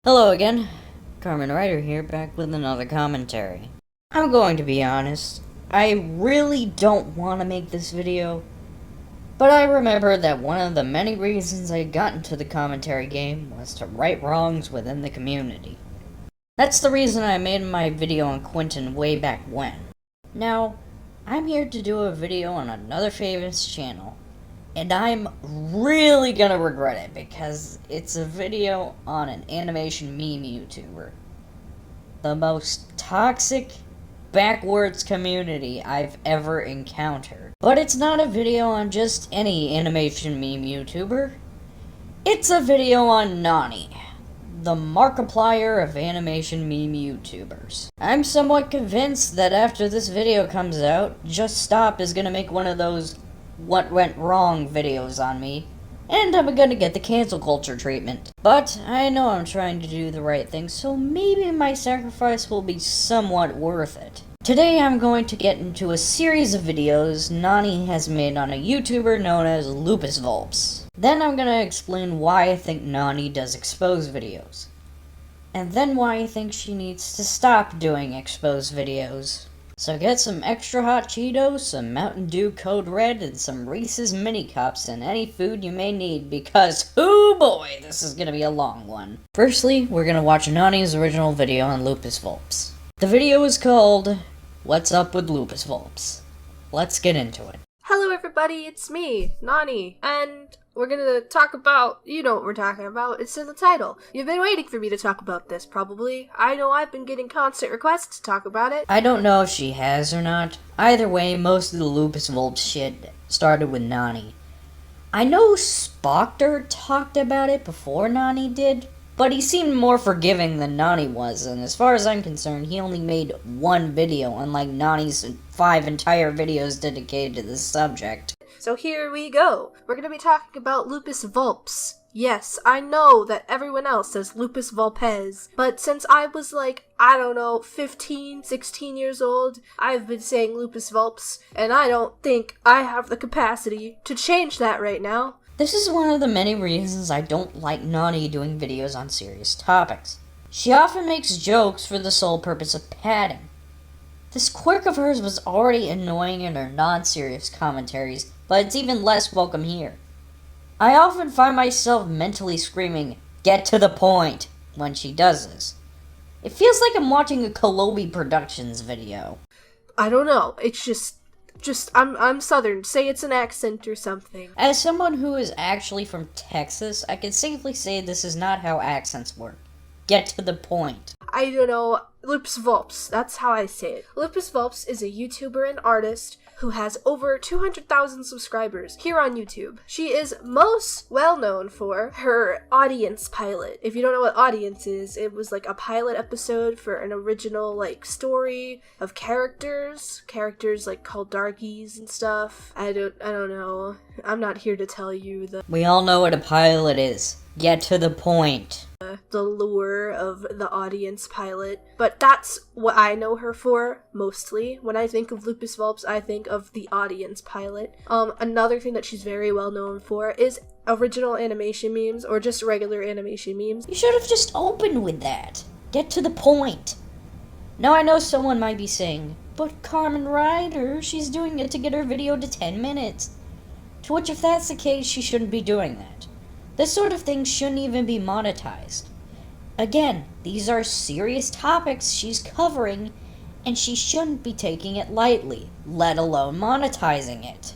Hello again, CarmenRider here, back with another commentary. I'm going to be honest, I really don't want to make this video, but I remember that one of the many reasons I got into the commentary game was to right wrongs within the community. That's the reason I made my video on Quentin way back when. Now, I'm here to do a video on another famous channel, and I'm really gonna regret it because it's a video on an animation meme YouTuber. The most toxic, backwards community I've ever encountered. But it's not a video on just any animation meme YouTuber. It's a video on Nawnii, the Markiplier of animation meme YouTubers. I'm somewhat convinced that after this video comes out, Just Stop is gonna make one of those what went wrong videos on me, and I'm gonna get the cancel culture treatment. But I know I'm trying to do the right thing, so maybe my sacrifice will be somewhat worth it. Today I'm going to get into a series of videos Nawnii has made on a YouTuber known as LupisVulpes. Then I'm gonna explain why I think Nawnii does expose videos. And then why I think she needs to stop doing expose videos. So get some extra hot Cheetos, some Mountain Dew Code Red, and some Reese's Mini Cups, and any food you may need, because, oh boy, this is gonna be a long one. Firstly, we're gonna watch Nawnei's original video on LupisVulpes. The video is called, What's Up with LupisVulpes? Let's get into it. Hello everybody, it's me, Nawnii, and we're gonna talk about, you know what we're talking about, it's in the title. You've been waiting for me to talk about this, probably. I know I've been getting constant requests to talk about it. I don't know if she has or not. Either way, most of the LupisVulpes shit started with Nawnii. I know Spockter talked about it before Nawnii did, but he seemed more forgiving than Nawnii was, and as far as I'm concerned, he only made one video, unlike Nawnei's 5 entire videos dedicated to this subject. So here we go. We're gonna be talking about LupisVulpes. Yes, I know that everyone else says LupisVulpes, but since I was like, I don't know, 15, 16 years old, I've been saying LupisVulpes, and I don't think I have the capacity to change that right now. This is one of the many reasons I don't like Nawnii doing videos on serious topics. She often makes jokes for the sole purpose of padding. This quirk of hers was already annoying in her non-serious commentaries, but it's even less welcome here. I often find myself mentally screaming, "Get to the point," when she does this. It feels like I'm watching a Kolobi Productions video. I don't know, it's just I'm Southern. Say it's an accent or something. As someone who is actually from Texas, I can safely say this is not how accents work. Get to the point. I don't know. LupisVulpes, that's how I say it. LupisVulpes is a YouTuber and artist who has over 200,000 subscribers here on YouTube. She is most well known for her audience pilot. If you don't know what audience is, it was like a pilot episode for an original like story of characters like called darkies and stuff. I don't know. I'm not here to tell you We all know what a pilot is. Get to the point. The lure of the audience pilot, but that's what I know her for mostly. When I think of LupisVulpes, I think of the audience pilot. Another thing that she's very well known for is original animation memes, or just regular animation memes. You should have just opened with that. Get to the point. Now I know someone might be saying, but CarmenRider, she's doing it to get her video to 10 minutes. To which, if that's the case, she shouldn't be doing that. This sort of thing shouldn't even be monetized. Again, these are serious topics she's covering, and she shouldn't be taking it lightly, let alone monetizing it.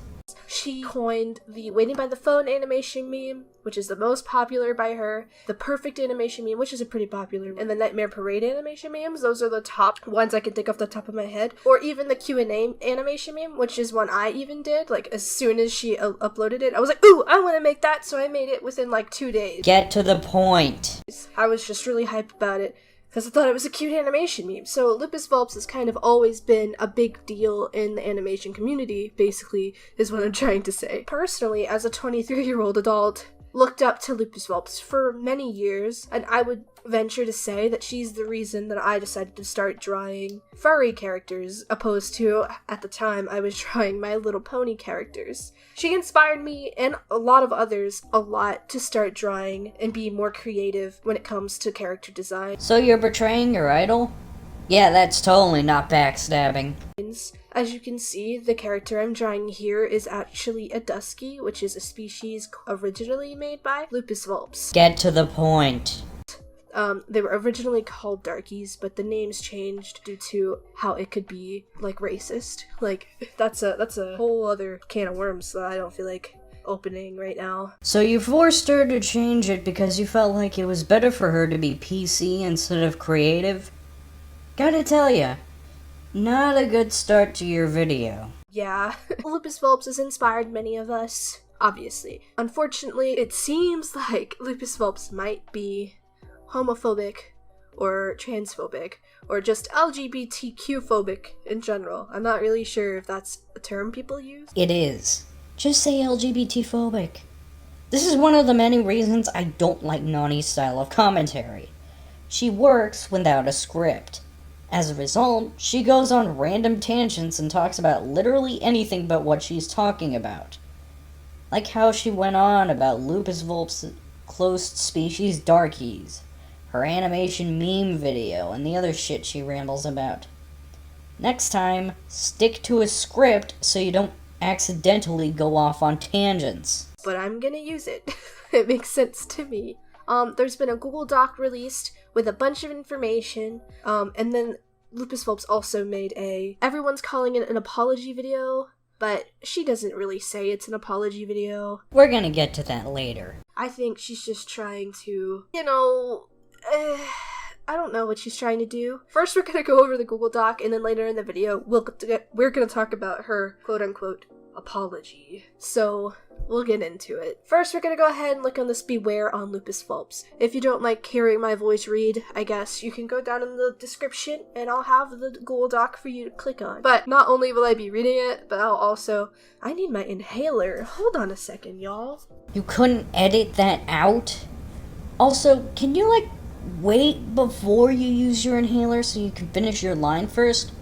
She coined the waiting by the phone animation meme, which is the most popular by her, the perfect animation meme, which is a pretty popular, and the Nightmare Parade animation memes. Those are the top ones I can think off the top of my head. Or even the Q&A animation meme, which is one I even did. Like, as soon as she uploaded it, I was like, ooh, I want to make that, so I made it within like 2 days. Get to the point. I was just really hyped about it, because I thought it was a cute animation meme. So LupisVulpes has kind of always been a big deal in the animation community, basically, is what I'm trying to say. Personally, as a 23-year-old adult, looked up to LupisVulpes for many years, and I would venture to say that she's the reason that I decided to start drawing furry characters, opposed to, at the time, I was drawing My Little Pony characters. She inspired me, and a lot of others, a lot, to start drawing and be more creative when it comes to character design. So you're betraying your idol? Yeah, that's totally not backstabbing. As you can see, the character I'm drawing here is actually a Dusky, which is a species originally made by LupisVulpes. Get to the point. They were originally called Darkies, but the names changed due to how it could be, like, racist. Like, that's a whole other can of worms that I don't feel like opening right now. So you forced her to change it because you felt like it was better for her to be PC instead of creative? Gotta tell ya, not a good start to your video. Yeah, LupisVulpes has inspired many of us, obviously. Unfortunately, it seems like LupisVulpes might be homophobic, or transphobic, or just LGBTQ-phobic in general. I'm not really sure if that's a term people use. It is. Just say LGBT-phobic. This is one of the many reasons I don't like Nawnii's style of commentary. She works without a script. As a result, she goes on random tangents and talks about literally anything but what she's talking about. Like how she went on about LupisVulpes' close species darkies, her animation meme video, and the other shit she rambles about. Next time, stick to a script so you don't accidentally go off on tangents. But I'm gonna use it. It makes sense to me. There's been a Google Doc released with a bunch of information, and then LupisVulpes also made everyone's calling it an apology video, but she doesn't really say it's an apology video. We're gonna get to that later. I think she's just trying to, I don't know what she's trying to do. First, we're gonna go over the Google Doc, and then later in the video, we're gonna talk about her quote-unquote apology. So, we'll get into it. First, we're gonna go ahead and look on this beware on LupisVulpes. If you don't like hearing my voice read, I guess you can go down in the description and I'll have the Google Doc for you to click on. But not only will I be reading it, but I need my inhaler. Hold on a second, y'all. You couldn't edit that out? Also, can you, wait before you use your inhaler so you can finish your line first?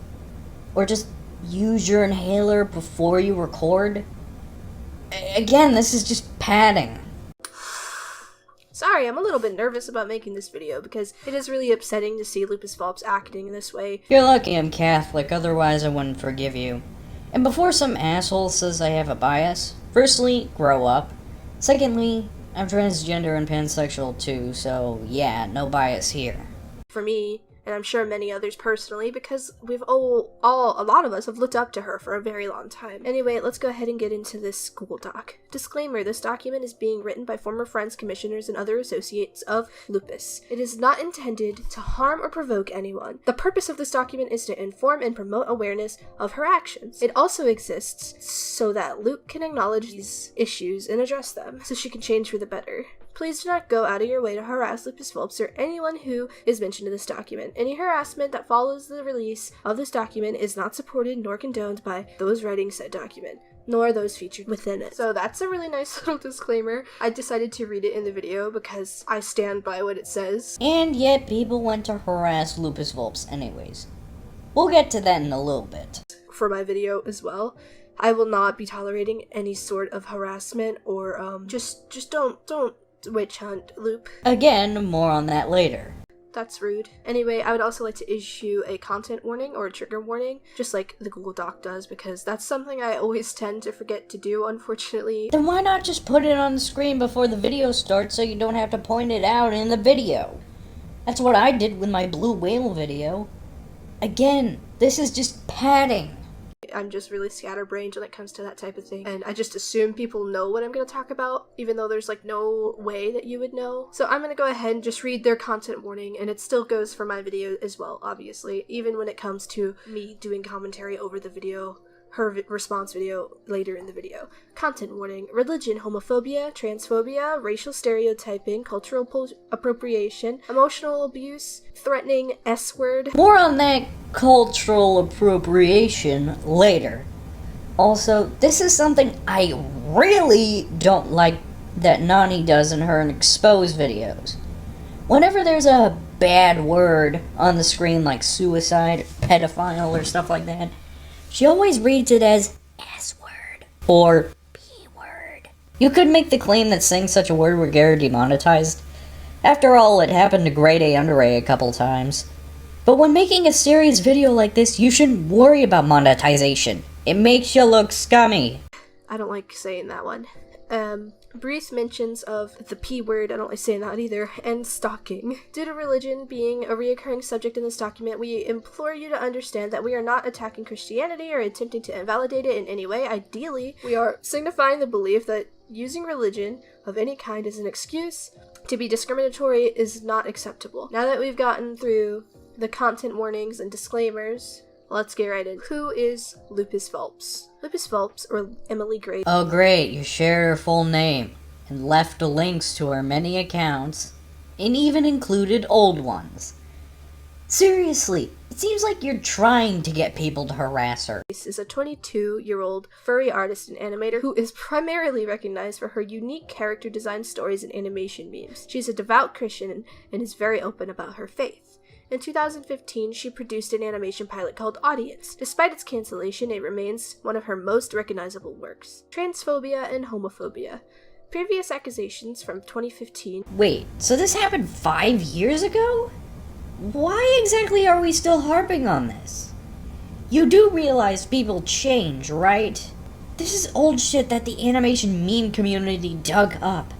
Or just use your inhaler before you record? Again, this is just padding. Sorry, I'm a little bit nervous about making this video because it is really upsetting to see LupisVulpes acting this way. You're lucky I'm Catholic, otherwise I wouldn't forgive you. And before some asshole says I have a bias, firstly, grow up. Secondly, I'm transgender and pansexual too, so yeah, no bias here. For me, and I'm sure many others personally, because we've a lot of us have looked up to her for a very long time. Anyway, let's go ahead and get into this Google Doc. Disclaimer, this document is being written by former friends, commissioners, and other associates of Lupus. It is not intended to harm or provoke anyone. The purpose of this document is to inform and promote awareness of her actions. It also exists so that Luke can acknowledge these issues and address them, so she can change for the better. Please do not go out of your way to harass LupisVulpes or anyone who is mentioned in this document. Any harassment that follows the release of this document is not supported nor condoned by those writing said document, nor those featured within it. So that's a really nice little disclaimer. I decided to read it in the video because I stand by what it says. And yet people went to harass LupisVulpes anyways. We'll get to that in a little bit. For my video as well, I will not be tolerating any sort of harassment or just don't witch hunt, Loop. Again, more on that later. That's rude. Anyway, I would also like to issue a content warning or a trigger warning, just like the Google Doc does, because that's something I always tend to forget to do, unfortunately. Then why not just put it on the screen before the video starts so you don't have to point it out in the video? That's what I did with my blue whale video. Again, this is just padding. I'm just really scatterbrained when it comes to that type of thing, and I just assume people know what I'm going to talk about, even though there's no way that you would know. So I'm going to go ahead and just read their content warning, and it still goes for my video as well, obviously, even when it comes to me doing commentary over the video, her response video later in the video. Content warning: religion, homophobia, transphobia, racial stereotyping, cultural appropriation, emotional abuse, threatening S-word. More on that cultural appropriation later. Also, this is something I really don't like that Nawnii does in her exposed videos. Whenever there's a bad word on the screen like suicide, pedophile, or stuff like that, she always reads it as S-word or P-word. You could make the claim that saying such a word would get her demonetized. After all, it happened to Grade A Under A couple times. But when making a serious video like this, you shouldn't worry about monetization. It makes you look scummy. I don't like saying that one. Brief mentions of the P word, I don't like saying that either, and stalking. Due to religion being a reoccurring subject in this document, we implore you to understand that we are not attacking Christianity or attempting to invalidate it in any way. Ideally, we are signifying the belief that using religion of any kind as an excuse to be discriminatory is not acceptable. Now that we've gotten through the content warnings and disclaimers, let's get right in. Who is LupisVulpes? LupisVulpes, or Emily Gray. Oh great, you shared her full name, and left the links to her many accounts, and even included old ones. Seriously, it seems like you're trying to get people to harass her. This is a 22-year-old furry artist and animator who is primarily recognized for her unique character design stories and animation memes. She's a devout Christian and is very open about her faith. In 2015, she produced an animation pilot called Audience. Despite its cancellation, it remains one of her most recognizable works. Transphobia and homophobia. Previous accusations from 2015. Wait, so this happened 5 years ago? Why exactly are we still harping on this? You do realize people change, right? This is old shit that the animation meme community dug up.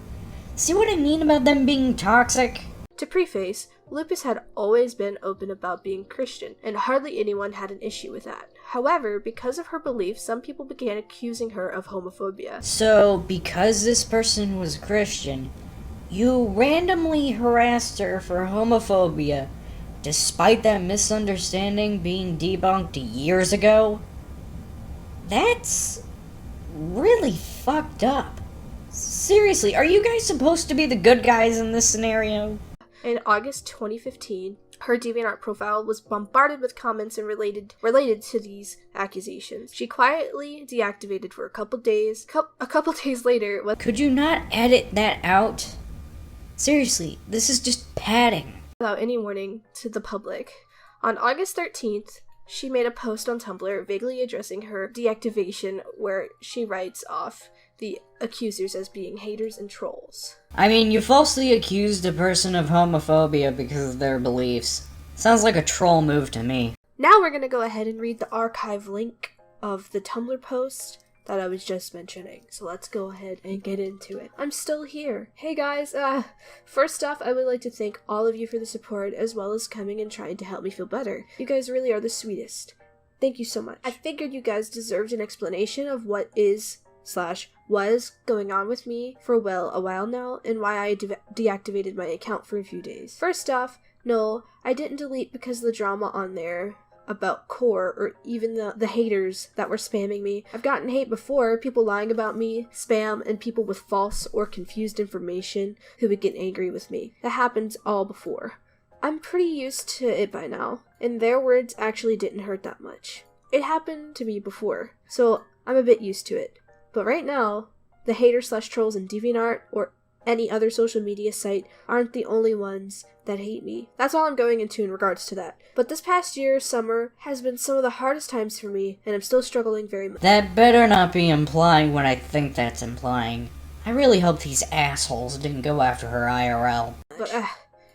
See what I mean about them being toxic? To preface, Lupus had always been open about being Christian, and hardly anyone had an issue with that. However, because of her beliefs, some people began accusing her of homophobia. So, because this person was Christian, you randomly harassed her for homophobia, despite that misunderstanding being debunked years ago? That's really fucked up. Seriously, are you guys supposed to be the good guys in this scenario? In August 2015, her DeviantArt profile was bombarded with comments and related to these accusations. She quietly deactivated for a couple days. A couple days later, could you not edit that out? Seriously, this is just padding. Without any warning to the public. On August 13th, she made a post on Tumblr vaguely addressing her deactivation, where she writes off the accusers as being haters and trolls. I mean, you falsely accused a person of homophobia because of their beliefs. Sounds like a troll move to me. Now we're gonna go ahead and read the archive link of the Tumblr post that I was just mentioning. So let's go ahead and get into it. I'm still here. Hey guys, first off, I would like to thank all of you for the support, as well as coming and trying to help me feel better. You guys really are the sweetest. Thank you so much. I figured you guys deserved an explanation of what was going on with me for a while now, and why I deactivated my account for a few days. First off, no, I didn't delete because of the drama on there about Core, or even the haters that were spamming me. I've gotten hate before, people lying about me, spam, and people with false or confused information who would get angry with me. That happens all before. I'm pretty used to it by now, and their words actually didn't hurt that much. It happened to me before, so I'm a bit used to it. But right now, the haters/trolls in DeviantArt or any other social media site aren't the only ones that hate me. That's all I'm going into in regards to that. But this past year, summer, has been some of the hardest times for me, and I'm still struggling very much. That better not be implying what I think that's implying. I really hope these assholes didn't go after her IRL. But,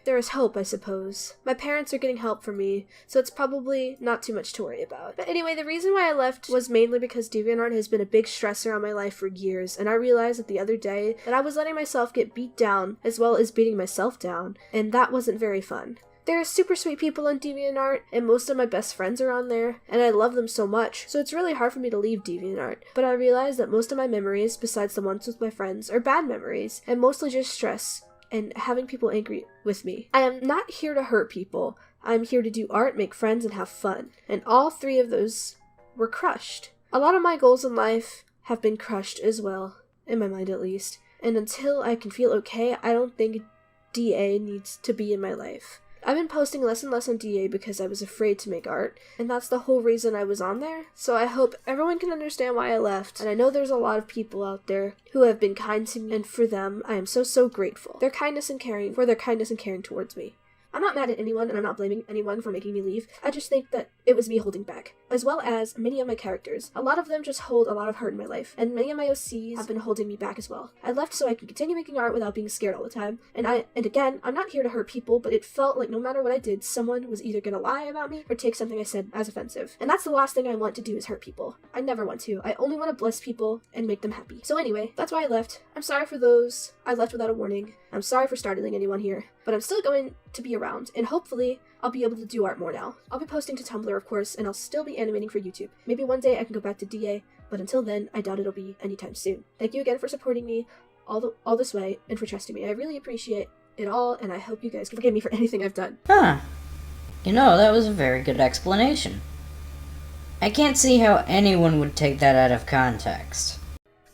there is hope, I suppose. My parents are getting help for me, so it's probably not too much to worry about. But anyway, the reason why I left was mainly because DeviantArt has been a big stressor on my life for years, and I realized that the other day that I was letting myself get beat down, as well as beating myself down, and that wasn't very fun. There are super sweet people on DeviantArt, and most of my best friends are on there, and I love them so much, so it's really hard for me to leave DeviantArt. But I realized that most of my memories, besides the ones with my friends, are bad memories, and mostly just stress and having people angry with me. I am not here to hurt people. I'm here to do art, make friends, and have fun. And all three of those were crushed. A lot of my goals in life have been crushed as well, in my mind at least. And until I can feel okay, I don't think DA needs to be in my life. I've been posting less and less on DA because I was afraid to make art, and that's the whole reason I was on there. So I hope everyone can understand why I left, and I know there's a lot of people out there who have been kind to me, and for them, I am so grateful. Their kindness and caring towards me. I'm not mad at anyone, and I'm not blaming anyone for making me leave. I just think that it was me holding back, as well as many of my characters. A lot of them just hold a lot of hurt in my life, and many of my OCs have been holding me back as well. I left so I could continue making art without being scared all the time, and again, I'm not here to hurt people, but it felt like no matter what I did, someone was either gonna lie about me or take something I said as offensive. And that's the last thing I want to do is hurt people. I never want to. I only want to bless people and make them happy. So anyway, that's why I left. I'm sorry for those I left without a warning. I'm sorry for startling anyone here, but I'm still going to be around, and hopefully I'll be able to do art more now. I'll be posting to Tumblr, of course, and I'll still be animating for YouTube. Maybe one day I can go back to DA, but until then, I doubt it'll be anytime soon. Thank you again for supporting me all this way and for trusting me. I really appreciate it all, and I hope you guys can forgive me for anything I've done. Huh. You know, that was a very good explanation. I can't see how anyone would take that out of context.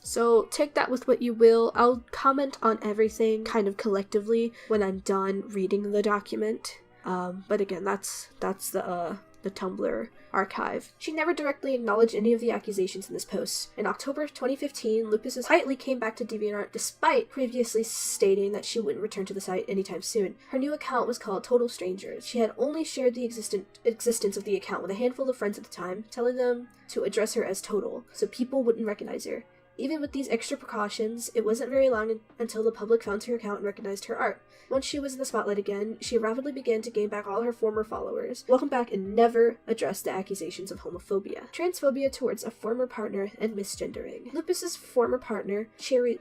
So take that with what you will. I'll comment on everything kind of collectively when I'm done reading the document. But again, that's the Tumblr archive. She never directly acknowledged any of the accusations in this post. In October 2015, Lupus quietly came back to DeviantArt despite previously stating that she wouldn't return to the site anytime soon. Her new account was called Total Strangers. She had only shared the existence of the account with a handful of friends at the time, telling them to address her as Total, so people wouldn't recognize her. Even with these extra precautions, it wasn't very long until the public found her account and recognized her art. Once she was in the spotlight again, she rapidly began to gain back all her former followers, welcomed back and never addressed the accusations of homophobia, transphobia towards a former partner, and misgendering. Lupus's former partner, Cherson,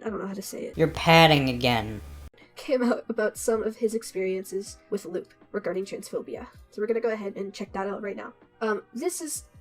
I don't know how to say it. You're padding again. Came out about some of his experiences with Loop regarding transphobia. So we're gonna go ahead and check that out right now.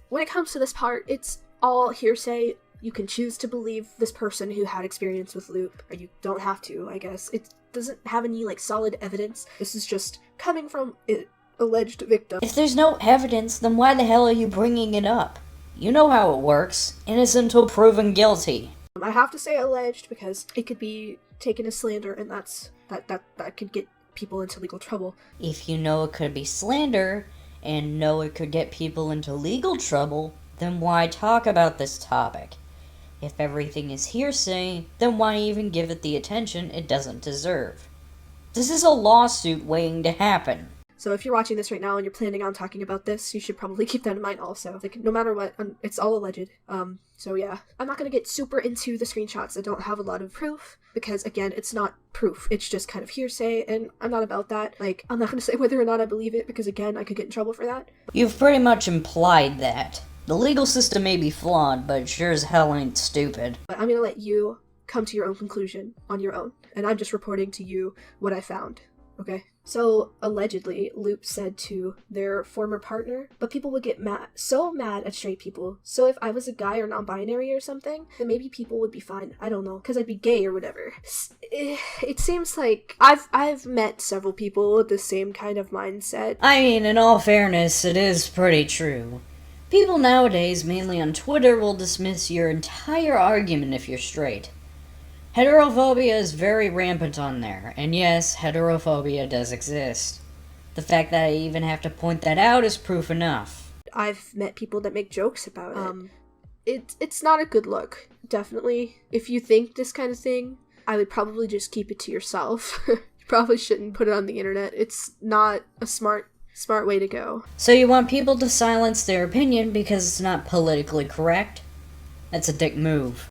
When it comes to this part, it's all hearsay. You can choose to believe this person who had experience with Loop, or you don't have to, I guess. It doesn't have any, solid evidence. This is just coming from an alleged victim. If there's no evidence, then why the hell are you bringing it up? You know how it works. Innocent until proven guilty. I have to say alleged because it could be taken as slander, and that could get people into legal trouble. If you know it could be slander, and know it could get people into legal trouble, then why talk about this topic? If everything is hearsay, then why even give it the attention it doesn't deserve? This is a lawsuit waiting to happen. So if you're watching this right now and you're planning on talking about this, you should probably keep that in mind also. No matter what, it's all alleged. So yeah. I'm not gonna get super into the screenshots that don't have a lot of proof, because again, it's not proof. It's just kind of hearsay, and I'm not about that. I'm not gonna say whether or not I believe it, because again, I could get in trouble for that. You've pretty much implied that. The legal system may be flawed, but it sure as hell ain't stupid. But I'm gonna let you come to your own conclusion on your own, and I'm just reporting to you what I found, okay? So, allegedly, Loop said to their former partner, but people would get so mad at straight people, so if I was a guy or non-binary or something, then maybe people would be fine. I don't know, because I'd be gay or whatever. It seems like I've met several people with the same kind of mindset. I mean, in all fairness, it is pretty true. People nowadays, mainly on Twitter, will dismiss your entire argument if you're straight. Heterophobia is very rampant on there, and yes, heterophobia does exist. The fact that I even have to point that out is proof enough. I've met people that make jokes about it. It's not a good look, definitely. If you think this kind of thing, I would probably just keep it to yourself. You probably shouldn't put it on the internet. It's not a smart way to go. So you want people to silence their opinion because it's not politically correct? That's a dick move.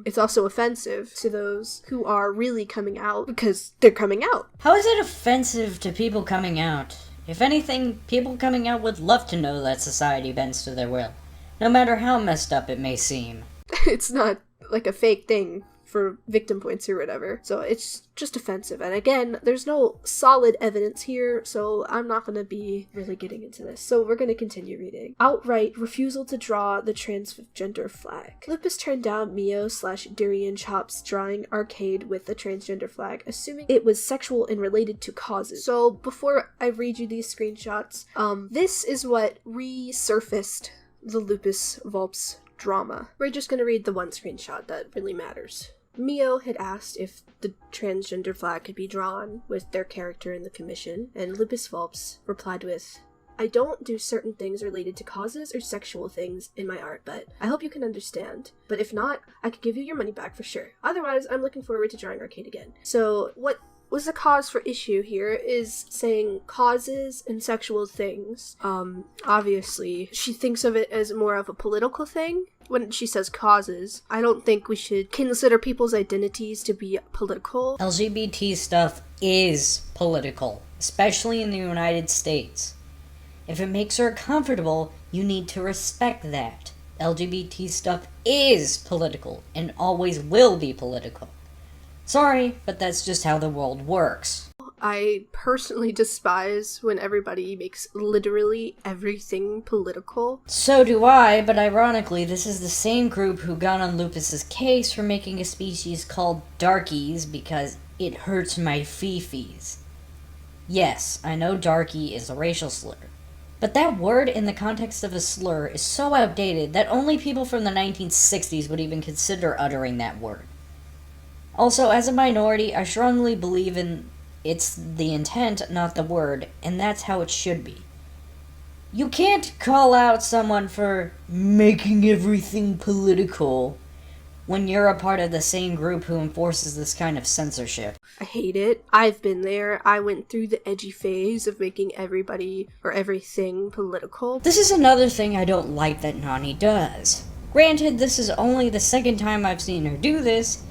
It's also offensive to those who are really coming out because they're coming out. How is it offensive to people coming out? If anything, people coming out would love to know that society bends to their will, no matter how messed up it may seem. It's not like a fake thing for victim points or whatever. So it's just offensive. And again, there's no solid evidence here, so I'm not going to be really getting into this. So we're going to continue reading. Outright refusal to draw the transgender flag. Lupus turned down Mio/Durian Chop's drawing arcade with the transgender flag, assuming it was sexual and related to causes. So before I read you these screenshots, this is what resurfaced the LupisVulpes drama. We're just going to read the one screenshot that really matters. Mio had asked if the transgender flag could be drawn with their character in the commission, and LupisVulpes replied with, I don't do certain things related to causes or sexual things in my art, but I hope you can understand. But if not, I could give you your money back for sure. Otherwise, I'm looking forward to drawing Arcade again. So what was the cause for issue here is saying causes and sexual things. Obviously, she thinks of it as more of a political thing. When she says causes, I don't think we should consider people's identities to be political. LGBT stuff is political, especially in the United States. If it makes her comfortable, you need to respect that. LGBT stuff is political, and always will be political. Sorry, but that's just how the world works. I personally despise when everybody makes literally everything political. So do I, but ironically, this is the same group who got on Lupus's case for making a species called darkies because it hurts my fifis. Yes, I know darky is a racial slur. But that word in the context of a slur is so outdated that only people from the 1960s would even consider uttering that word. Also, as a minority, I strongly believe in it's the intent, not the word, and that's how it should be. You can't call out someone for making everything political when you're a part of the same group who enforces this kind of censorship. I hate it. I've been there. I went through the edgy phase of making everybody or everything political. This is another thing I don't like that Nawnii does. Granted, this is only the second time I've seen her do this,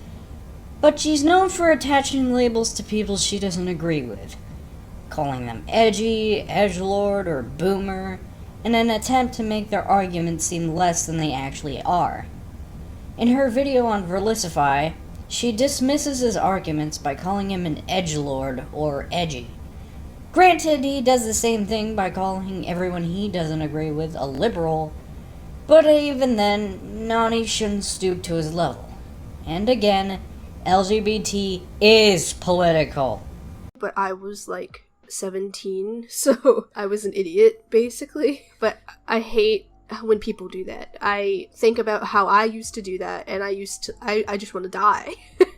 but she's known for attaching labels to people she doesn't agree with, calling them edgy, edgelord, or boomer, in an attempt to make their arguments seem less than they actually are. In her video on Verlicify, she dismisses his arguments by calling him an edgelord or edgy. Granted, he does the same thing by calling everyone he doesn't agree with a liberal, but even then, Nawnii shouldn't stoop to his level. And again, LGBT is political. But I was like 17, so I was an idiot, basically. But I hate when people do that. I think about how I used to do that, and I just want to die.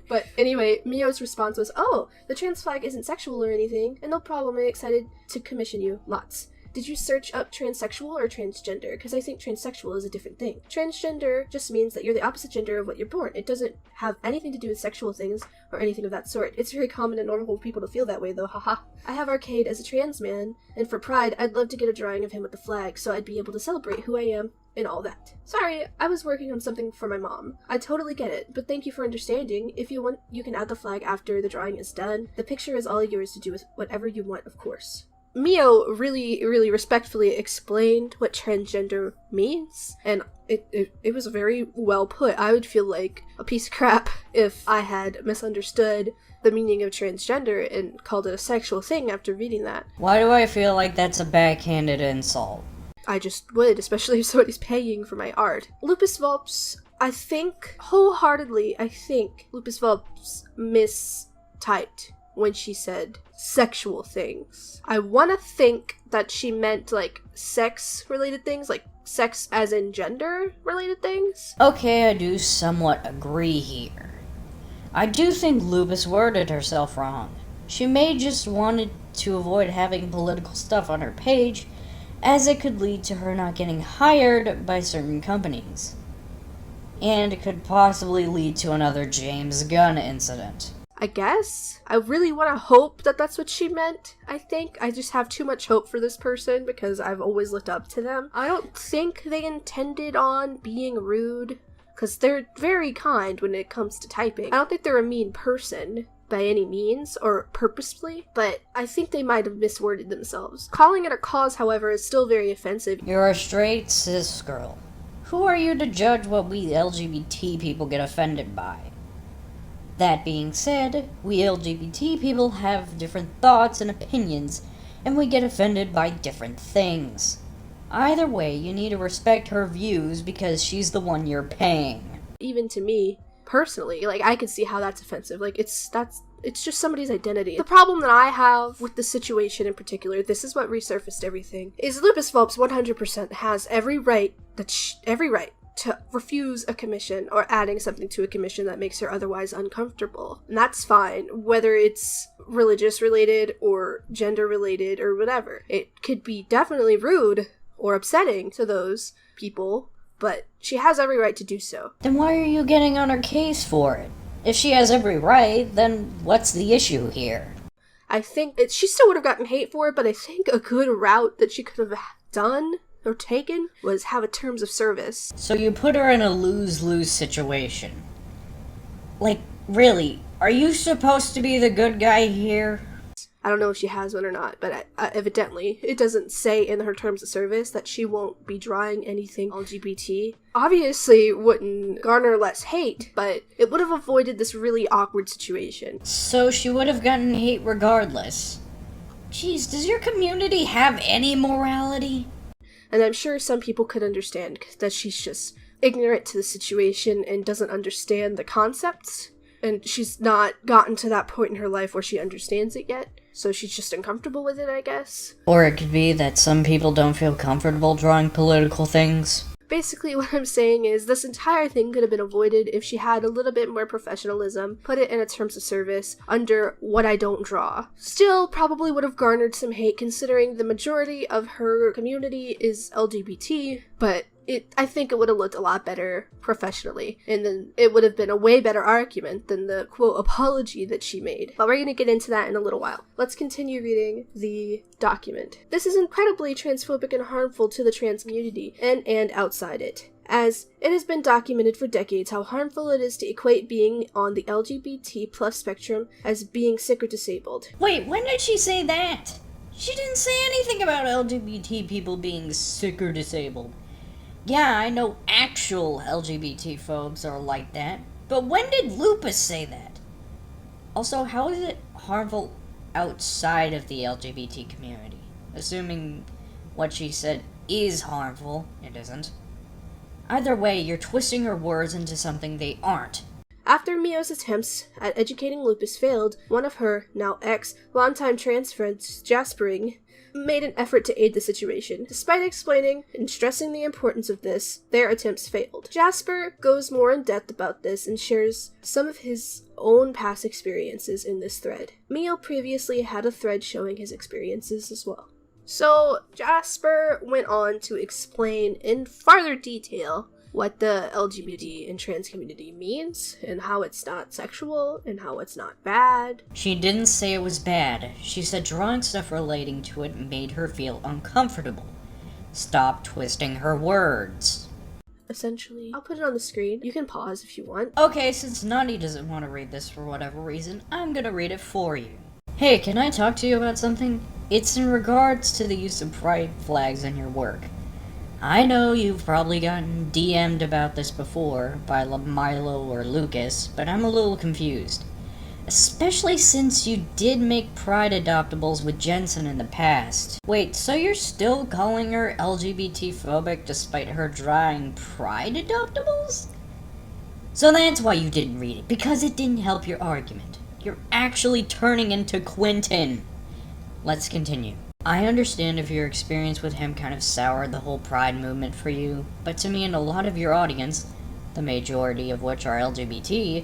But anyway, Mio's response was, oh, the trans flag isn't sexual or anything, and no problem, I'm excited to commission you, lots. Did you search up transsexual or transgender? Because I think transsexual is a different thing. Transgender just means that you're the opposite gender of what you're born. It doesn't have anything to do with sexual things or anything of that sort. It's very common and normal for people to feel that way though, haha. I have Arcade as a trans man, and for Pride, I'd love to get a drawing of him with the flag so I'd be able to celebrate who I am and all that. Sorry, I was working on something for my mom. I totally get it, but thank you for understanding. If you want, you can add the flag after the drawing is done. The picture is all yours to do with whatever you want, of course. Mio really respectfully explained what transgender means, and it was very well put. I would feel like a piece of crap if I had misunderstood the meaning of transgender and called it a sexual thing after reading that. Why do I feel like that's a backhanded insult? I just would, especially if somebody's paying for my art. LupisVulpes, I think LupisVulpes mistyped when she said sexual things. I want to think that she meant like sex-related things, like sex as in gender-related things. Okay, I do somewhat agree here. I do think Lupus worded herself wrong. She may just wanted to avoid having political stuff on her page, as it could lead to her not getting hired by certain companies. And it could possibly lead to another James Gunn incident. I guess. I really want to hope that that's what she meant, I think. I just have too much hope for this person because I've always looked up to them. I don't think they intended on being rude, because they're very kind when it comes to typing. I don't think they're a mean person by any means, or purposefully, but I think they might have misworded themselves. Calling it a cause, however, is still very offensive. You're a straight cis girl. Who are you to judge what we LGBT people get offended by? That being said, we LGBT people have different thoughts and opinions, and we get offended by different things. Either way, you need to respect her views because she's the one you're paying. Even to me, personally, like, I can see how that's offensive. Like, it's just somebody's identity. The problem that I have with the situation in particular, this is what resurfaced everything, is LupisVulpes 100% has every right to refuse a commission or adding something to a commission that makes her otherwise uncomfortable. And that's fine, whether it's religious related or gender related or whatever. It could be definitely rude or upsetting to those people, but she has every right to do so. Then why are you getting on her case for it? If she has every right, then what's the issue here? I think she still would have gotten hate for it, but I think a good route that she could have done or taken was have a terms of service. So you put her in a lose-lose situation. Like, really, are you supposed to be the good guy here? I don't know if she has one or not, but evidently it doesn't say in her terms of service that she won't be drawing anything LGBT. Obviously wouldn't garner less hate, but it would have avoided this really awkward situation. So she would have gotten hate regardless. Jeez, does your community have any morality? And I'm sure some people could understand that she's just ignorant to the situation and doesn't understand the concepts. And she's not gotten to that point in her life where she understands it yet. So she's just uncomfortable with it, I guess. Or it could be that some people don't feel comfortable drawing political things. Basically, what I'm saying is this entire thing could have been avoided if she had a little bit more professionalism, put it in a terms of service under what I don't draw. Still, probably would have garnered some hate considering the majority of her community is LGBT, but I think it would have looked a lot better professionally, and then it would have been a way better argument than the quote apology that she made. But we're going to get into that in a little while. Let's continue reading the document. This is incredibly transphobic and harmful to the trans community and outside it, as it has been documented for decades how harmful it is to equate being on the LGBT plus spectrum as being sick or disabled. Wait, when did she say that? She didn't say anything about LGBT people being sick or disabled. Yeah, I know actual LGBT phobes are like that, but when did Lupus say that? Also, how is it harmful outside of the LGBT community? Assuming what she said is harmful, it isn't. Either way, you're twisting her words into something they aren't. After Mio's attempts at educating Lupus failed, one of her, now ex, longtime trans friends, Jaspering, made an effort to aid the situation. Despite explaining and stressing the importance of this, their attempts failed. Jasper goes more in depth about this and shares some of his own past experiences in this thread. Mio previously had a thread showing his experiences as well. So Jasper went on to explain in farther detail what the LGBT and trans community means, and how it's not sexual, and how it's not bad. She didn't say it was bad. She said drawing stuff relating to it made her feel uncomfortable. Stop twisting her words. Essentially, I'll put it on the screen. You can pause if you want. Okay, since Nawnii doesn't want to read this for whatever reason, I'm gonna read it for you. Hey, can I talk to you about something? It's in regards to the use of pride flags in your work. I know you've probably gotten DM'd about this before by Milo or Lucas, but I'm a little confused. Especially since you did make pride adoptables with Jensen in the past. Wait, so you're still calling her LGBT phobic despite her drawing pride adoptables? So that's why you didn't read it, because it didn't help your argument. You're actually turning into Quentin. Let's continue. I understand if your experience with him kind of soured the whole pride movement for you, but to me and a lot of your audience, the majority of which are LGBT,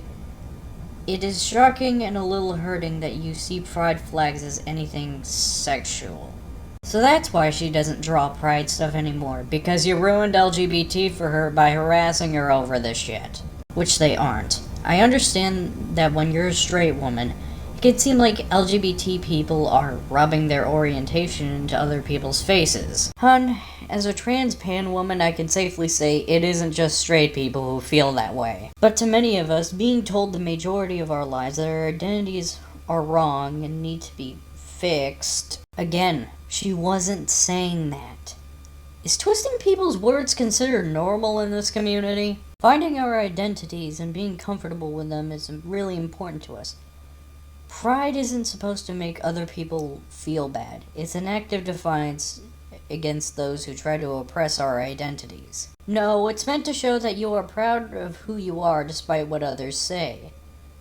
it is shocking and a little hurting that you see pride flags as anything sexual. So that's why she doesn't draw pride stuff anymore, because you ruined LGBT for her by harassing her over this shit. Which they aren't. I understand that when you're a straight woman, it can seem like LGBT people are rubbing their orientation into other people's faces. Hun, as a trans pan woman, I can safely say it isn't just straight people who feel that way. But to many of us, being told the majority of our lives that our identities are wrong and need to be fixed. Again, she wasn't saying that. Is twisting people's words considered normal in this community? Finding our identities and being comfortable with them is really important to us. Pride isn't supposed to make other people feel bad. It's an act of defiance against those who try to oppress our identities. No, it's meant to show that you are proud of who you are despite what others say.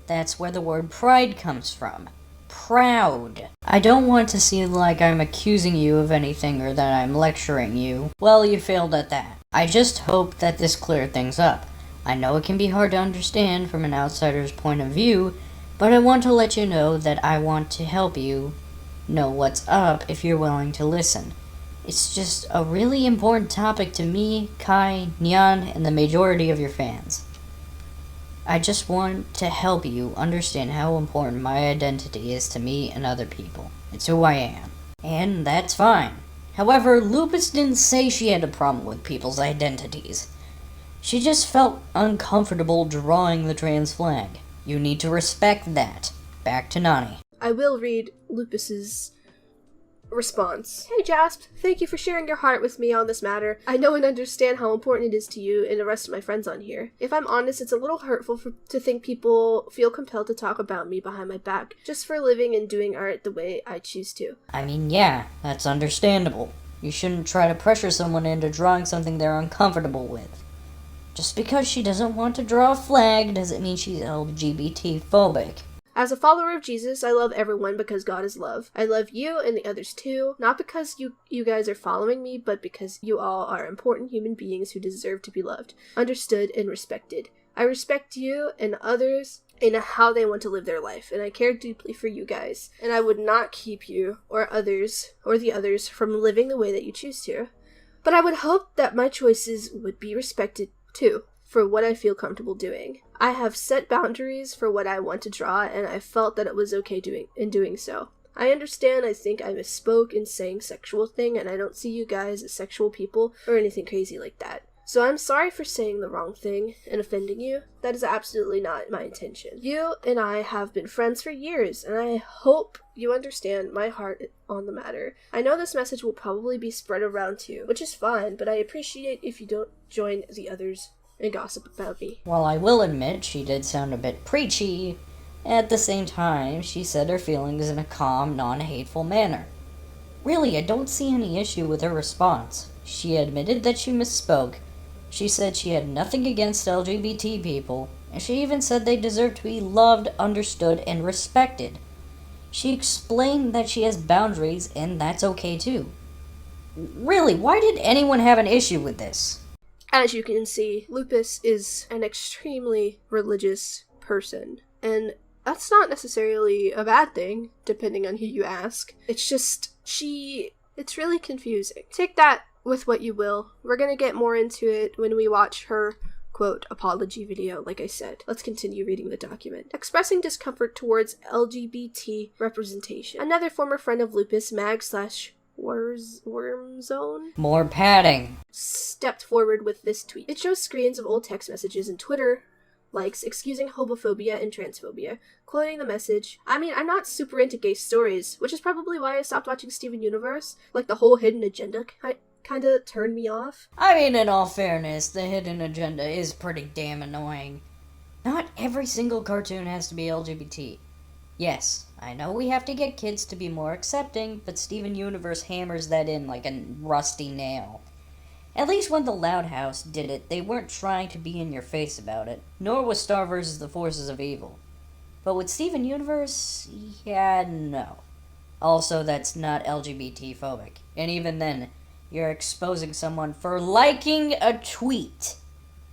That's where the word pride comes from. Proud. I don't want to seem like I'm accusing you of anything or that I'm lecturing you. Well, you failed at that. I just hope that this cleared things up. I know it can be hard to understand from an outsider's point of view, but I want to let you know that I want to help you know what's up if you're willing to listen. It's just a really important topic to me, Kai, Nyan, and the majority of your fans. I just want to help you understand how important my identity is to me and other people. It's who I am. And that's fine. However, Lupus didn't say she had a problem with people's identities. She just felt uncomfortable drawing the trans flag. You need to respect that. Back to Nawnii. I will read Lupus's response. Hey Jasp, thank you for sharing your heart with me on this matter. I know and understand how important it is to you and the rest of my friends on here. If I'm honest, it's a little hurtful to think people feel compelled to talk about me behind my back just for living and doing art the way I choose to. I mean, yeah, that's understandable. You shouldn't try to pressure someone into drawing something they're uncomfortable with. Just because she doesn't want to draw a flag doesn't mean she's LGBT phobic. As a follower of Jesus, I love everyone because God is love. I love you and the others too, not because you guys are following me, but because you all are important human beings who deserve to be loved, understood, and respected. I respect you and others in how they want to live their life, and I care deeply for you guys, and I would not keep you or the others from living the way that you choose to. But I would hope that my choices would be respected too, for what I feel comfortable doing. I have set boundaries for what I want to draw, and I felt that it was okay doing so. I understand I think I misspoke in saying sexual thing, and I don't see you guys as sexual people or anything crazy like that. So I'm sorry for saying the wrong thing and offending you. That is absolutely not my intention. You and I have been friends for years, and I hope you understand my heart on the matter. I know this message will probably be spread around too, which is fine, but I appreciate if you don't join the others and gossip about me. While I will admit she did sound a bit preachy, at the same time, she said her feelings in a calm, non-hateful manner. Really, I don't see any issue with her response. She admitted that she misspoke. She said she had nothing against LGBT people, and she even said they deserve to be loved, understood, and respected. She explained that she has boundaries, and that's okay too. Really, why did anyone have an issue with this? As you can see, Lupus is an extremely religious person, and that's not necessarily a bad thing, depending on who you ask. It's just, it's really confusing. Take that with what you will. We're gonna get more into it when we watch her, quote, apology video, like I said. Let's continue reading the document. Expressing discomfort towards LGBT representation. Another former friend of Lupus, Wormzone, More padding. stepped forward with this tweet. It shows screens of old text messages and Twitter likes excusing homophobia and transphobia, quoting the message, I mean, I'm not super into gay stories, which is probably why I stopped watching Steven Universe. Like, the whole hidden agenda kind of turned me off. I mean, in all fairness, the hidden agenda is pretty damn annoying. Not every single cartoon has to be LGBT. Yes, I know we have to get kids to be more accepting, but Steven Universe hammers that in like a rusty nail. At least when The Loud House did it, they weren't trying to be in your face about it, nor was Star vs. the Forces of Evil. But with Steven Universe, yeah, no. Also, that's not LGBT phobic. And even then, you're exposing someone for liking a tweet.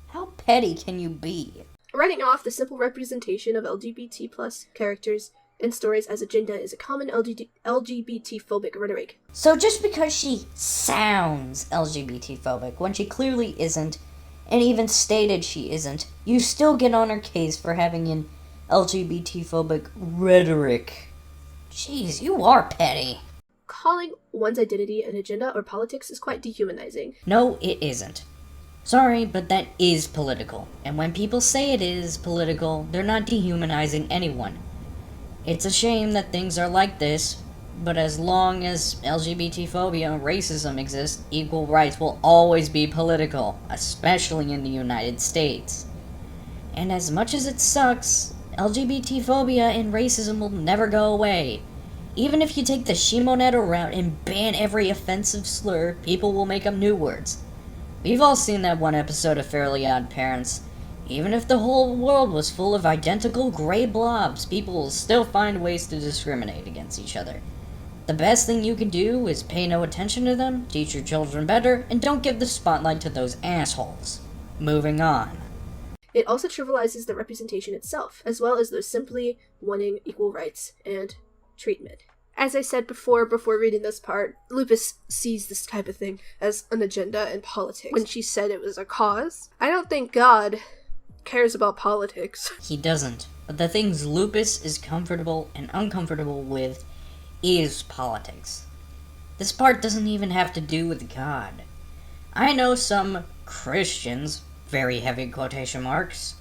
How petty can you be? Writing off the simple representation of LGBT plus characters in stories as agenda is a common LGBT-phobic rhetoric. So just because she sounds LGBT-phobic when she clearly isn't, and even stated she isn't, you still get on her case for having an LGBT-phobic rhetoric. Jeez, you are petty. Calling one's identity an agenda or politics is quite dehumanizing. No, it isn't. Sorry, but that is political. And when people say it is political, they're not dehumanizing anyone. It's a shame that things are like this, but as long as LGBT phobia and racism exist, equal rights will always be political, especially in the United States. And as much as it sucks, LGBT phobia and racism will never go away. Even if you take the Shimoneta route and ban every offensive slur, people will make up new words. We've all seen that one episode of Fairly Odd Parents. Even if the whole world was full of identical gray blobs, people will still find ways to discriminate against each other. The best thing you can do is pay no attention to them, teach your children better, and don't give the spotlight to those assholes. Moving on. It also trivializes the representation itself, as well as those simply wanting equal rights and treatment. As I said before reading this part, Lupus sees this type of thing as an agenda in politics. When she said it was a cause, I don't think God cares about politics. He doesn't. But the things Lupus is comfortable and uncomfortable with is politics. This part doesn't even have to do with God. I know some Christians, very heavy quotation marks,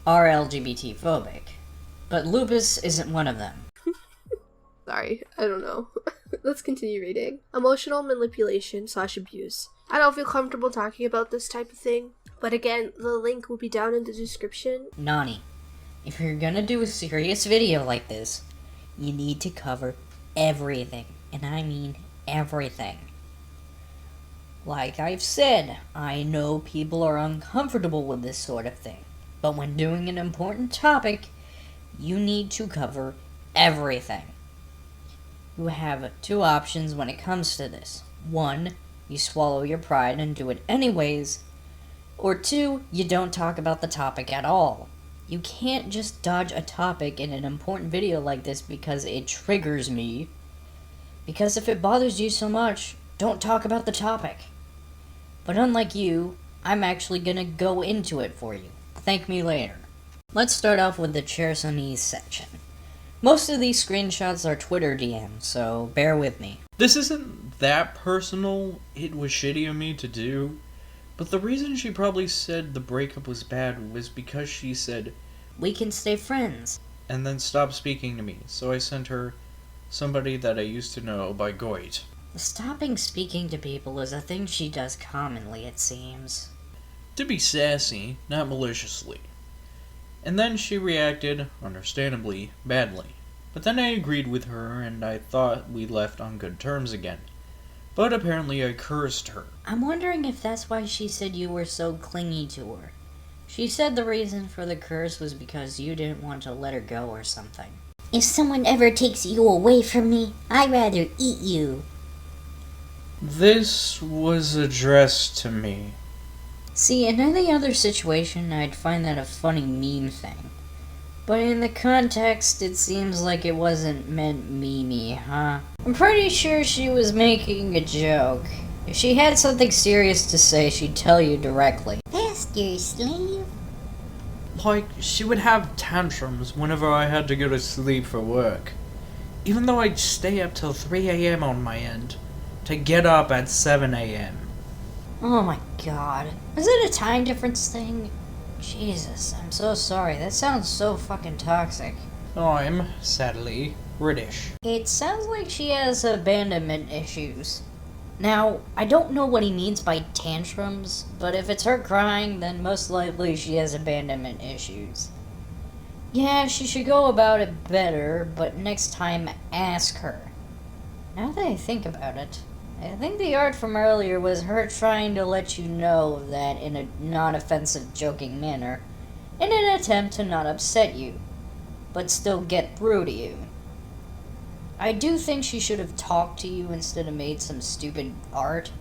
are LGBT phobic, but Lupus isn't one of them. Sorry, I don't know. Let's continue reading. Emotional manipulation / abuse. I don't feel comfortable talking about this type of thing, but again, the link will be down in the description. Nawnii, if you're gonna do a serious video like this, you need to cover everything, and I mean everything. Like I've said, I know people are uncomfortable with this sort of thing, but when doing an important topic, you need to cover everything. You have two options when it comes to this. 1, you swallow your pride and do it anyways, or 2, you don't talk about the topic at all. You can't just dodge a topic in an important video like this because it triggers me. Because if it bothers you so much, don't talk about the topic. But unlike you, I'm actually gonna go into it for you. Thank me later. Let's start off with the Chersonese section. Most of these screenshots are Twitter DMs, so bear with me. This isn't that personal, it was shitty of me to do, but the reason she probably said the breakup was bad was because she said, "We can stay friends," and then stopped speaking to me, so I sent her somebody that I used to know by Goit. Stopping speaking to people is a thing she does commonly, it seems. To be sassy, not maliciously. And then she reacted, understandably, badly. But then I agreed with her, and I thought we left on good terms again. But apparently I cursed her. I'm wondering if that's why she said you were so clingy to her. She said the reason for the curse was because you didn't want to let her go or something. "If someone ever takes you away from me, I'd rather eat you." This was addressed to me. See, in any other situation, I'd find that a funny meme thing. But in the context, it seems like it wasn't meant memey, huh? I'm pretty sure she was making a joke. If she had something serious to say, she'd tell you directly. "Faster, slave." Like, she would have tantrums whenever I had to go to sleep for work. Even though I'd stay up till 3 a.m. on my end, to get up at 7 a.m. Oh my god. Is it a time difference thing? Jesus, I'm so sorry. That sounds so fucking toxic. I'm, sadly, British. It sounds like she has abandonment issues. Now, I don't know what he means by tantrums, but if it's her crying, then most likely she has abandonment issues. Yeah, she should go about it better, but next time ask her. Now that I think about it, I think the art from earlier was her trying to let you know that in a non-offensive, joking manner, in an attempt to not upset you, but still get through to you. I do think she should have talked to you instead of made some stupid art,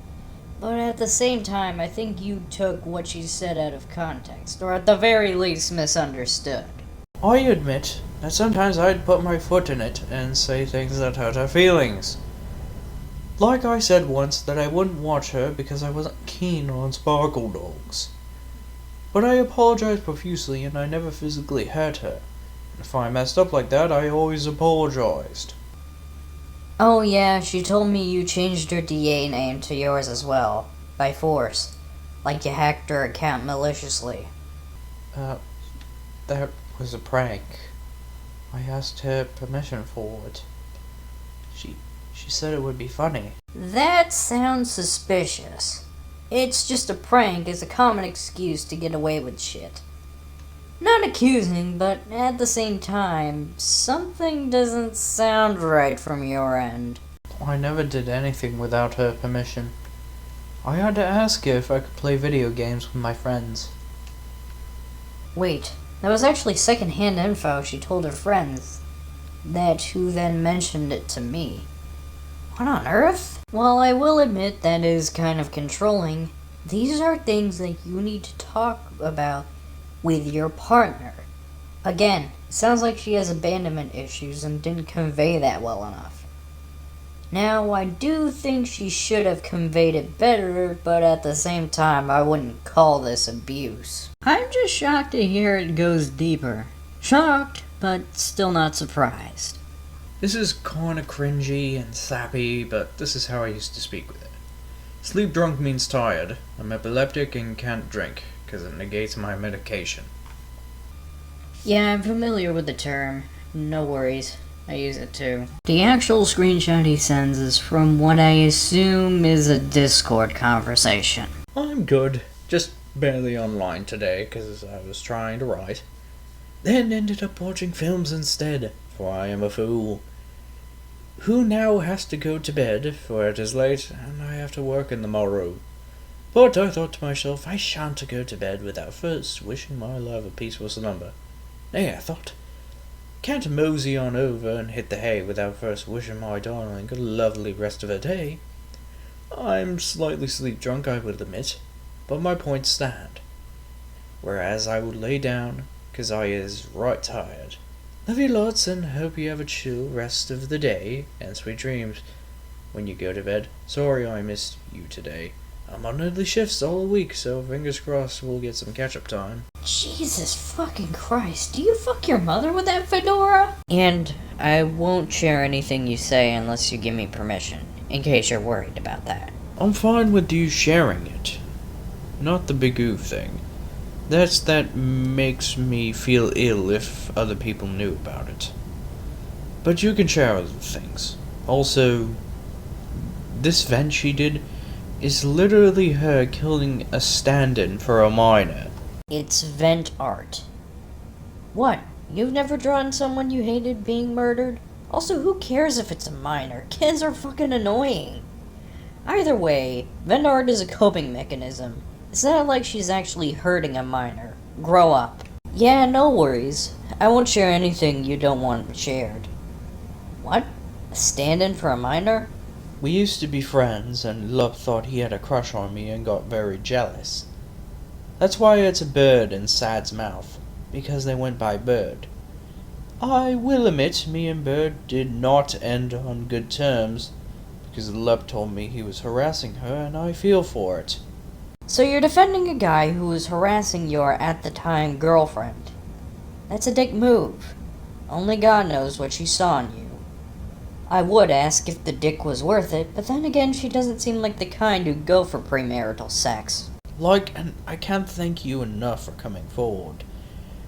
but at the same time, I think you took what she said out of context, or at the very least misunderstood. I admit that sometimes I'd put my foot in it and say things that hurt her feelings. Like I said once that I wouldn't watch her because I wasn't keen on sparkle dogs. But I apologized profusely and I never physically hurt her. If I messed up like that, I always apologized. Oh yeah, she told me you changed her DA name to yours as well, by force. Like you hacked her account maliciously. That was a prank. I asked her permission for it. She said it would be funny. That sounds suspicious. It's just a prank is a common excuse to get away with shit. Not accusing, but at the same time, something doesn't sound right from your end. I never did anything without her permission. I had to ask her if I could play video games with my friends. Wait, that was actually second-hand info she told her friends, that who then mentioned it to me. What on earth? While I will admit that is kind of controlling, these are things that you need to talk about with your partner. Again, it sounds like she has abandonment issues and didn't convey that well enough. Now, I do think she should have conveyed it better, but at the same time, I wouldn't call this abuse. I'm just shocked to hear it goes deeper. Shocked, but still not surprised. This is kinda cringy and sappy, but this is how I used to speak with it. Sleep drunk means tired. I'm epileptic and can't drink, because it negates my medication. Yeah, I'm familiar with the term. No worries. I use it too. The actual screenshot he sends is from what I assume is a Discord conversation. I'm good. Just barely online today, because I was trying to write. Then ended up watching films instead, for I am a fool. Who now has to go to bed, for it is late, and I have to work in the morrow. But I thought to myself, I shan't go to bed without first wishing my love a peaceful slumber. Nay, I thought, can't mosey on over and hit the hay without first wishing my darling a lovely rest of her day. I'm slightly sleep drunk, I will admit, but my points stand. Whereas I would lay down, 'cause I is right tired. Love you lots and hope you have a chill rest of the day and sweet dreams when you go to bed. Sorry I missed you today. I'm on early shifts all week, so fingers crossed we'll get some catch-up time. Jesus fucking Christ, do you fuck your mother with that fedora? And I won't share anything you say unless you give me permission, in case you're worried about that. I'm fine with you sharing it. Not the big oof thing. That makes me feel ill if other people knew about it. But you can share other things. Also, this vent she did is literally her killing a stand-in for a minor. It's vent art. What? You've never drawn someone you hated being murdered? Also, who cares if it's a minor? Kids are fucking annoying. Either way, vent art is a coping mechanism. It's not like she's actually hurting a minor. Grow up. Yeah, no worries. I won't share anything you don't want shared. What? A stand-in for a minor? We used to be friends, and Lup thought he had a crush on me and got very jealous. That's why it's a bird in Sad's mouth, because they went by Bird. I will admit, me and Bird did not end on good terms, because Lup told me he was harassing her, and I feel for it. So you're defending a guy who was harassing your at-the-time girlfriend. That's a dick move. Only God knows what she saw in you. I would ask if the dick was worth it, but then again, she doesn't seem like the kind who'd go for premarital sex. And I can't thank you enough for coming forward.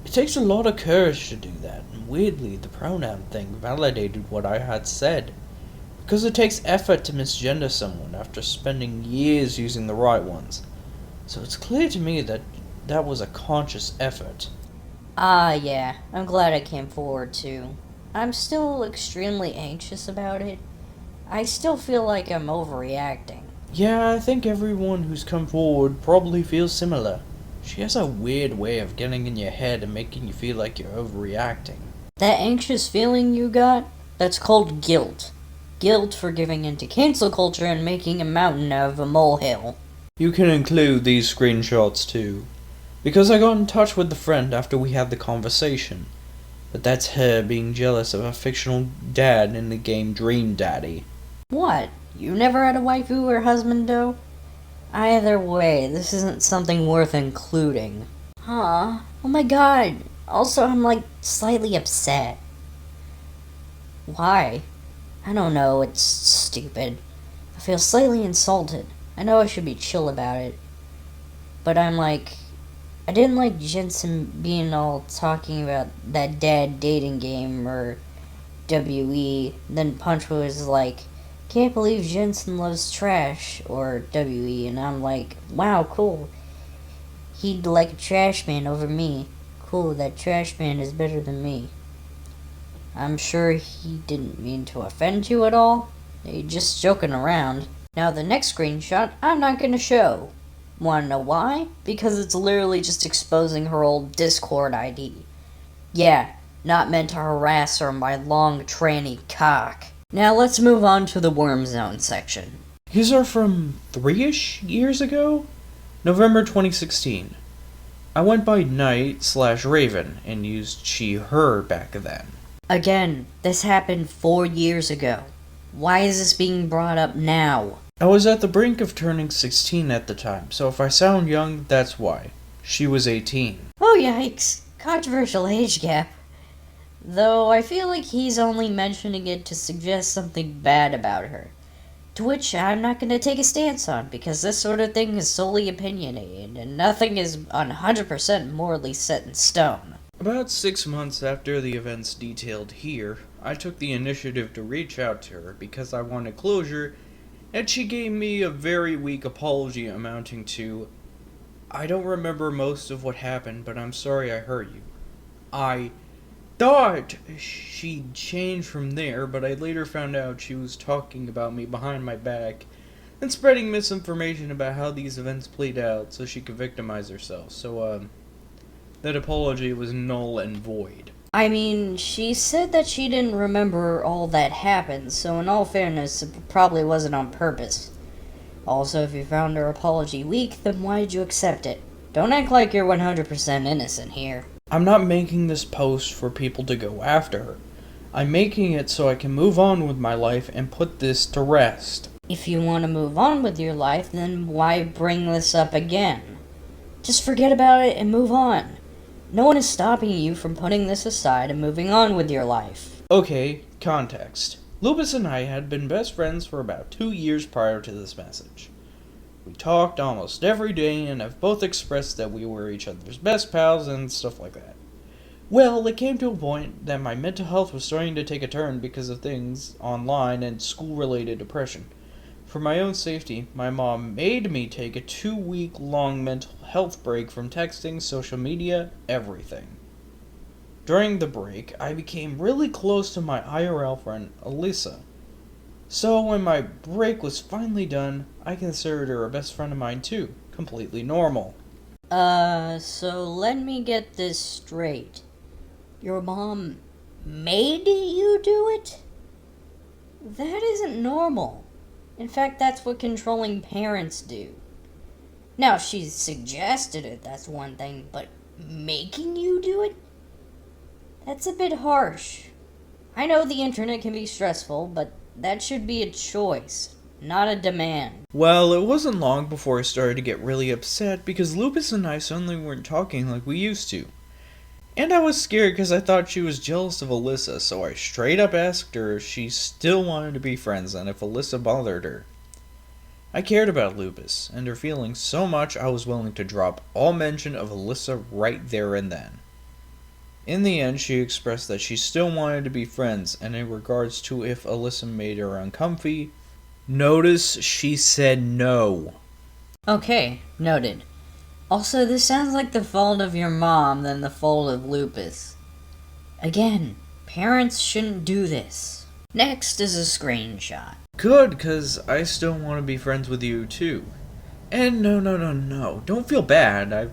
It takes a lot of courage to do that, and weirdly, the pronoun thing validated what I had said. Because it takes effort to misgender someone after spending years using the right ones. So it's clear to me that that was a conscious effort. Ah, yeah, I'm glad I came forward too. I'm still extremely anxious about it. I still feel like I'm overreacting. Yeah, I think everyone who's come forward probably feels similar. She has a weird way of getting in your head and making you feel like you're overreacting. That anxious feeling you got? That's called guilt. Guilt for giving into cancel culture and making a mountain out of a molehill. You can include these screenshots too. Because I got in touch with the friend after we had the conversation. But that's her being jealous of a fictional dad in the game Dream Daddy. What? You never had a waifu or husband, though? Either way, this isn't something worth including. Huh? Oh my god. Also, I'm slightly upset. Why? I don't know, it's stupid. I feel slightly insulted. I know I should be chill about it. But I didn't like Jensen being all talking about that dad dating game or WE. Then Punch was like, can't believe Jensen loves trash or WE. And I'm like, wow, cool. He'd like a trash man over me. Cool, that trash man is better than me. I'm sure he didn't mean to offend you at all. He's just joking around. Now the next screenshot, I'm not gonna show. Wanna know why? Because it's literally just exposing her old Discord ID. Yeah, not meant to harass her my long tranny cock. Now let's move on to the Worm Zone section. These are from 3-ish years ago? November 2016. I went by Knight/Raven and used she/her back then. Again, this happened 4 years ago. Why is this being brought up now? I was at the brink of turning 16 at the time, so if I sound young, that's why. She was 18. Oh yikes, controversial age gap. Though I feel like he's only mentioning it to suggest something bad about her. To which I'm not going to take a stance on, because this sort of thing is solely opinionated, and nothing is 100% morally set in stone. About 6 months after the events detailed here, I took the initiative to reach out to her because I wanted closure, and she gave me a very weak apology amounting to, "I don't remember most of what happened, but I'm sorry I hurt you. I thought she'd changed from there, but I later found out she was talking about me behind my back and spreading misinformation about how these events played out so she could victimize herself. So, that apology was null and void." I mean, she said that she didn't remember all that happened, so in all fairness, it probably wasn't on purpose. Also, if you found her apology weak, then why did you accept it? Don't act like you're 100% innocent here. I'm not making this post for people to go after her. I'm making it so I can move on with my life and put this to rest. If you want to move on with your life, then why bring this up again? Just forget about it and move on. No one is stopping you from putting this aside and moving on with your life. Okay, context. Lupus and I had been best friends for about 2 years prior to this message. We talked almost every day and have both expressed that we were each other's best pals and stuff like that. Well, it came to a point that my mental health was starting to take a turn because of things online and school-related depression. For my own safety, my mom made me take a 2-week-long mental health break from texting, social media, everything. During the break, I became really close to my IRL friend, Alyssa. So when my break was finally done, I considered her a best friend of mine too, completely normal. So let me get this straight. Your mom made you do it? That isn't normal. In fact, that's what controlling parents do. Now, she suggested it, that's one thing, but making you do it? That's a bit harsh. I know the internet can be stressful, but that should be a choice, not a demand. Well, it wasn't long before I started to get really upset because Lupus and I suddenly weren't talking like we used to. And I was scared because I thought she was jealous of Alyssa, so I straight up asked her if she still wanted to be friends and if Alyssa bothered her. I cared about Lupus and her feelings so much I was willing to drop all mention of Alyssa right there and then. In the end, she expressed that she still wanted to be friends, and in regards to if Alyssa made her uncomfy, notice she said no. Okay, noted. Also, this sounds like the fault of your mom than the fault of Lupus. Again, parents shouldn't do this. Next is a screenshot. Good, because I still want to be friends with you too. And no, don't feel bad. I've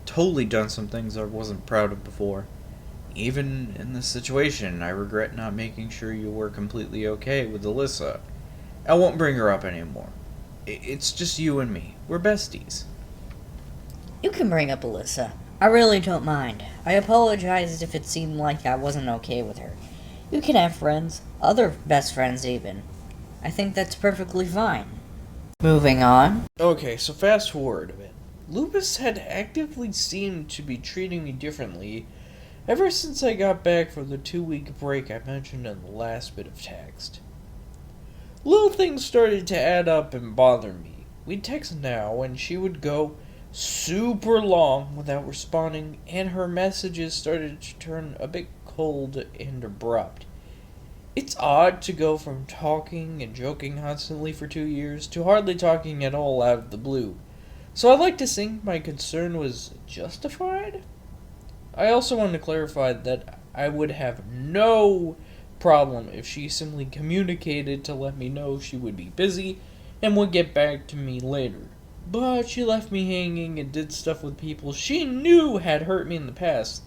totally done some things I wasn't proud of before. Even in this situation, I regret not making sure you were completely okay with Alyssa. I won't bring her up anymore. It's just you and me. We're besties. You can bring up Alyssa. I really don't mind. I apologized if it seemed like I wasn't okay with her. You can have friends, other best friends even. I think that's perfectly fine. Moving on. Okay, so fast forward a bit. Lupus had actively seemed to be treating me differently ever since I got back from the 2-week break I mentioned in the last bit of text. Little things started to add up and bother me. We'd text now, and she would go super long without responding, and her messages started to turn a bit cold and abrupt. It's odd to go from talking and joking constantly for 2 years to hardly talking at all out of the blue, so I'd like to think my concern was justified. I also want to clarify that I would have no problem if she simply communicated to let me know she would be busy and would get back to me later. But she left me hanging and did stuff with people she knew had hurt me in the past,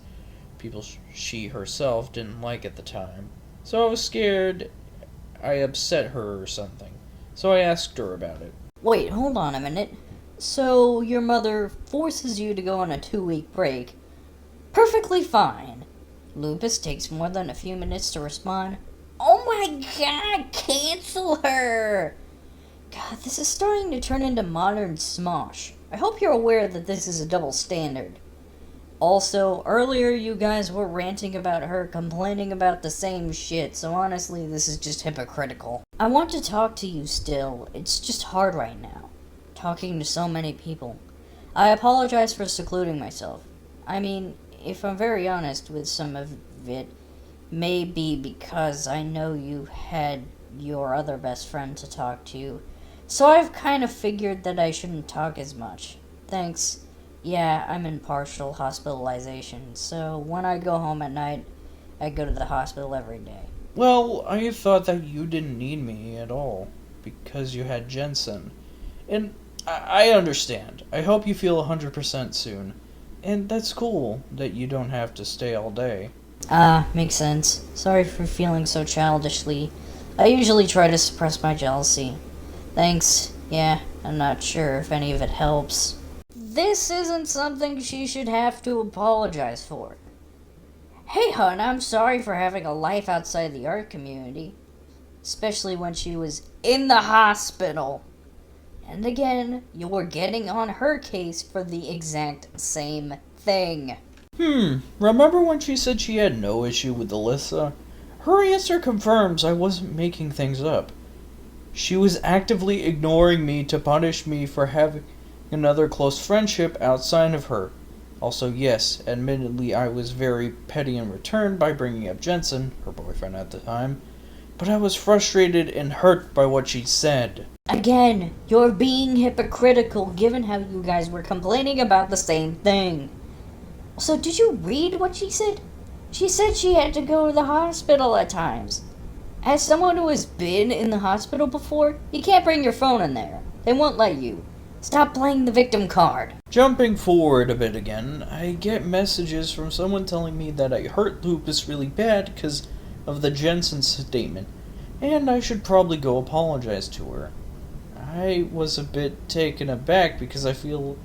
people she herself didn't like at the time. So I was scared I upset her or something. So I asked her about it. Wait, hold on a minute. So your mother forces you to go on a 2-week break. Perfectly fine. Lupus takes more than a few minutes to respond. Oh my god, cancel her! God, this is starting to turn into modern Smosh. I hope you're aware that this is a double standard. Also, earlier you guys were ranting about her complaining about the same shit, so honestly this is just hypocritical. I want to talk to you still, it's just hard right now. Talking to so many people. I apologize for secluding myself. I mean, if I'm very honest with some of it, maybe because I know you had your other best friend to talk to, so I've kind of figured that I shouldn't talk as much. Thanks. Yeah, I'm in partial hospitalization, so when I go home at night, I go to the hospital every day. Well, I thought that you didn't need me at all, because you had Jensen. And I understand. I hope you feel 100% soon. And that's cool that you don't have to stay all day. Makes sense. Sorry for feeling so childishly. I usually try to suppress my jealousy. Thanks. Yeah, I'm not sure if any of it helps. This isn't something she should have to apologize for. Hey, hon, I'm sorry for having a life outside the art community. Especially when she was in the hospital. And again, you're getting on her case for the exact same thing. Remember when she said she had no issue with Alyssa? Her answer confirms I wasn't making things up. She was actively ignoring me to punish me for having another close friendship outside of her. Also, yes, admittedly I was very petty in return by bringing up Jensen, her boyfriend at the time, but I was frustrated and hurt by what she said. Again, you're being hypocritical given how you guys were complaining about the same thing. So did you read what she said? She said she had to go to the hospital at times. As someone who has been in the hospital before, you can't bring your phone in there. They won't let you. Stop playing the victim card. Jumping forward a bit again, I get messages from someone telling me that I hurt Lupus really bad because of the Jensen statement, and I should probably go apologize to her. I was a bit taken aback because I feel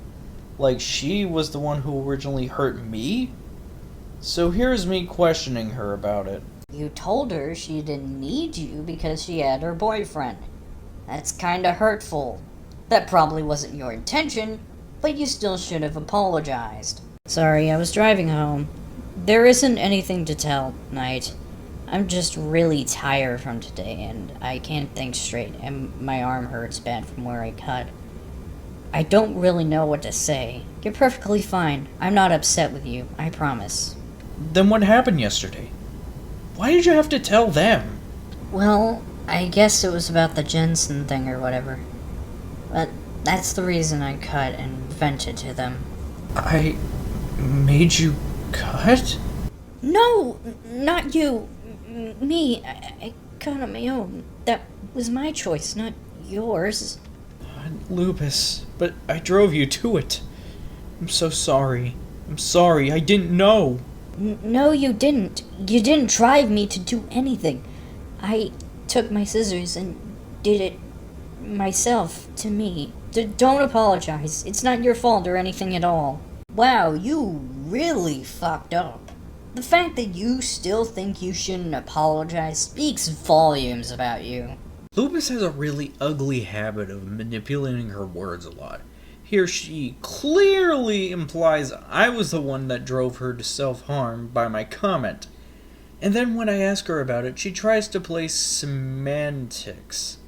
like she was the one who originally hurt me. So here's me questioning her about it. You told her she didn't need you because she had her boyfriend. That's kinda hurtful. That probably wasn't your intention, but you still should have apologized. Sorry, I was driving home. There isn't anything to tell, Knight. I'm just really tired from today, and I can't think straight, and my arm hurts bad from where I cut. I don't really know what to say. You're perfectly fine. I'm not upset with you, I promise. Then what happened yesterday? Why did you have to tell them? Well, I guess it was about the Jensen thing or whatever. But that's the reason I cut and vented to them. I made you cut? No, not you. Me. I cut on my own. That was my choice, not yours. Lupus, but I drove you to it. I'm so sorry. I'm sorry, I didn't know. No, you didn't. You didn't drive me to do anything. I took my scissors and did it myself to me. Don't apologize. It's not your fault or anything at all. Wow, you really fucked up. The fact that you still think you shouldn't apologize speaks volumes about you. Lupus has a really ugly habit of manipulating her words a lot. Here she clearly implies I was the one that drove her to self-harm by my comment. And then when I ask her about it, she tries to play semantics.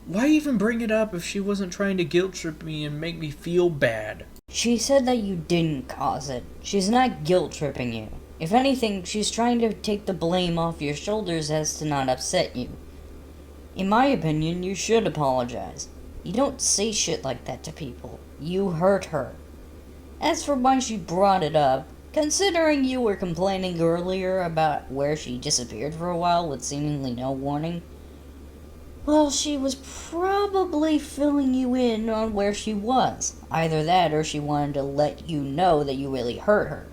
Why even bring it up if she wasn't trying to guilt trip me and make me feel bad? She said that you didn't cause it. She's not guilt tripping you. If anything, she's trying to take the blame off your shoulders as to not upset you. In my opinion, you should apologize. You don't say shit like that to people. You hurt her. As for why she brought it up, considering you were complaining earlier about where she disappeared for a while with seemingly no warning, well, she was probably filling you in on where she was. Either that or she wanted to let you know that you really hurt her.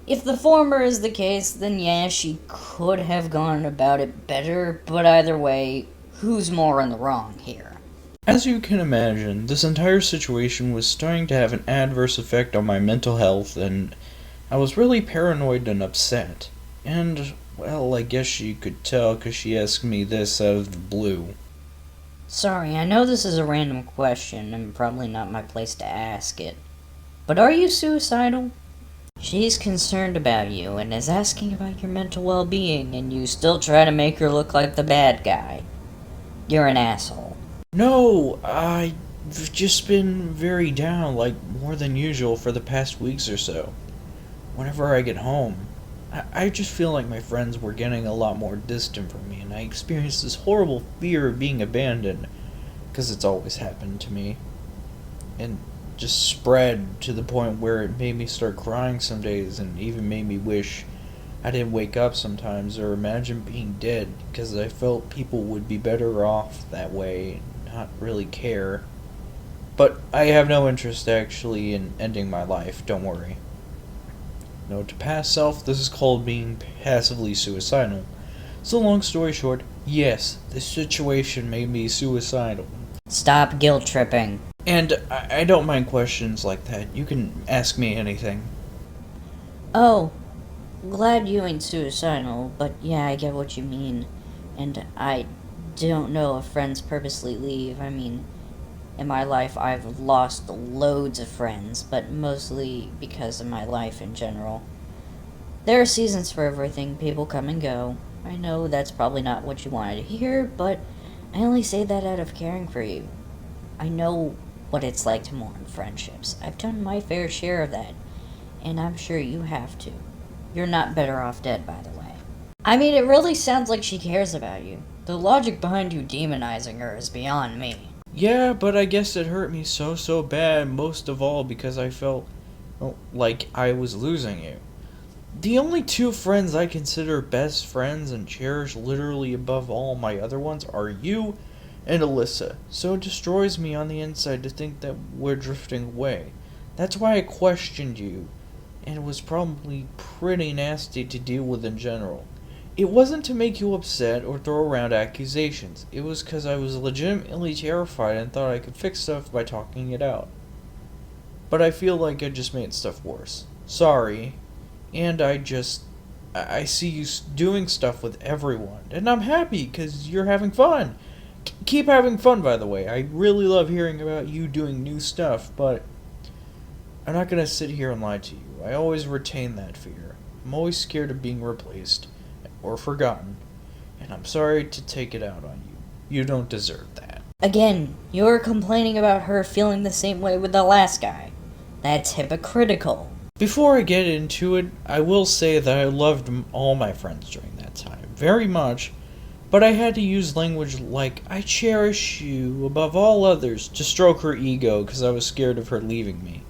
If the former is the case, then yeah, she could have gone about it better, but either way, who's more in the wrong here? As you can imagine, this entire situation was starting to have an adverse effect on my mental health, and I was really paranoid and upset. And, well, I guess you could tell because she asked me this out of the blue. Sorry, I know this is a random question, and probably not my place to ask it, but are you suicidal? She's concerned about you and is asking about your mental well-being, and you still try to make her look like the bad guy. You're an asshole. No, I've just been very down, like more than usual for the past weeks or so. Whenever I get home, I just feel like my friends were getting a lot more distant from me, and I experienced this horrible fear of being abandoned, because it's always happened to me. And just spread to the point where it made me start crying some days and even made me wish I didn't wake up sometimes or imagine being dead because I felt people would be better off that way and not really care. But I have no interest actually in ending my life, don't worry. No, to past self, this is called being passively suicidal. So long story short, yes, this situation made me suicidal. Stop guilt tripping. And I don't mind questions like that. You can ask me anything. Oh, glad you ain't suicidal, but yeah, I get what you mean. And I don't know if friends purposely leave. I mean, in my life I've lost loads of friends, but mostly because of my life in general. There are seasons for everything. People come and go. I know that's probably not what you wanted to hear, but I only say that out of caring for you. I know what it's like to mourn friendships. I've done my fair share of that, and I'm sure you have too. You're not better off dead, by the way. I mean, it really sounds like she cares about you. The logic behind you demonizing her is beyond me. Yeah, but I guess it hurt me so bad, most of all because I felt like I was losing you. The only two friends I consider best friends and cherish literally above all my other ones are you and Alyssa, so it destroys me on the inside to think that we're drifting away. That's why I questioned you, and it was probably pretty nasty to deal with in general. It wasn't to make you upset or throw around accusations. It was because I was legitimately terrified and thought I could fix stuff by talking it out. But I feel like I just made stuff worse. Sorry. And I see you doing stuff with everyone. And I'm happy because you're having fun. Keep having fun, by the way. I really love hearing about you doing new stuff, but I'm not going to sit here and lie to you. I always retain that fear. I'm always scared of being replaced or forgotten, and I'm sorry to take it out on you. You don't deserve that. Again, you're complaining about her feeling the same way with the last guy. That's hypocritical. Before I get into it, I will say that I loved all my friends during that time, very much, but I had to use language like, I cherish you above all others, to stroke her ego because I was scared of her leaving me.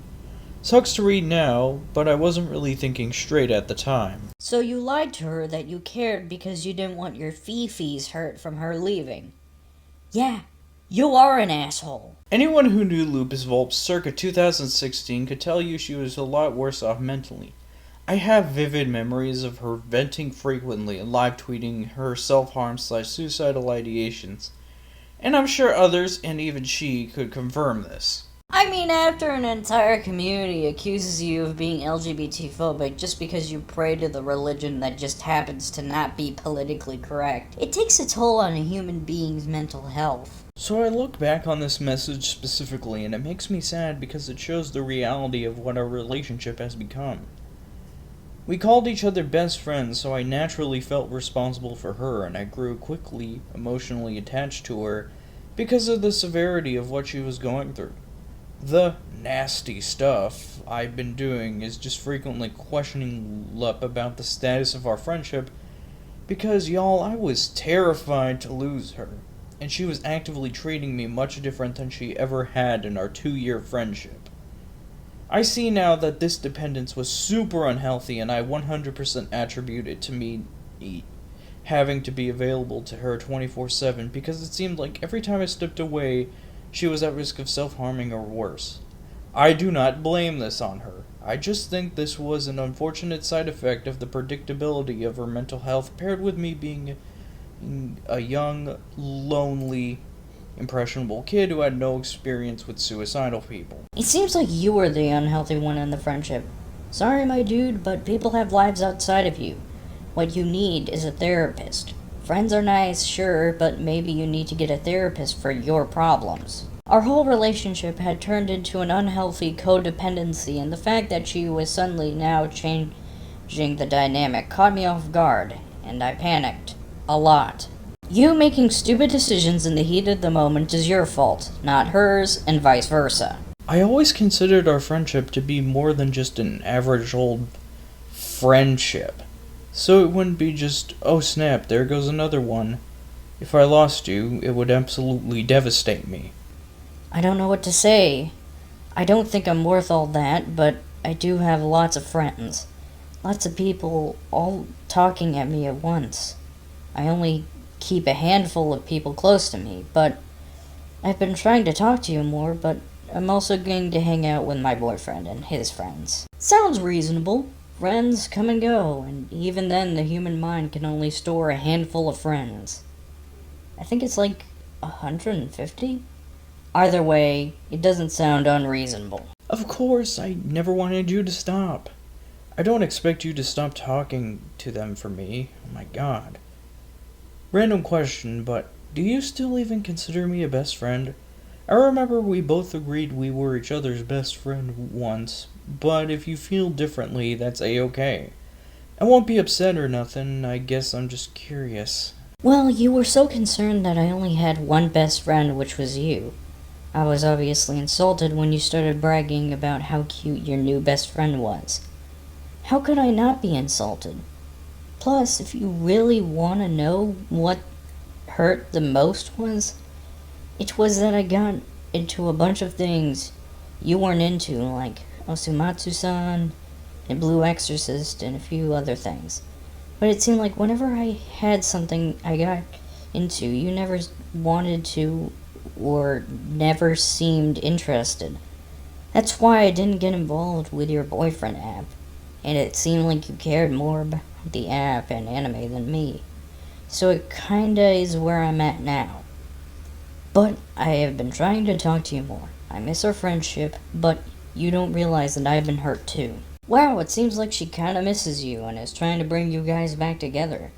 Sucks to read now, but I wasn't really thinking straight at the time. So you lied to her that you cared because you didn't want your fees hurt from her leaving. Yeah, you are an asshole. Anyone who knew LupisVulpes circa 2016 could tell you she was a lot worse off mentally. I have vivid memories of her venting frequently and live tweeting her self-harm/suicidal ideations, and I'm sure others, and even she, could confirm this. I mean, after an entire community accuses you of being LGBT-phobic just because you pray to the religion that just happens to not be politically correct, it takes a toll on a human being's mental health. So I look back on this message specifically, and it makes me sad because it shows the reality of what our relationship has become. We called each other best friends, so I naturally felt responsible for her, and I grew quickly emotionally attached to her because of the severity of what she was going through. The nasty stuff I've been doing is just frequently questioning Lup about the status of our friendship because, y'all, I was terrified to lose her, and she was actively treating me much different than she ever had in our 2-year friendship. I see now that this dependence was super unhealthy, and I 100% attribute it to me having to be available to her 24/7 because it seemed like every time I stepped away, she was at risk of self-harming or worse. I do not blame this on her. I just think this was an unfortunate side effect of the predictability of her mental health, paired with me being a young, lonely, impressionable kid who had no experience with suicidal people. It seems like you were the unhealthy one in the friendship. Sorry, my dude, but people have lives outside of you. What you need is a therapist. Friends are nice, sure, but maybe you need to get a therapist for your problems. Our whole relationship had turned into an unhealthy codependency, and the fact that she was suddenly now changing the dynamic caught me off guard, and I panicked. A lot. You making stupid decisions in the heat of the moment is your fault, not hers, and vice versa. I always considered our friendship to be more than just an average old friendship. So it wouldn't be just, oh snap, there goes another one. If I lost you, it would absolutely devastate me. I don't know what to say. I don't think I'm worth all that, but I do have lots of friends. Lots of people all talking at me at once. I only keep a handful of people close to me, but I've been trying to talk to you more, but I'm also going to hang out with my boyfriend and his friends. Sounds reasonable. Friends come and go, and even then the human mind can only store a handful of friends. I think it's like 150? Either way, it doesn't sound unreasonable. Of course, I never wanted you to stop. I don't expect you to stop talking to them for me. Oh my god. Random question, but do you still even consider me a best friend? I remember we both agreed we were each other's best friend once, but if you feel differently, that's a-okay. I won't be upset or nothing, I guess I'm just curious. Well, you were so concerned that I only had one best friend, which was you. I was obviously insulted when you started bragging about how cute your new best friend was. How could I not be insulted? Plus, if you really want to know what hurt the most was, it was that I got into a bunch of things you weren't into, like Osumatsu-san, and Blue Exorcist, and a few other things. But it seemed like whenever I had something I got into, you never wanted to or never seemed interested. That's why I didn't get involved with your boyfriend app, and it seemed like you cared more about the app and anime than me. So it kinda is where I'm at now. But I have been trying to talk to you more. I miss our friendship, but you don't realize that I've been hurt too. Wow, it seems like she kinda misses you and is trying to bring you guys back together.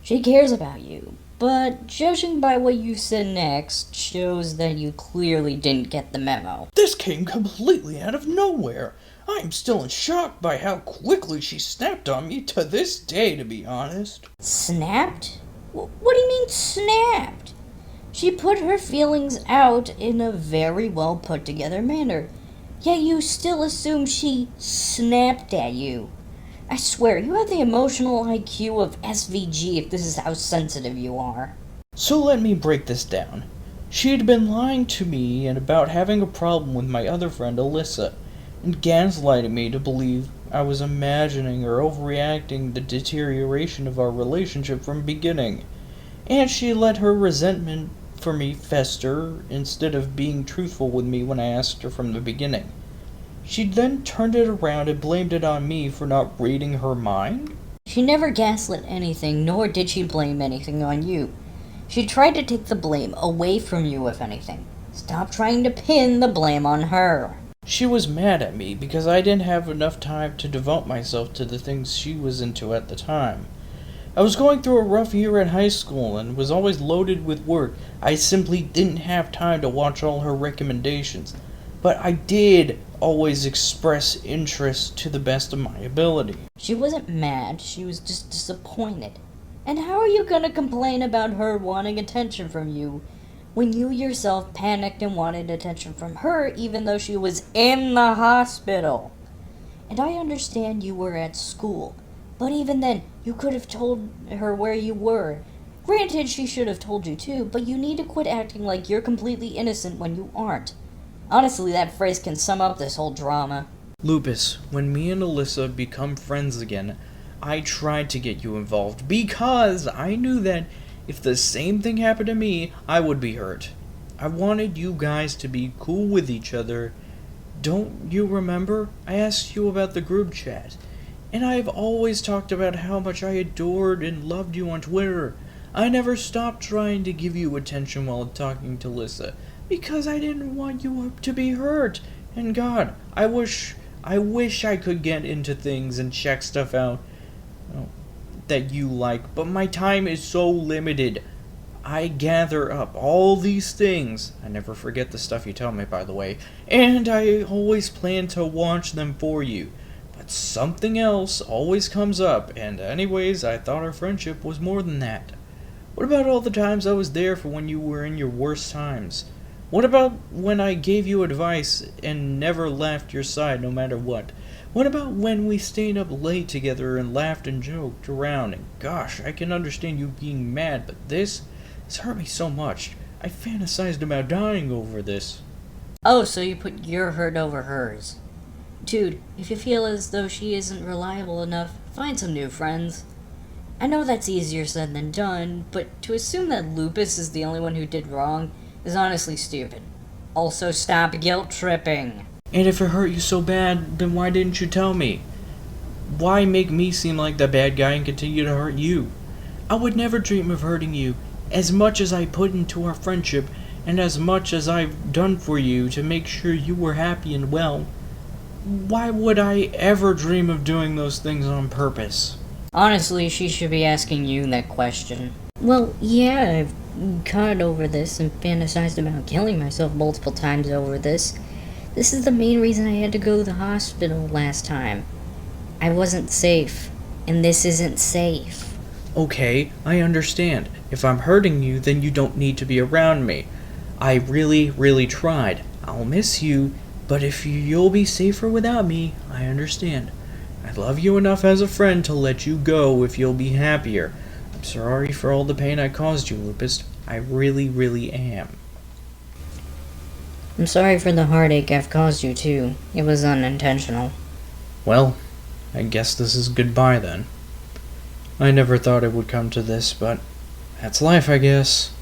She cares about you, but judging by what you said next shows that you clearly didn't get the memo. This came completely out of nowhere. I'm still in shock by how quickly she snapped on me to this day, to be honest. Snapped? What do you mean snapped? She put her feelings out in a very well put together manner, yet you still assume she snapped at you. I swear, you have the emotional IQ of SVG if this is how sensitive you are. So let me break this down. She had been lying to me and about having a problem with my other friend Alyssa, and gaslighting me to believe I was imagining or overreacting the deterioration of our relationship from beginning. And she let her resentment for me fester instead of being truthful with me when I asked her from the beginning. She then turned it around and blamed it on me for not reading her mind? She never gaslit anything, nor did she blame anything on you. She tried to take the blame away from you, if anything. Stop trying to pin the blame on her. She was mad at me because I didn't have enough time to devote myself to the things she was into at the time. I was going through a rough year at high school and was always loaded with work. I simply didn't have time to watch all her recommendations. But I did always express interest to the best of my ability. She wasn't mad, she was just disappointed. And how are you gonna complain about her wanting attention from you when you yourself panicked and wanted attention from her even though she was in the hospital? And I understand you were at school, but even then, you could have told her where you were. Granted, she should have told you too, but you need to quit acting like you're completely innocent when you aren't. Honestly, that phrase can sum up this whole drama. Lupus, when me and Alyssa become friends again, I tried to get you involved because I knew that if the same thing happened to me, I would be hurt. I wanted you guys to be cool with each other, Don't you remember? I asked you about the group chat. And I've always talked about how much I adored and loved you on Twitter. I never stopped trying to give you attention while talking to Lissa, because I didn't want you to be hurt. And God, I wish I could get into things and check stuff out that you like, but my time is so limited. I gather up all these things. I never forget the stuff you tell me, by the way, and I always plan to watch them for you. But something else always comes up, and anyways, I thought our friendship was more than that. What about all the times I was there for when you were in your worst times? What about when I gave you advice and never left your side no matter what? What about when we stayed up late together and laughed and joked around? And gosh, I can understand you being mad, but this hurt me so much. I fantasized about dying over this. Oh, so you put your hurt over hers. Dude, if you feel as though she isn't reliable enough, find some new friends. I know that's easier said than done, but to assume that Lupus is the only one who did wrong is honestly stupid. Also, stop guilt tripping. And if it hurt you so bad, then why didn't you tell me? Why make me seem like the bad guy and continue to hurt you? I would never dream of hurting you. As much as I put into our friendship, and as much as I've done for you to make sure you were happy and well, why would I ever dream of doing those things on purpose? Honestly, she should be asking you that question. Well, yeah, I've got over this and fantasized about killing myself multiple times over this. This is the main reason I had to go to the hospital last time. I wasn't safe, and this isn't safe. Okay, I understand. If I'm hurting you, then you don't need to be around me. I really tried. I'll miss you, but if you'll be safer without me, I understand. I love you enough as a friend to let you go if you'll be happier. I'm sorry for all the pain I caused you, Lupus. I really am. I'm sorry for the heartache I've caused you, too. It was unintentional. Well, I guess this is goodbye then. I never thought it would come to this, but that's life, I guess.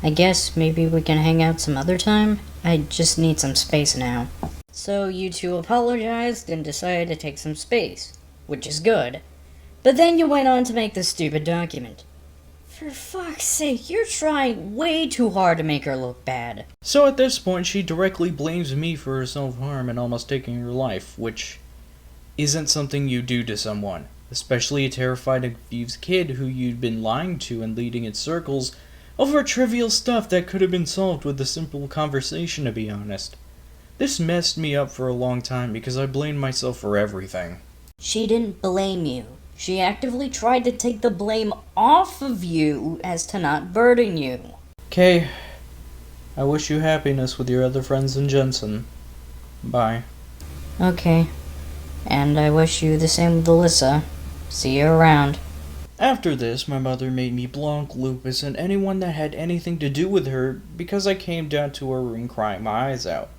I guess maybe we can hang out some other time? I just need some space now. So you two apologized and decided to take some space, which is good. But then you went on to make this stupid document. For fuck's sake, you're trying way too hard to make her look bad. So at this point, she directly blames me for her self-harm and almost taking her life, which isn't something you do to someone, especially a terrified and confused kid who you'd been lying to and leading in circles over trivial stuff that could have been solved with a simple conversation, to be honest. This messed me up for a long time because I blamed myself for everything. She didn't blame you. She actively tried to take the blame off of you as to not burden you. Okay, I wish you happiness with your other friends in Jensen. Bye. Okay. And I wish you the same with Alyssa. See you around. After this, my mother made me block Lupus and anyone that had anything to do with her because I came down to her room crying my eyes out.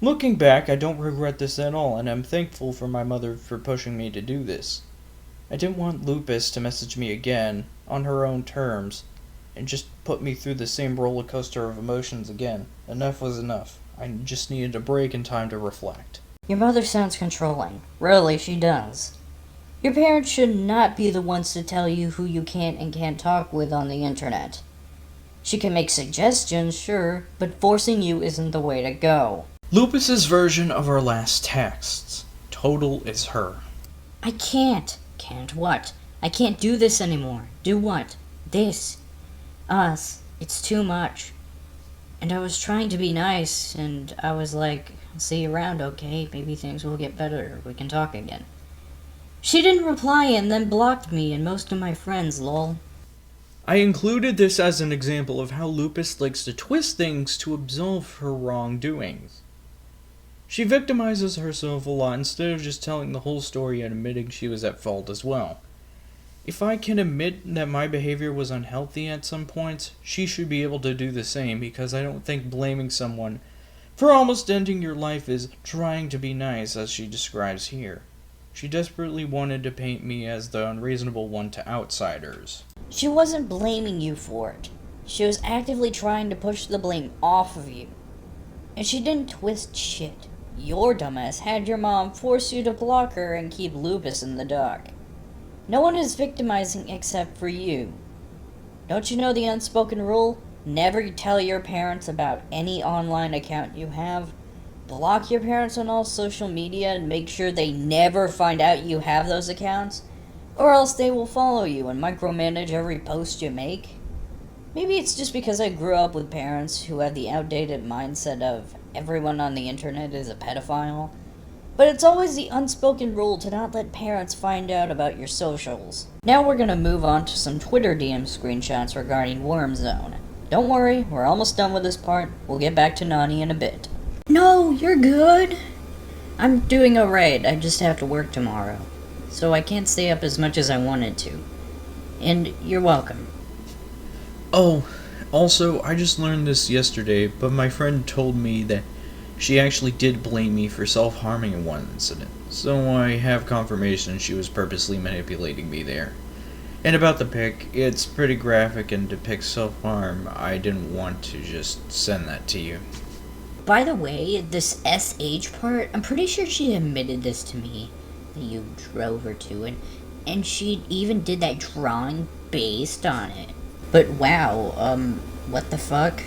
Looking back, I don't regret this at all, and I'm thankful for my mother for pushing me to do this. I didn't want Lupus to message me again, on her own terms, and just put me through the same roller coaster of emotions again. Enough was enough. I just needed a break and time to reflect. Your mother sounds controlling. Really, she does. Your parents should not be the ones to tell you who you can and can't talk with on the internet. She can make suggestions, sure, but forcing you isn't the way to go. Lupus's version of our last texts. Total is her. I can't. Can't what? I can't do this anymore. Do what? This. Us. It's too much. And I was trying to be nice, and I was like, I'll see you around, okay? Maybe things will get better, we can talk again. She didn't reply and then blocked me and most of my friends, lol. I included this as an example of how Lupus likes to twist things to absolve her wrongdoings. She victimizes herself a lot instead of just telling the whole story and admitting she was at fault as well. If I can admit that my behavior was unhealthy at some points, she should be able to do the same, because I don't think blaming someone for almost ending your life is trying to be nice, as she describes here. She desperately wanted to paint me as the unreasonable one to outsiders. She wasn't blaming you for it. She was actively trying to push the blame off of you. And she didn't twist shit. Your dumbass had your mom force you to block her and keep Lupus in the dark. No one is victimizing except for you. Don't you know the unspoken rule? Never tell your parents about any online account you have. Block your parents on all social media and make sure they never find out you have those accounts, or else they will follow you and micromanage every post you make. Maybe it's just because I grew up with parents who had the outdated mindset of everyone on the internet is a pedophile, but it's always the unspoken rule to not let parents find out about your socials. Now we're gonna move on to some Twitter DM screenshots regarding Worm Zone. Don't worry, we're almost done with this part. We'll get back to Nawnii in a bit. No, you're good. I'm doing alright, I just have to work tomorrow, so I can't stay up as much as I wanted to. And you're welcome. Oh, also, I just learned this yesterday, but my friend told me that she actually did blame me for self-harming in one incident, so I have confirmation she was purposely manipulating me there. And about the pic, it's pretty graphic and depicts self-harm. I didn't want to just send that to you. By the way, this SH part, I'm pretty sure she admitted this to me, that you drove her to it, and she even did that drawing based on it. But wow, what the fuck?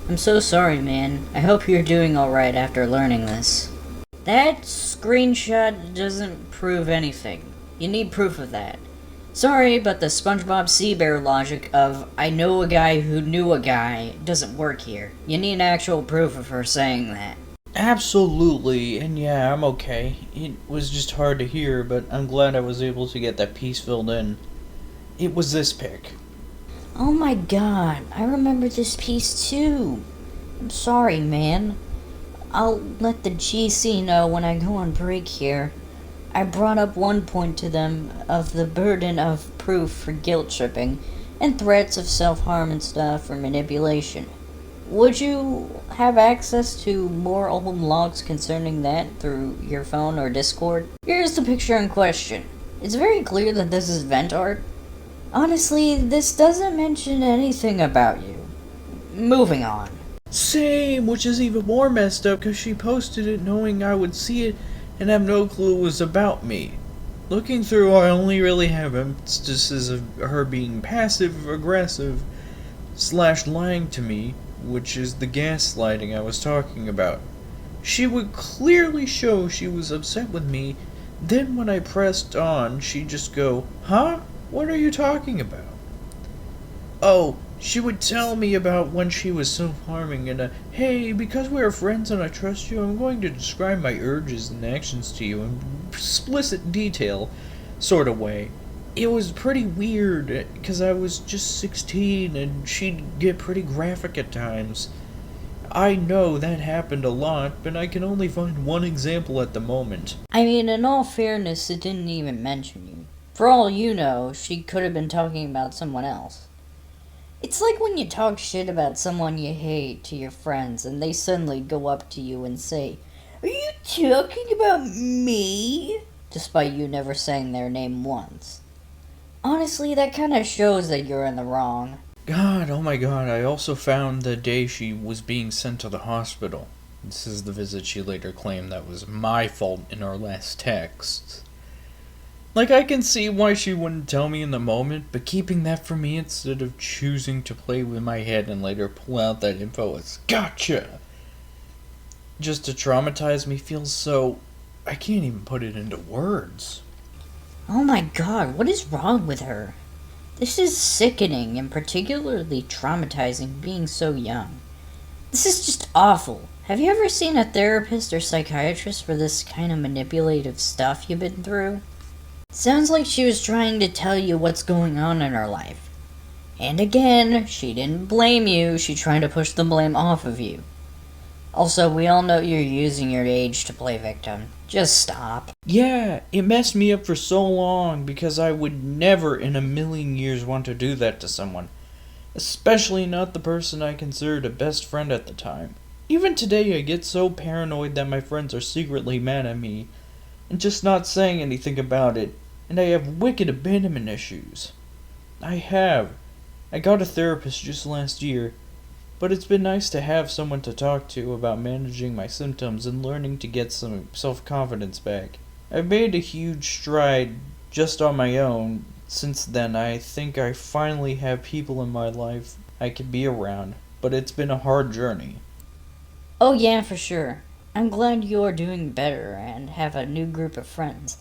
I'm so sorry, man. I hope you're doing alright after learning this. That screenshot doesn't prove anything. You need proof of that. Sorry, but the SpongeBob SeaBear logic of I know a guy who knew a guy doesn't work here. You need actual proof of her saying that. Absolutely, and yeah, I'm okay. It was just hard to hear, but I'm glad I was able to get that piece filled in. It was this pic. Oh my god, I remember this piece too. I'm sorry, man. I'll let the GC know when I go on break here. I brought up one point to them of the burden of proof for guilt tripping and threats of self-harm and stuff for manipulation. Would you have access to more old logs concerning that through your phone or Discord? Here's the picture in question. It's very clear that this is vent art. Honestly, this doesn't mention anything about you. Moving on. Same, which is even more messed up because she posted it knowing I would see it and have no clue it was about me. Looking through, I only really have instances of her being passive-aggressive / lying to me, which is the gaslighting I was talking about. She would clearly show she was upset with me, then when I pressed on, she'd just go, "Huh? What are you talking about?" Oh, she would tell me about when she was self-harming and hey, because we're friends and I trust you, I'm going to describe my urges and actions to you in explicit detail sort of way. It was pretty weird, because I was just 16 and she'd get pretty graphic at times. I know that happened a lot, but I can only find one example at the moment. I mean, in all fairness, it didn't even mention you. For all you know, she could have been talking about someone else. It's like when you talk shit about someone you hate to your friends and they suddenly go up to you and say, "Are you talking about me?" Despite you never saying their name once. Honestly, that kind of shows that you're in the wrong. God, oh my god, I also found the day she was being sent to the hospital. This is the visit she later claimed that was my fault in our last text. Like, I can see why she wouldn't tell me in the moment, but keeping that from me instead of choosing to play with my head and later pull out that info as gotcha, just to traumatize me feels so... I can't even put it into words. Oh my god, what is wrong with her? This is sickening and particularly traumatizing being so young. This is just awful. Have you ever seen a therapist or psychiatrist for this kind of manipulative stuff you've been through? Sounds like she was trying to tell you what's going on in her life. And again, she didn't blame you, she tried to push the blame off of you. Also, we all know you're using your age to play victim. Just stop. Yeah, it messed me up for so long because I would never in a million years want to do that to someone. Especially not the person I considered a best friend at the time. Even today I get so paranoid that my friends are secretly mad at me and just not saying anything about it, and I have wicked abandonment issues. I got a therapist just last year, But it's been nice to have someone to talk to about managing my symptoms and learning to get some self-confidence back. I've made a huge stride just on my own. Since then, I think I finally have people in my life I can be around, but it's been a hard journey. Oh yeah, for sure. I'm glad you're doing better and have a new group of friends.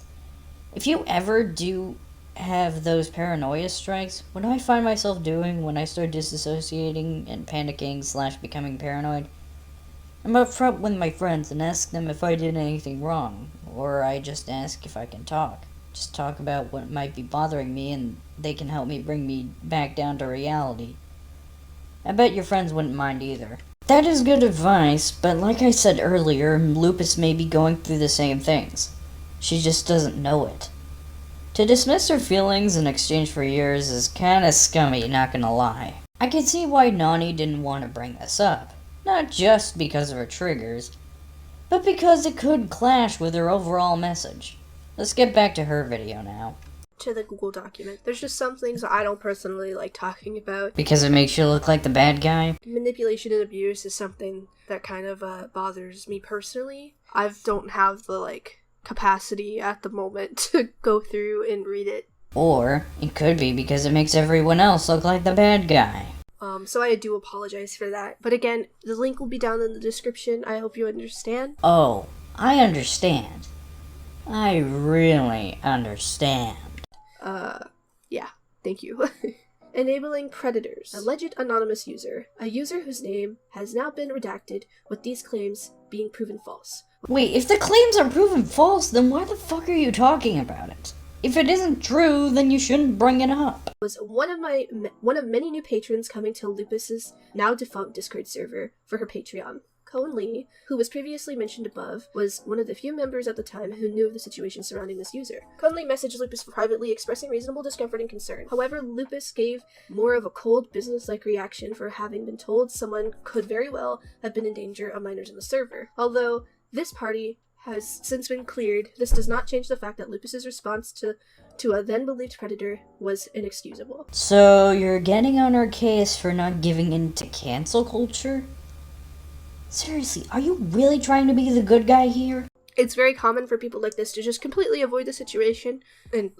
If you ever do have those paranoia strikes, what I find myself doing when I start disassociating and panicking / becoming paranoid, I'm upfront with my friends and ask them if I did anything wrong, or I just ask if I can talk. Just talk about what might be bothering me and they can help me bring me back down to reality. I bet your friends wouldn't mind either. That is good advice, but like I said earlier, Lupus may be going through the same things. She just doesn't know it. To dismiss her feelings in exchange for yours is kinda scummy, not gonna lie. I can see why Nawnii didn't want to bring this up. Not just because of her triggers, but because it could clash with her overall message. Let's get back to her video now. To the Google document. There's just some things I don't personally like talking about. Because it makes you look like the bad guy? Manipulation and abuse is something that kind of bothers me personally. I don't have the capacity at the moment to go through and read it. Or it could be because it makes everyone else look like the bad guy. So I do apologize for that. But again, the link will be down in the description. I hope you understand. Oh, I understand. I really understand. Yeah, thank you. Enabling predators. Alleged anonymous user. A user whose name has now been redacted, with these claims being proven false. Wait, if the claims are proven false, then why the fuck are you talking about it? If it isn't true, then you shouldn't bring it up. Was one of many new patrons coming to Lupus's now defunct Discord server for her Patreon. Nawnii, who was previously mentioned above, was one of the few members at the time who knew of the situation surrounding this user. Nawnii messaged Lupus privately expressing reasonable discomfort and concern. However, Lupus gave more of a cold, business-like reaction for having been told someone could very well have been in danger of minors in the server. Although this party has since been cleared, this does not change the fact that Lupus's response to a then-believed predator was inexcusable. So you're getting on her case for not giving in to cancel culture? Seriously, are you really trying to be the good guy here? It's very common for people like this to just completely avoid the situation, and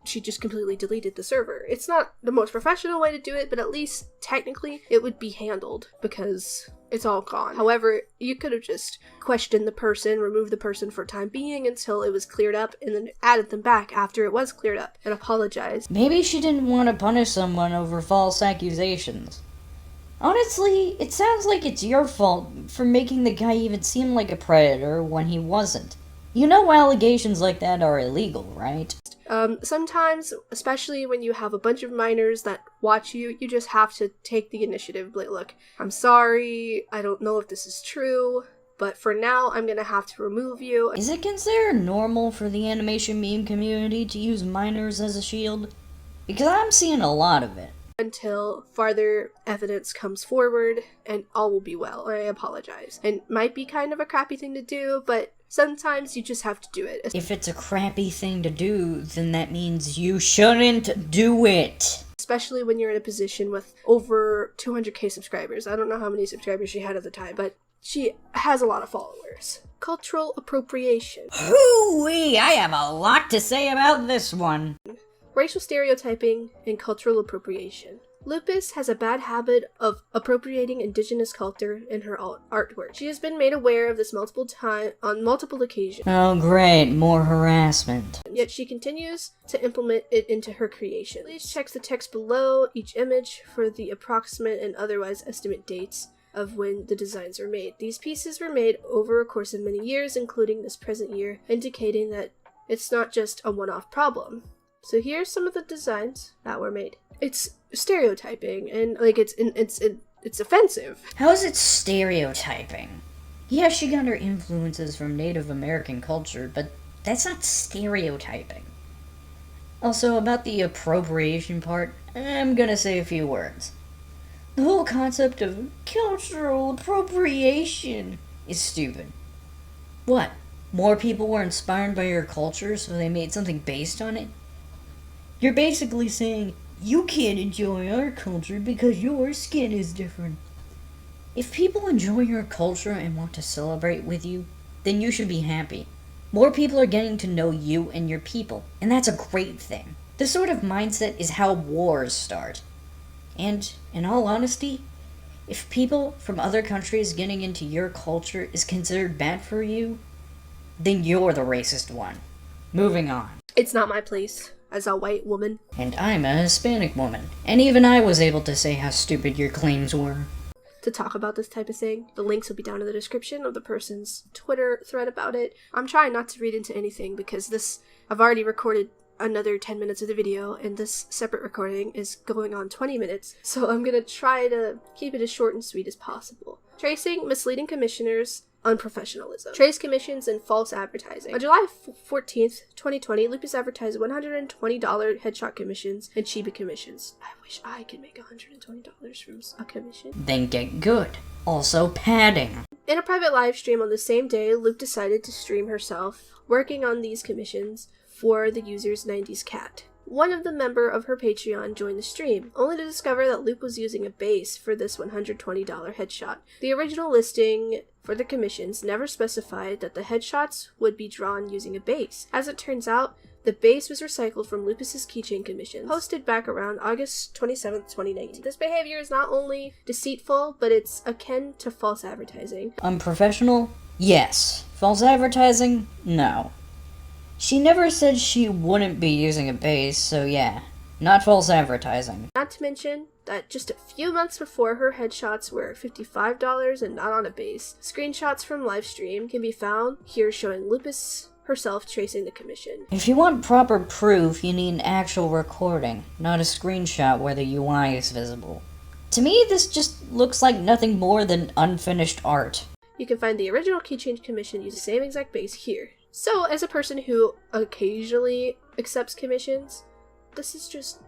she just completely deleted the server. It's not the most professional way to do it, but at least technically it would be handled because it's all gone. However, you could have just questioned the person, removed the person for time being until it was cleared up, and then added them back after it was cleared up and apologized. Maybe she didn't want to punish someone over false accusations. Honestly, it sounds like it's your fault for making the guy even seem like a predator when he wasn't. You know allegations like that are illegal, right? Sometimes, especially when you have a bunch of minors that watch you, you just have to take the initiative. Like, look, I'm sorry, I don't know if this is true, but for now, I'm gonna have to remove you. Is it considered normal for the animation meme community to use minors as a shield? Because I'm seeing a lot of it. Until farther evidence comes forward, and all will be well. I apologize. And might be kind of a crappy thing to do, but sometimes you just have to do it. If it's a crappy thing to do, then that means you shouldn't do it. Especially when you're in a position with over 200k subscribers. I don't know how many subscribers she had at the time, but she has a lot of followers. Cultural appropriation. Hoo-wee! I have a lot to say about this one. Racial stereotyping and cultural appropriation. Lupus has a bad habit of appropriating indigenous culture in her artwork. She has been made aware of this on multiple occasions. Oh great, more harassment. Yet she continues to implement it into her creation. Please check the text below each image for the approximate and otherwise estimate dates of when the designs were made. These pieces were made over a course of many years, including this present year, indicating that it's not just a one-off problem. So here's some of the designs that were made. It's stereotyping, and it's offensive. How is it stereotyping? Yeah, she got her influences from Native American culture, but that's not stereotyping. Also, about the appropriation part, I'm gonna say a few words. The whole concept of cultural appropriation is stupid. What? More people were inspired by your culture, so they made something based on it? You're basically saying, you can't enjoy our culture because your skin is different. If people enjoy your culture and want to celebrate with you, then you should be happy. More people are getting to know you and your people, and that's a great thing. This sort of mindset is how wars start. And, in all honesty, if people from other countries getting into your culture is considered bad for you, then you're the racist one. Moving on. It's not my place, as a white woman. And I'm a Hispanic woman, and even I was able to say how stupid your claims were. To talk about this type of thing. The links will be down in the description of the person's Twitter thread about it. I'm trying not to read into anything because I've already recorded another 10 minutes of the video, and this separate recording is going on 20 minutes, so I'm gonna try to keep it as short and sweet as possible. Tracing misleading commissioners' unprofessionalism. Trace commissions and false advertising. On July 14th, 2020, Lupus advertised $120 headshot commissions and Chiba commissions. I wish I could make $120 from a commission. Then get good. Also padding. In a private live stream on the same day, Lupe decided to stream herself working on these commissions for the user's 90s cat. One of the member of her Patreon joined the stream, only to discover that Lupe was using a base for this $120 headshot. The original listing for the commissions never specified that the headshots would be drawn using a base. As it turns out, the base was recycled from Lupus's keychain commissions, posted back around August 27th, 2019. This behavior is not only deceitful, but it's akin to false advertising. Unprofessional? Yes. False advertising? No. She never said she wouldn't be using a base, so yeah, not false advertising. Not to mention that just a few months before, her headshots were $55 and not on a base. Screenshots from livestream can be found here showing Lupus herself tracing the commission. If you want proper proof, you need an actual recording, not a screenshot where the UI is visible. To me, this just looks like nothing more than unfinished art. You can find the original keychain commission using the same exact base here. So, as a person who occasionally accepts commissions, this is just,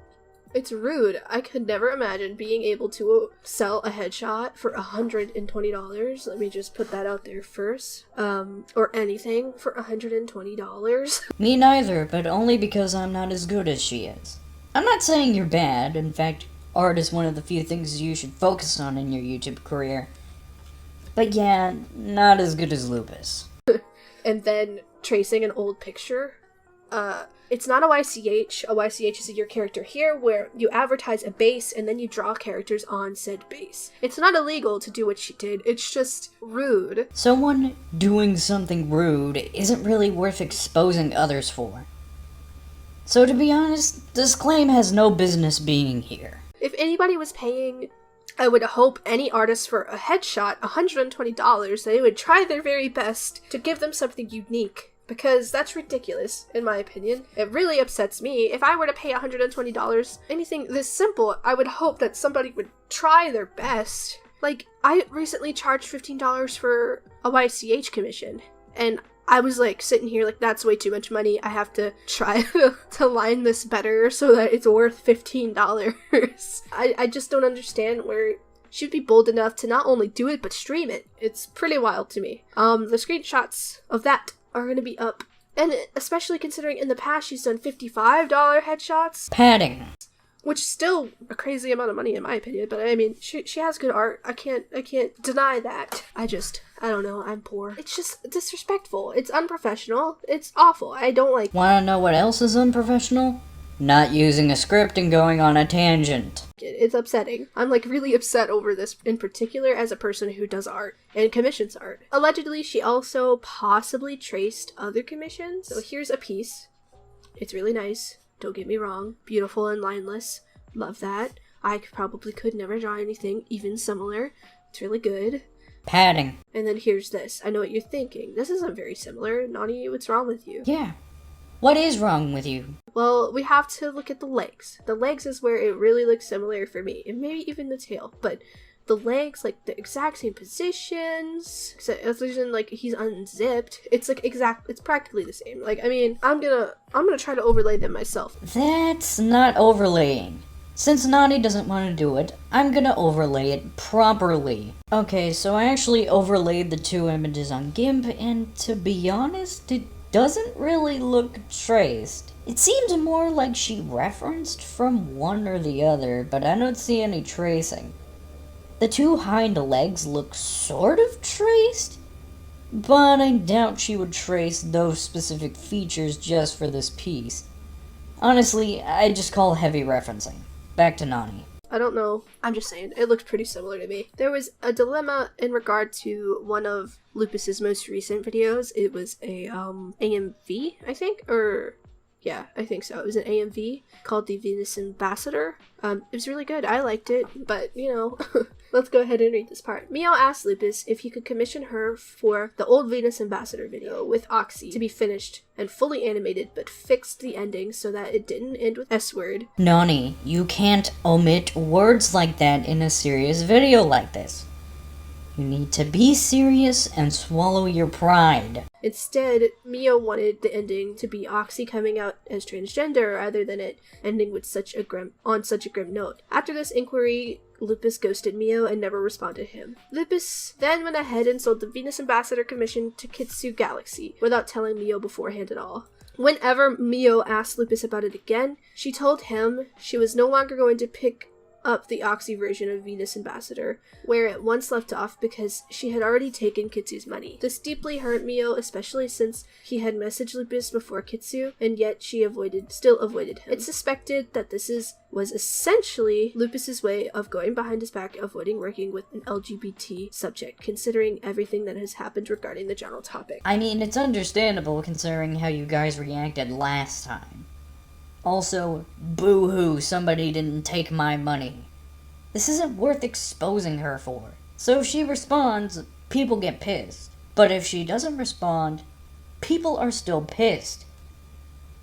it's rude. I could never imagine being able to sell a headshot for $120. Let me just put that out there first. Or anything for $120. Me neither, but only because I'm not as good as she is. I'm not saying you're bad. In fact, art is one of the few things you should focus on in your YouTube career. But yeah, not as good as Lupus. And then tracing an old picture. It's not a YCH. A YCH is your character here, where you advertise a base and then you draw characters on said base. It's not illegal to do what she did, it's just rude. Someone doing something rude isn't really worth exposing others for. So to be honest, this claim has no business being here. If anybody was paying, I would hope, any artist for a headshot $120, they would try their very best to give them something unique. Because that's ridiculous, in my opinion. It really upsets me. If I were to pay $120, anything this simple, I would hope that somebody would try their best. Like, I recently charged $15 for a YCH commission, and I was like sitting here like, that's way too much money. I have to try to line this better so that it's worth $15. I just don't understand where she'd be bold enough to not only do it, but stream it. It's pretty wild to me. The screenshots of that are going to be up. And especially considering in the past she's done $55 headshots. Padding. Which is still a crazy amount of money in my opinion, but I mean, she has good art. I can't deny that. I don't know, I'm poor. It's just disrespectful. It's unprofessional. It's awful. I don't like. Wanna know what else is unprofessional? Not using a script and going on a tangent. It's upsetting. I'm like really upset over this in particular as a person who does art and commissions art. Allegedly, she also possibly traced other commissions. So here's a piece. It's really nice. Don't get me wrong. Beautiful and lineless. Love that. I probably could never draw anything even similar. It's really good. Padding. And then here's this. I know what you're thinking. This isn't very similar. Nawnii, what's wrong with you? Yeah. What is wrong with you? Well, we have to look at the legs. The legs is where it really looks similar for me, and maybe even the tail, but the legs, like the exact same positions, except like he's unzipped. It's like it's practically the same. Like, I mean, I'm gonna try to overlay them myself. That's not overlaying. Since Nawnii doesn't want to do it, I'm gonna overlay it properly. Okay, so I actually overlaid the two images on GIMP, and to be honest, it doesn't really look traced. It seems more like she referenced from one or the other, but I don't see any tracing. The two hind legs look sort of traced, but I doubt she would trace those specific features just for this piece. Honestly, I just call heavy referencing. Back to Nawnii. I don't know. I'm just saying, it looked pretty similar to me. There was a dilemma in regard to one of Lupus's most recent videos. It was a AMV, I think, or yeah, I think so. It was an AMV called the Venus Ambassador. It was really good. I liked it, but you know, let's go ahead and read this part. Mio asked Lupus if he could commission her for the old Venus Ambassador video with Oxy to be finished and fully animated, but fixed the ending so that it didn't end with S-word. Nawnii, you can't omit words like that in a serious video like this. You need to be serious and swallow your pride. Instead, Mio wanted the ending to be Oxy coming out as transgender rather than it ending with such a grim note. After this inquiry, Lupus ghosted Mio and never responded to him. Lupus then went ahead and sold the Venus Ambassador commission to Kitsu Galaxy without telling Mio beforehand at all. Whenever Mio asked Lupus about it again, she told him she was no longer going to pick up the Oxy version of Venus Ambassador, where it once left off because she had already taken Kitsu's money. This deeply hurt Mio, especially since he had messaged Lupus before Kitsu, and yet she still avoided him. It's suspected that this was essentially Lupus's way of going behind his back, avoiding working with an LGBT subject, considering everything that has happened regarding the general topic. I mean, it's understandable considering how you guys reacted last time. Also, boo-hoo, somebody didn't take my money. This isn't worth exposing her for. So if she responds, people get pissed. But if she doesn't respond, people are still pissed.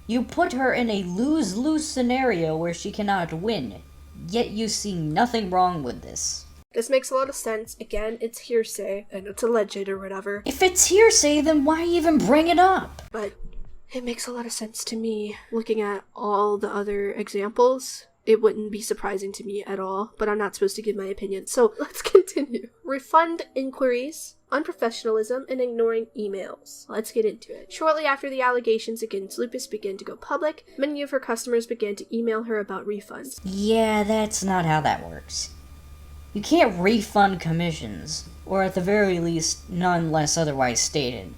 You put her in a lose-lose scenario where she cannot win, yet you see nothing wrong with this. This makes a lot of sense. Again, it's hearsay, and it's alleged or whatever. If it's hearsay, then why even bring it up? But it makes a lot of sense to me. Looking at all the other examples, it wouldn't be surprising to me at all, but I'm not supposed to give my opinion. So let's continue. Refund inquiries, unprofessionalism, and ignoring emails. Let's get into it. Shortly after the allegations against Lupus began to go public, many of her customers began to email her about refunds. Yeah, that's not how that works. You can't refund commissions, or at the very least, none unless otherwise stated.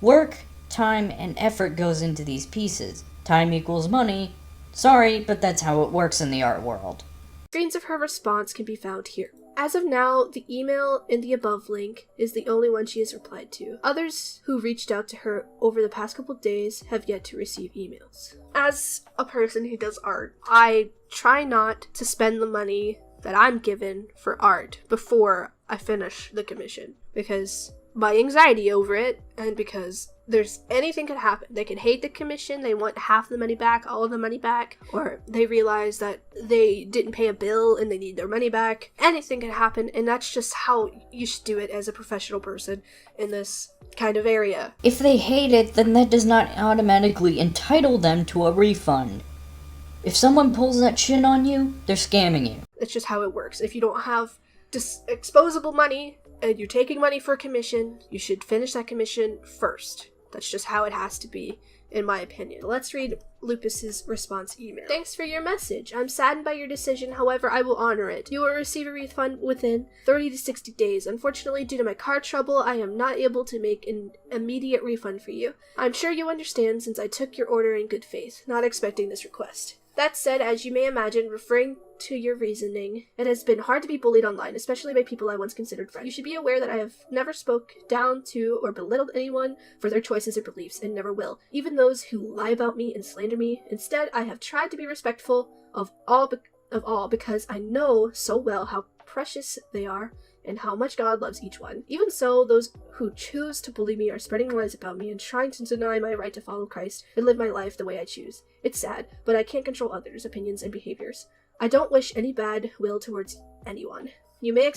Work, time, and effort goes into these pieces. Time equals money. Sorry, but that's how it works in the art world. Screens of her response can be found here. As of now, the email in the above link is the only one she has replied to. Others who reached out to her over the past couple days have yet to receive emails. As a person who does art, I try not to spend the money that I'm given for art before I finish the commission, because my anxiety over it, and because anything could happen. They could hate the commission, they want half the money back, all of the money back, or they realize that they didn't pay a bill and they need their money back. Anything could happen, and that's just how you should do it as a professional person in this kind of area. If they hate it, then that does not automatically entitle them to a refund. If someone pulls that shit on you, they're scamming you. It's just how it works. If you don't have disposable money and you're taking money for a commission, you should finish that commission first. That's just how it has to be, in my opinion. Let's read Lupus's response email. Thanks for your message. I'm saddened by your decision, however, I will honor it. You will receive a refund within 30 to 60 days. Unfortunately, due to my car trouble, I am not able to make an immediate refund for you. I'm sure you understand since I took your order in good faith, not expecting this request. That said, as you may imagine, referring to your reasoning, it has been hard to be bullied online, especially by people I once considered friends. You should be aware that I have never spoke down to or belittled anyone for their choices or beliefs, and never will, even those who lie about me and slander me. Instead, I have tried to be respectful of all because I know so well how precious they are and how much God loves each one. Even so, those who choose to bully me are spreading lies about me and trying to deny my right to follow Christ and live my life the way I choose. It's sad, but I can't control others' opinions and behaviors. I don't wish any bad will towards anyone. You may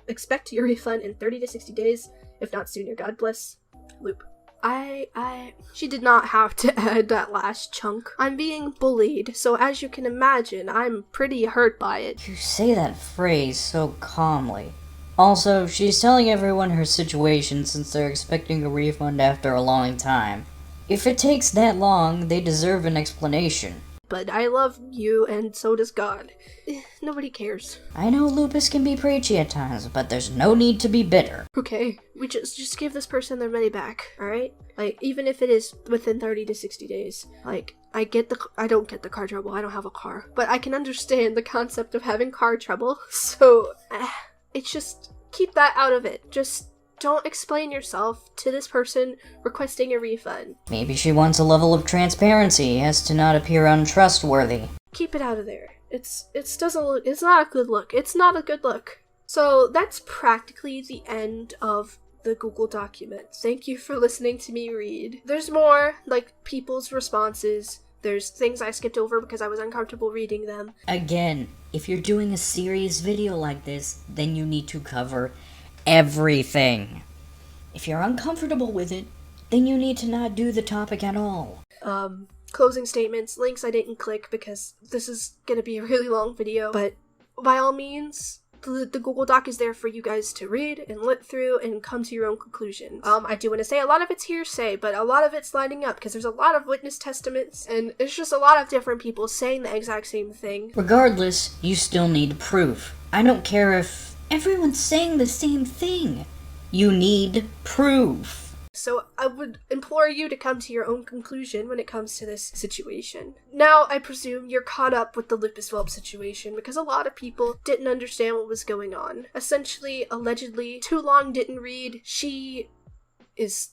expect your refund in 30 to 60 days, if not sooner. God bless, Loop. She did not have to add that last chunk. I'm being bullied, so as you can imagine, I'm pretty hurt by it. You say that phrase so calmly. Also, she's telling everyone her situation since they're expecting a refund after a long time. If it takes that long, they deserve an explanation. But I love you, and so does God. Nobody cares. I know Lupus can be preachy at times, but there's no need to be bitter. Okay, we just give this person their money back, alright? Like, even if it is within 30 to 60 days. Like, I don't get the car trouble, I don't have a car. But I can understand the concept of having car trouble, so it's just, keep that out of it. Just don't explain yourself to this person requesting a refund. Maybe she wants a level of transparency as to not appear untrustworthy. Keep it out of there. It's not a good look. It's not a good look. So that's practically the end of the Google document. Thank you for listening to me read. There's more, like people's responses. There's things I skipped over because I was uncomfortable reading them. Again, if you're doing a serious video like this, then you need to cover everything. If you're uncomfortable with it, then you need to not do the topic at all. Closing statements, links I didn't click because this is gonna be a really long video, but by all means, the Google Doc is there for you guys to read and look through and come to your own conclusions. I do want to say a lot of it's hearsay, but a lot of it's lining up because there's a lot of witness testaments and it's just a lot of different people saying the exact same thing. Regardless, you still need proof. I don't care if everyone's saying the same thing. You need proof. So I would implore you to come to your own conclusion when it comes to this situation. Now, I presume you're caught up with the LupisVulpes situation because a lot of people didn't understand what was going on. Essentially, allegedly, Too Long didn't read. She is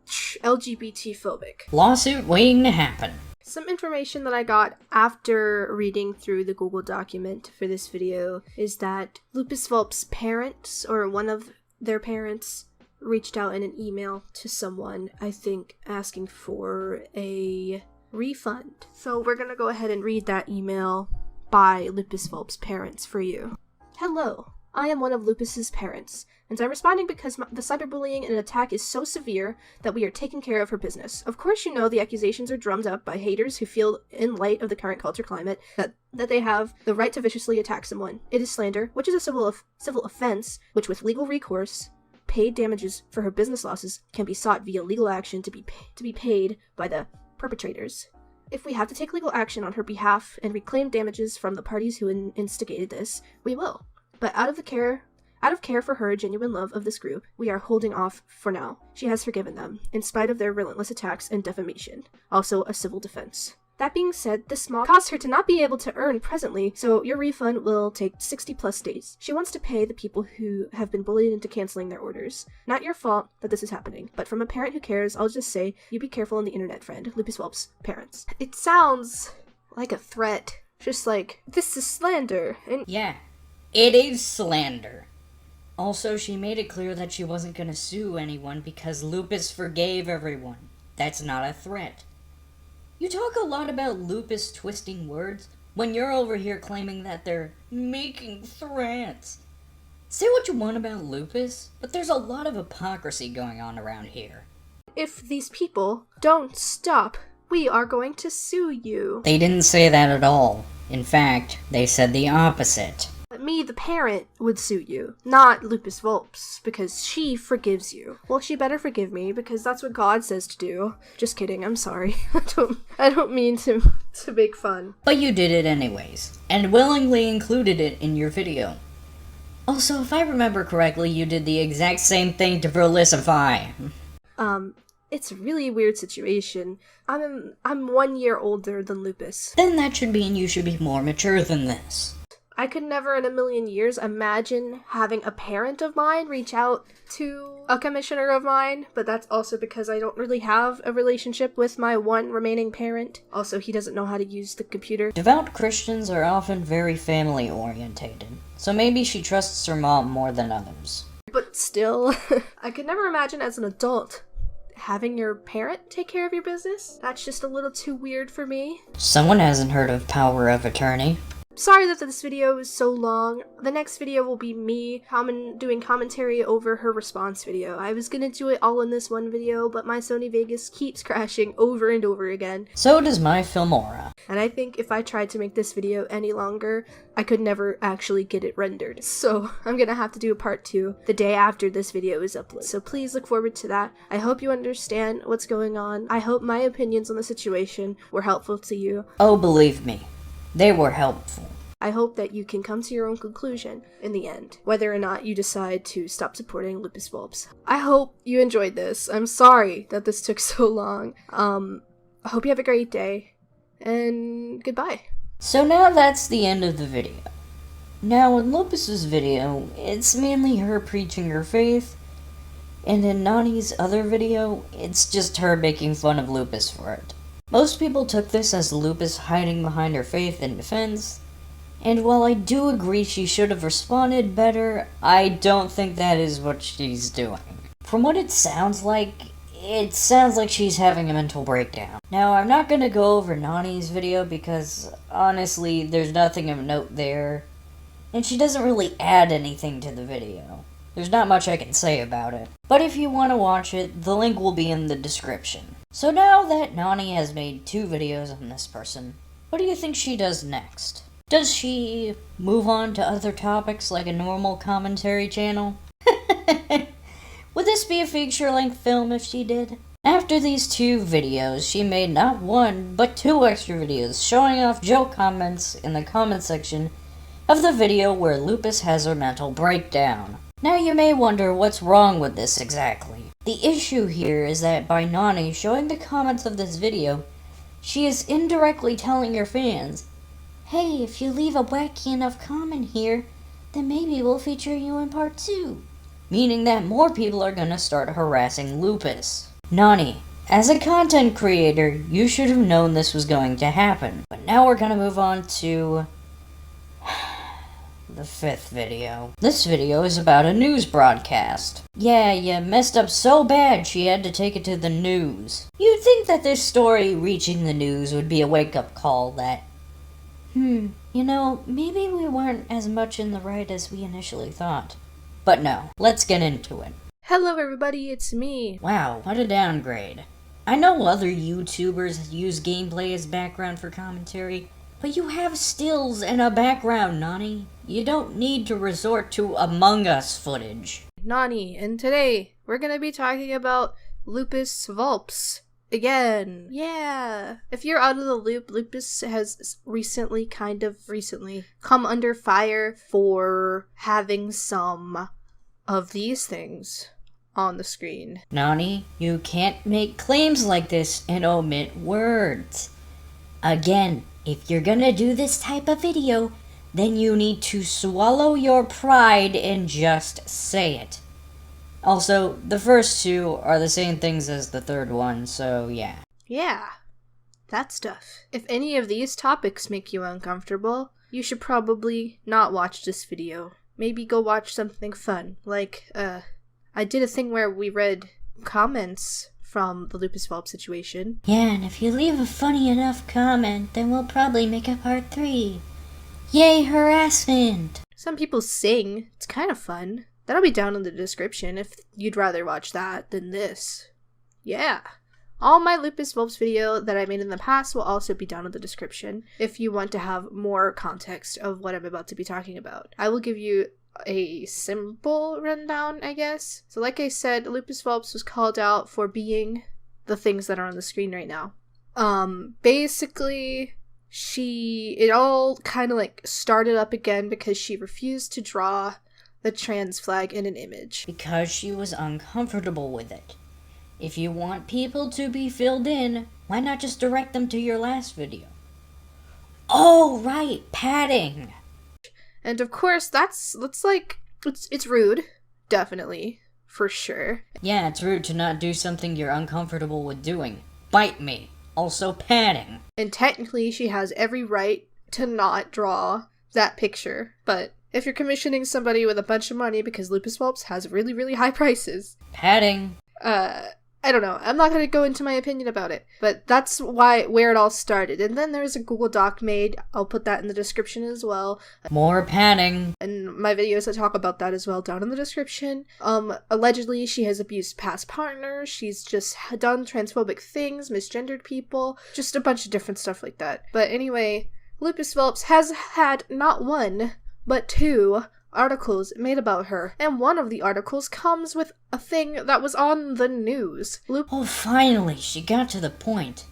LGBT phobic. Lawsuit waiting to happen. Some information that I got after reading through the Google document for this video is that LupisVulpes' parents, or one of their parents, reached out in an email to someone, I think, asking for a refund. So we're gonna go ahead and read that email by LupisVulpes' parents for you. Hello, I am one of Lupus's parents, and I'm responding because the cyberbullying and attack is so severe that we are taking care of her business. Of course you know the accusations are drummed up by haters who feel, in light of the current culture climate, that they have the right to viciously attack someone. It is slander, which is a civil offense, which with legal recourse, paid damages for her business losses can be sought via legal action to be paid by the perpetrators. If we have to take legal action on her behalf and reclaim damages from the parties who instigated this, we will. But out of care for her genuine love of this group, we are holding off for now. She has forgiven them, in spite of their relentless attacks and defamation. Also a civil defense. That being said, this small caused her to not be able to earn presently, so your refund will take 60 plus days. She wants to pay the people who have been bullied into canceling their orders. Not your fault that this is happening, but from a parent who cares, I'll just say, you be careful on the internet, friend. LupisVulpes' parents. It sounds like a threat. Just like, this is slander, and Yeah, it is slander. Also, she made it clear that she wasn't gonna sue anyone because Lupus forgave everyone. That's not a threat. You talk a lot about Lupus twisting words when you're over here claiming that they're making threats. Say what you want about Lupus, but there's a lot of hypocrisy going on around here. if these people don't stop, we are going to sue you. They didn't say that at all. In fact, they said the opposite. Me, the parent, would sue you, not LupisVulpes, because she forgives you. Well, she better forgive me, because that's what God says to do. Just kidding, I'm sorry. I don't mean to make fun. But you did it anyways, and willingly included it in your video. Also, if I remember correctly, you did the exact same thing to Verlicify. It's a really weird situation. I'm 1 year older than Lupus. Then that should mean you should be more mature than this. I could never in a million years imagine having a parent of mine reach out to a commissioner of mine, but that's also because I don't really have a relationship with my one remaining parent. Also, he doesn't know how to use the computer. Devout Christians are often very family-orientated, so maybe she trusts her mom more than others. But still, I could never imagine as an adult having your parent take care of your business. That's just a little too weird for me. Someone hasn't heard of power of attorney. Sorry that this video is so long. The next video will be me doing commentary over her response video. I was gonna do it all in this one video, but my Sony Vegas keeps crashing over and over again. So does my Filmora. And I think if I tried to make this video any longer, I could never actually get it rendered. So I'm gonna have to do a part 2 the day after this video is uploaded. So please look forward to that. I hope you understand what's going on. I hope my opinions on the situation were helpful to you. Oh, believe me, they were helpful. I hope that you can come to your own conclusion in the end, whether or not you decide to stop supporting LupisVulpes. I hope you enjoyed this. I'm sorry that this took so long. I hope you have a great day, and goodbye. So now that's the end of the video. Now in Lupus's video, it's mainly her preaching her faith, and in Nawnei's other video, it's just her making fun of Lupus for it. Most people took this as Lupus hiding behind her faith in defense, and while I do agree she should have responded better, I don't think that is what she's doing. From what it sounds like she's having a mental breakdown. Now, I'm not gonna go over Nawnei's video because, honestly, there's nothing of note there, and she doesn't really add anything to the video. There's not much I can say about it. But if you want to watch it, the link will be in the description. So now that Nawnii has made 2 videos on this person, what do you think she does next? Does she move on to other topics like a normal commentary channel? Would this be a feature-length film if she did? After these 2 videos, she made not 1, but 2 extra videos showing off joke comments in the comment section of the video where Lupus has her mental breakdown. Now you may wonder what's wrong with this exactly. The issue here is that by Nawnii showing the comments of this video, she is indirectly telling her fans, hey, if you leave a wacky enough comment here, then maybe we'll feature you in part 2. Meaning that more people are gonna start harassing Lupus. Nawnii, as a content creator, you should have known this was going to happen. But now we're gonna move on to the 5th video. This video is about a news broadcast. Yeah, you messed up so bad she had to take it to the news. You'd think that this story reaching the news would be a wake-up call that, you know, maybe we weren't as much in the right as we initially thought. But no, let's get into it. Hello everybody, it's me. Wow, what a downgrade. I know other YouTubers use gameplay as background for commentary, but you have stills and a background, Nawnii. You don't need to resort to Among Us footage. Nawnii, and today we're gonna be talking about LupisVulpes. Again. Yeah. If you're out of the loop, Lupus has recently come under fire for having some of these things on the screen. Nawnii, you can't make claims like this and omit words. Again, if you're gonna do this type of video, then you need to swallow your pride and just say it. Also, the first 2 are the same things as the 3rd one, so yeah. Yeah, that stuff. If any of these topics make you uncomfortable, you should probably not watch this video. Maybe go watch something fun, like, I did a thing where we read comments from the LupisVulpes situation. Yeah, and if you leave a funny enough comment, then we'll probably make a part 3. Yay, harassment! Some people sing. It's kind of fun. That'll be down in the description if you'd rather watch that than this. Yeah. All my LupisVulpes video that I made in the past will also be down in the description if you want to have more context of what I'm about to be talking about. I will give you a simple rundown, I guess. So like I said, LupisVulpes was called out for being the things that are on the screen right now. Basically, it all kind of like started up again because she refused to draw the trans flag in an image. Because she was uncomfortable with it. If you want people to be filled in, why not just direct them to your last video? Oh, right, padding! And of course, it's rude. Definitely. For sure. Yeah, it's rude to not do something you're uncomfortable with doing. Bite me. Also padding. And technically, she has every right to not draw that picture, but if you're commissioning somebody with a bunch of money because LupisVulpes has really, really high prices. Padding. I don't know. I'm not going to go into my opinion about it, but that's where it all started. And then there's a Google Doc made. I'll put that in the description as well. More padding. And my videos that talk about that as well down in the description. Allegedly, she has abused past partners. She's just done transphobic things, misgendered people, just a bunch of different stuff like that. But anyway, LupisVulpes has had not one, but 2 articles made about her, and one of the articles comes with a thing that was on the news. Oh, finally, she got to the point,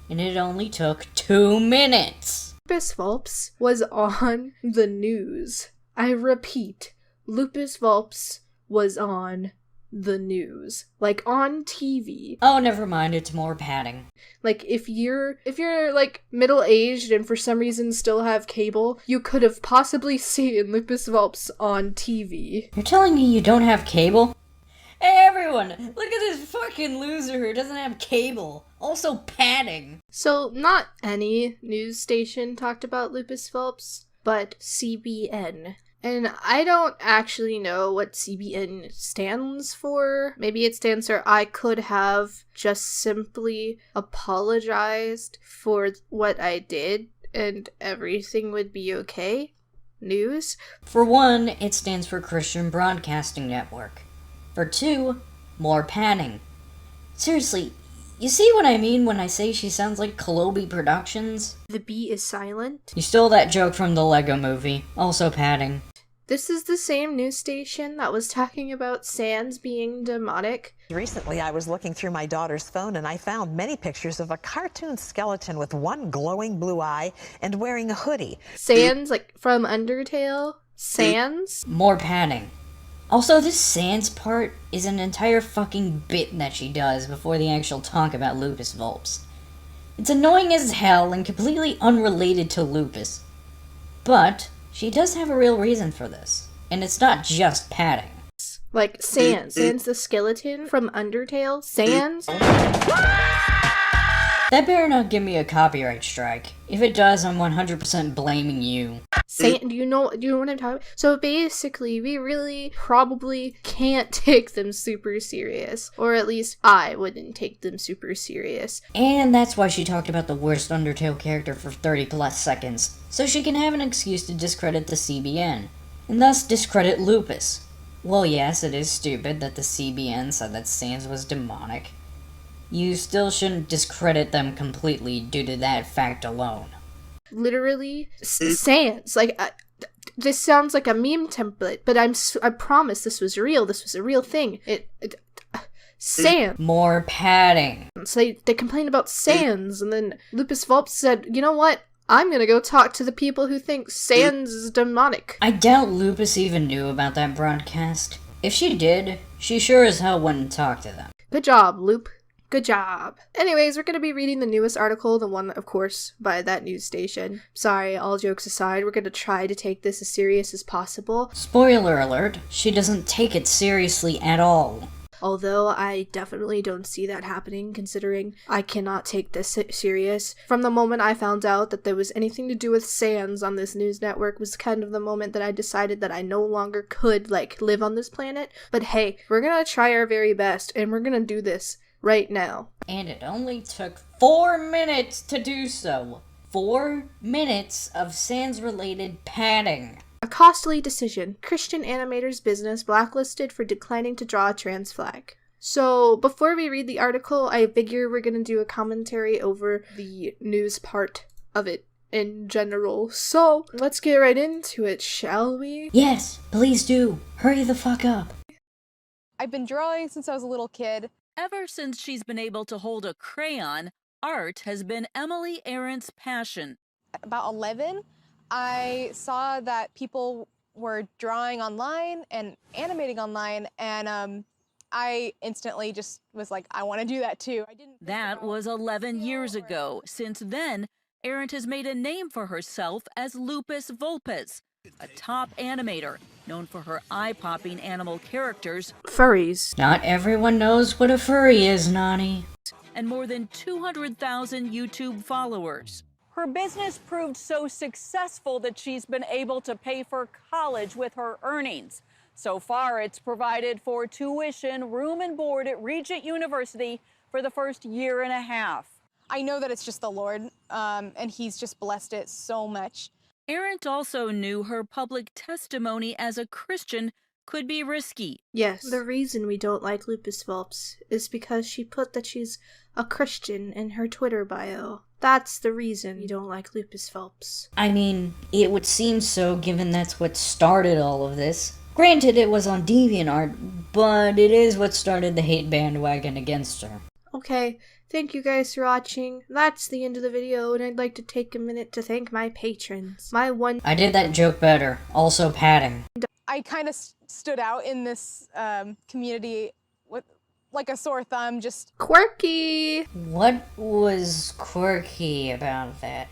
and it only took 2 minutes. LupisVulpes was on the news. I repeat, LupisVulpes was on the news, like on TV. Oh, never mind, it's more padding. Like if you're like middle-aged and for some reason still have cable, you could have possibly seen LupisVulpes on TV. You're telling me you don't have cable? Hey everyone, look at this fucking loser who doesn't have cable. Also padding. So not any news station talked about LupisVulpes, but CBN. And I don't actually know what CBN stands for. Maybe it stands for I could have just simply apologized for what I did and everything would be okay. News. For 1, it stands for Christian Broadcasting Network. For 2, more padding. Seriously, you see what I mean when I say she sounds like Kolobi Productions? The B is silent. You stole that joke from the Lego movie. Also padding. This is the same news station that was talking about Sans being demonic. Recently, I was looking through my daughter's phone and I found many pictures of a cartoon skeleton with one glowing blue eye and wearing a hoodie. Sans, like from Undertale? Sans? More padding. Also, this Sans part is an entire fucking bit that she does before the actual talk about LupisVulpes. It's annoying as hell and completely unrelated to Lupus. But she does have a real reason for this, and it's not just padding. Like Sans the skeleton from Undertale. Sans? That better not give me a copyright strike. If it does, I'm 100% blaming you. Do you know what I'm talking about? So basically, we really probably can't take them super serious. Or at least I wouldn't take them super serious. And that's why she talked about the worst Undertale character for 30 plus seconds, so she can have an excuse to discredit the CBN, and thus discredit Lupus. Well, yes, it is stupid that the CBN said that Sans was demonic. You still shouldn't discredit them completely due to that fact alone. Literally, Sans. Like, this sounds like a meme template, but I promise this was real. This was a real thing. Sans. More padding. So they complained about Sans, and then LupisVulpes said, you know what? I'm gonna go talk to the people who think Sans is demonic. I doubt Lupus even knew about that broadcast. If she did, she sure as hell wouldn't talk to them. Good job, Loop. Good job. Anyways, we're going to be reading the newest article, the one, of course, by that news station. Sorry, all jokes aside, we're going to try to take this as serious as possible. Spoiler alert, she doesn't take it seriously at all. Although I definitely don't see that happening, considering I cannot take this serious. From the moment I found out that there was anything to do with Sans on this news network was kind of the moment that I decided that I no longer could, live on this planet. But hey, we're going to try our very best, and we're going to do this right now. And it only took 4 minutes to do so. 4 minutes of Sans-related padding. A costly decision. Christian animator's business blacklisted for declining to draw a trans flag. So, before we read the article, I figure we're gonna do a commentary over the news part of it in general. So, let's get right into it, shall we? Yes, please do. Hurry the fuck up. I've been drawing since I was a little kid. Ever since she's been able to hold a crayon, art has been Emily Arendt's passion. About 11, I saw that people were drawing online and animating online, and I instantly just was like, I want to do that too. That was 11 years ago. Since then, Arendt has made a name for herself as LupisVulpes, a top animator known for her eye-popping animal characters. Furries. Not everyone knows what a furry is, Nawnii. And more than 200,000 YouTube followers. Her business proved so successful that she's been able to pay for college with her earnings. So far, it's provided for tuition, room and board at Regent University for the first year and a half. I know that it's just the Lord, and He's just blessed it so much. Arendt also knew her public testimony as a Christian could be risky. Yes. The reason we don't like LupisVulpes is because she put that she's a Christian in her Twitter bio. That's the reason we don't like LupisVulpes. I mean, it would seem so given that's what started all of this. Granted, it was on DeviantArt, but it is what started the hate bandwagon against her. Okay, thank you guys for watching. That's the end of the video, and I'd like to take a minute to thank my patrons. I did that joke better. Also padding. I kind of stood out in this community with like a sore thumb, just quirky. What was quirky about that?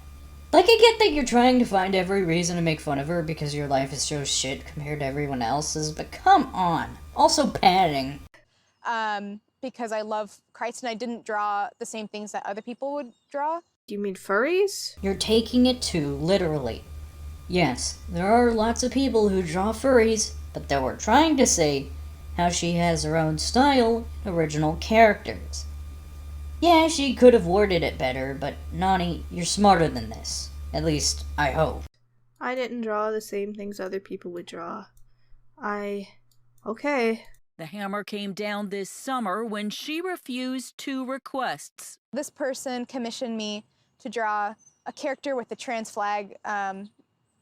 Like, I get that you're trying to find every reason to make fun of her because your life is so shit compared to everyone else's, but come on. Also padding. Because I love Christ and I didn't draw the same things that other people would draw. Do you mean furries? You're taking it too literally. Yes, there are lots of people who draw furries, but they were trying to say how she has her own style and original characters. Yeah, she could have worded it better, but Nawnii, you're smarter than this. At least, I hope. I didn't draw the same things other people would draw. Okay. The hammer came down this summer when she refused 2 requests. This person commissioned me to draw a character with the trans flag, and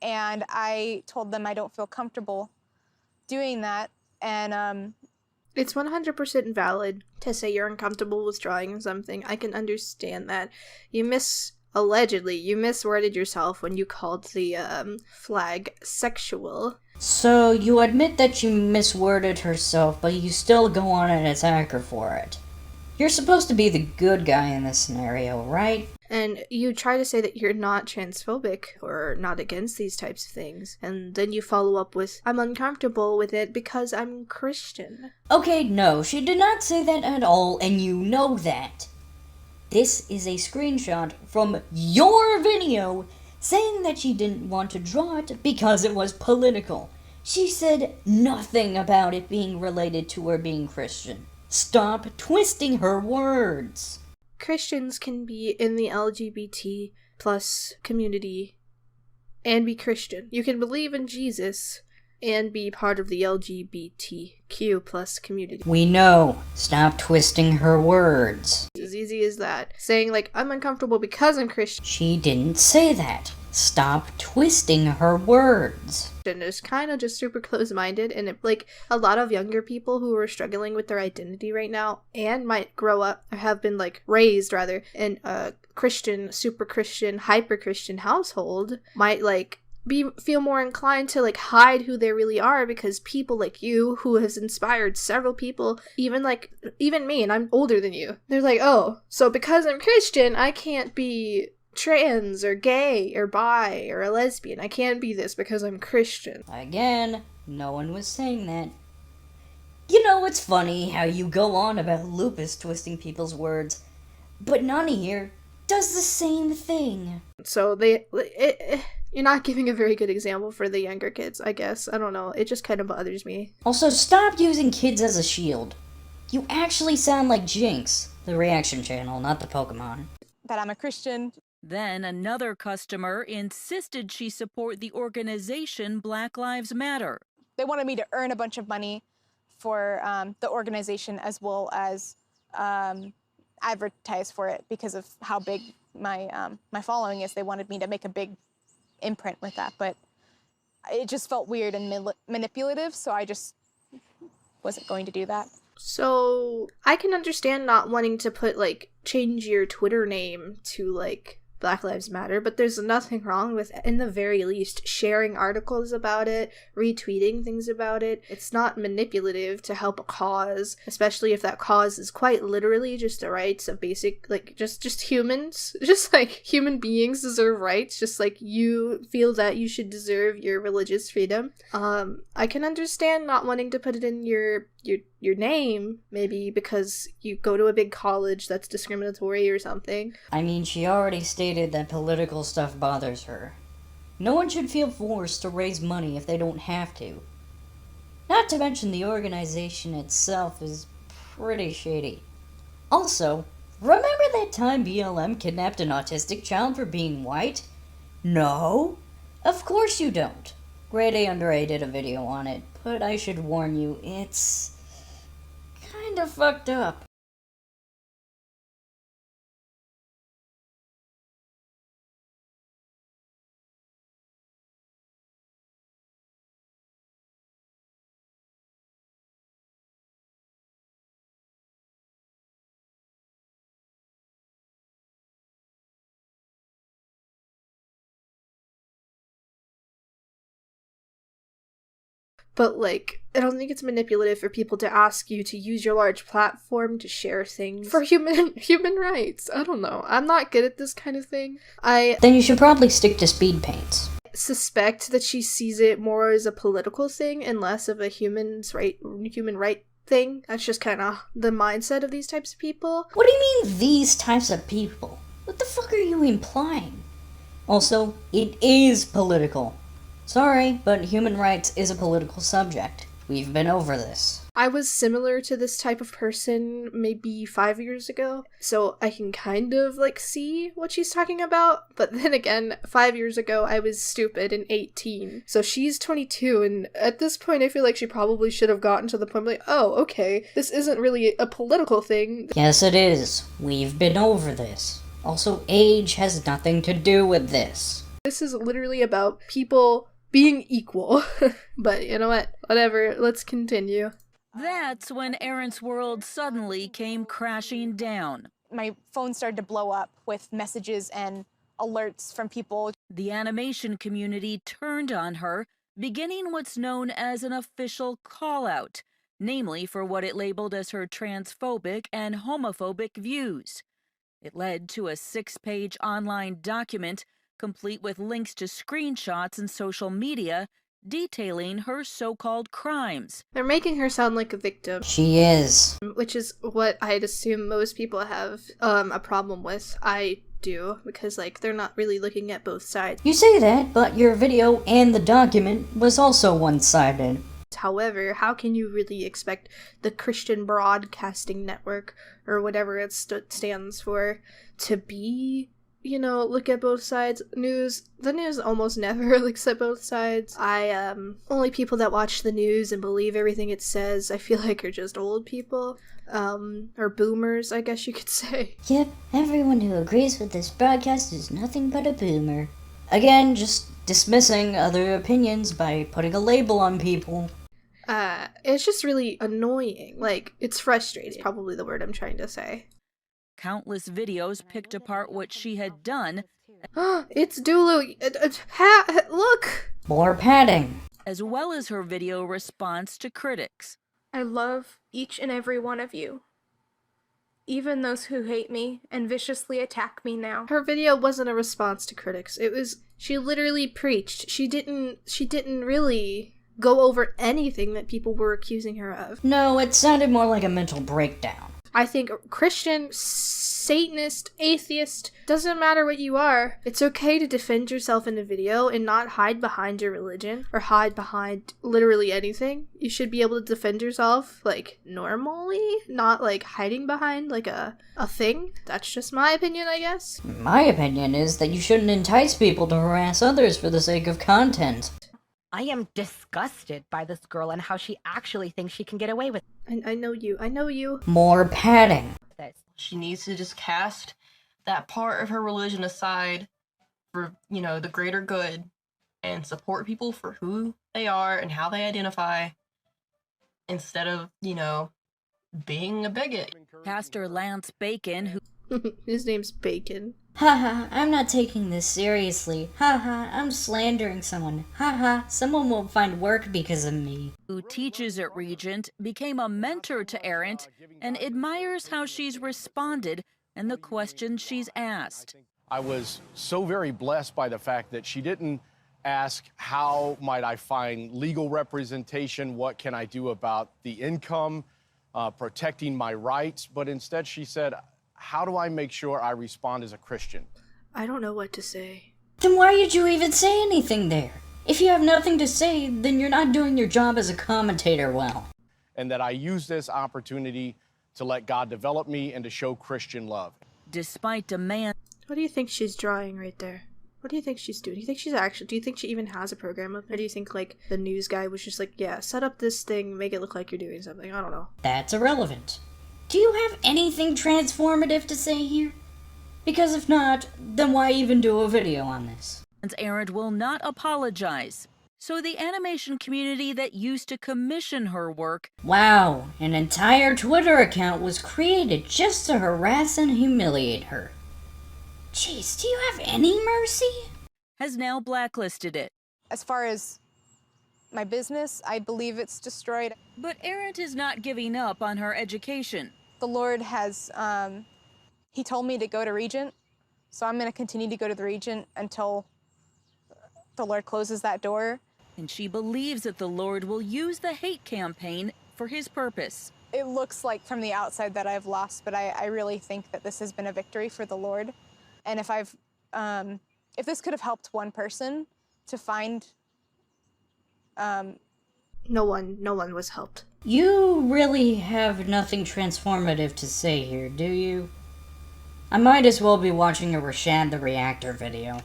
I told them I don't feel comfortable doing that, and it's 100% valid to say you're uncomfortable with drawing something. I can understand that. Allegedly, you misworded yourself when you called the flag sexual. So, you admit that you misworded herself, but you still go on and attack her for it. You're supposed to be the good guy in this scenario, right? And you try to say that you're not transphobic or not against these types of things, and then you follow up with, I'm uncomfortable with it because I'm Christian. Okay, no, she did not say that at all, and you know that. This is a screenshot from your video saying that she didn't want to draw it because it was political. She said nothing about it being related to her being Christian. Stop twisting her words. Christians can be in the LGBT plus community and be Christian. You can believe in Jesus and be part of the LGBTQ plus community. We know. Stop twisting her words. It's as easy as that. Saying, like, I'm uncomfortable because I'm Christian. She didn't say that. Stop twisting her words. And it's kind of just super close-minded, and a lot of younger people who are struggling with their identity right now and might grow up, or have been, raised, rather, in a Christian, super Christian, hyper Christian household might, feel more inclined to hide who they really are because people like you who has inspired several people, even me, and I'm older than you, they're like, oh, so because I'm Christian I can't be trans or gay or bi or a lesbian. I can't be this because I'm Christian. Again, no one was saying that. You know, it's funny how you go on about Lupus twisting people's words, but Nawnii here does the same thing. So you're not giving a very good example for the younger kids, I guess. I don't know. It just kind of bothers me. Also, stop using kids as a shield. You actually sound like Jinx, the reaction channel, not the Pokemon. That I'm a Christian. Then another customer insisted she support the organization Black Lives Matter. They wanted me to earn a bunch of money for the organization as well as advertise for it because of how big my following is. They wanted me to make a big imprint with that, but it just felt weird and manipulative, so I just wasn't going to do that. So I can understand not wanting to put change your Twitter name to Black Lives Matter, but there's nothing wrong with, in the very least, sharing articles about it, retweeting things about it. It's not manipulative to help a cause, especially if that cause is quite literally just the rights of basic, just humans. Just human beings deserve rights, just like you feel that you should deserve your religious freedom. I can understand not wanting to put it in your name, maybe because you go to a big college that's discriminatory or something. I mean, she already stated that political stuff bothers her. No one should feel forced to raise money if they don't have to. Not to mention the organization itself is pretty shady. Also, remember that time BLM kidnapped an autistic child for being white? No? Of course you don't. Grade A Under A did a video on it, but I should warn you, it's kinda fucked up. But, like, I don't think it's manipulative for people to ask you to use your large platform to share things for human rights. I don't know. I'm not good at this kind of thing. Then you should probably stick to speed paints. Suspect that she sees it more as a political thing and less of a human right thing. That's just kind of the mindset of these types of people. What do you mean, these types of people? What the fuck are you implying? Also, it is political. Sorry, but human rights is a political subject. We've been over this. I was similar to this type of person maybe 5 years ago, so I can kind of, like, see what she's talking about. But then again, 5 years ago, I was stupid and 18. So she's 22, and at this point, I feel like she probably should have gotten to the point like, oh, okay, this isn't really a political thing. Yes, it is. We've been over this. Also, age has nothing to do with this. This is literally about people being equal. But you know what? Whatever, let's continue. That's when Erin's world suddenly came crashing down. My phone started to blow up with messages and alerts from people. The animation community turned on her, beginning what's known as an official call-out, namely for what it labeled as her transphobic and homophobic views. It led to a 6-page online document complete with links to screenshots and social media detailing her so-called crimes. They're making her sound like a victim. She is. Which is what I'd assume most people have a problem with. I do, because, like, they're not really looking at both sides. You say that, but your video and the document was also one-sided. However, how can you really expect the Christian Broadcasting Network, or whatever it stands for, to be, you know, look at both sides? The news almost never looks at both sides. Only people that watch the news and believe everything it says, I feel like, are just old people. Or boomers, I guess you could say. Yep, everyone who agrees with this broadcast is nothing but a boomer. Again, just dismissing other opinions by putting a label on people. It's just really annoying. Like, it's frustrating, probably the word I'm trying to say. Countless videos picked apart what she had done. It's Dulu. Look! More padding. As well as her video response to critics. I love each and every one of you. Even those who hate me and viciously attack me now. Her video wasn't a response to critics. She literally preached. She didn't really go over anything that people were accusing her of. No, it sounded more like a mental breakdown. I think Christian, Satanist, atheist, doesn't matter what you are. It's okay to defend yourself in a video and not hide behind your religion or hide behind literally anything. You should be able to defend yourself, like, normally, not, like, hiding behind, like, a thing. That's just my opinion, I guess. My opinion is that you shouldn't entice people to harass others for the sake of content. I am disgusted by this girl and how she actually thinks she can get away with I know you. More padding. this. She needs to just cast that part of her religion aside for, you know, the greater good and support people for who they are and how they identify instead of, you know, being a bigot. Pastor Lance Bacon, who His name's Bacon. Haha, I'm not taking this seriously. Haha, I'm slandering someone. Haha, someone will find work because of me. who teaches at Regent, became a mentor to Erin and admires how she's responded and the questions she's asked. I was so very blessed by the fact that she didn't ask, how might I find legal representation? What can I do about the income, protecting my rights? But instead she said, how do I make sure I respond as a Christian? I don't know what to say. Then why did you even say anything there? If you have nothing to say, then you're not doing your job as a commentator well. And that I use this opportunity to let God develop me and to show Christian love. Despite demand. What do you think she's drawing right there? What do you think she's doing? Do you think she even has a program up there? Do you think, like, the news guy was just like, yeah, set up this thing, make it look like you're doing something? I don't know. That's irrelevant. Do you have anything transformative to say here? Because if not, then why even do a video on this? Errant will not apologize. So the animation community that used to commission her work... Wow, an entire Twitter account was created just to harass and humiliate her. Jeez, do you have any mercy? ...has now blacklisted it. As far as my business, I believe it's destroyed. But Errant is not giving up on her education. The Lord has, he told me to go to Regent, so I'm going to continue to go to the Regent until the Lord closes that door. And she believes that the Lord will use the hate campaign for his purpose. It looks like from the outside that I've lost, but I really think that this has been a victory for the Lord. And if this could have helped one person to find... No one was helped. You really have nothing transformative to say here, do you? I might as well be watching a Rashad the Reactor video.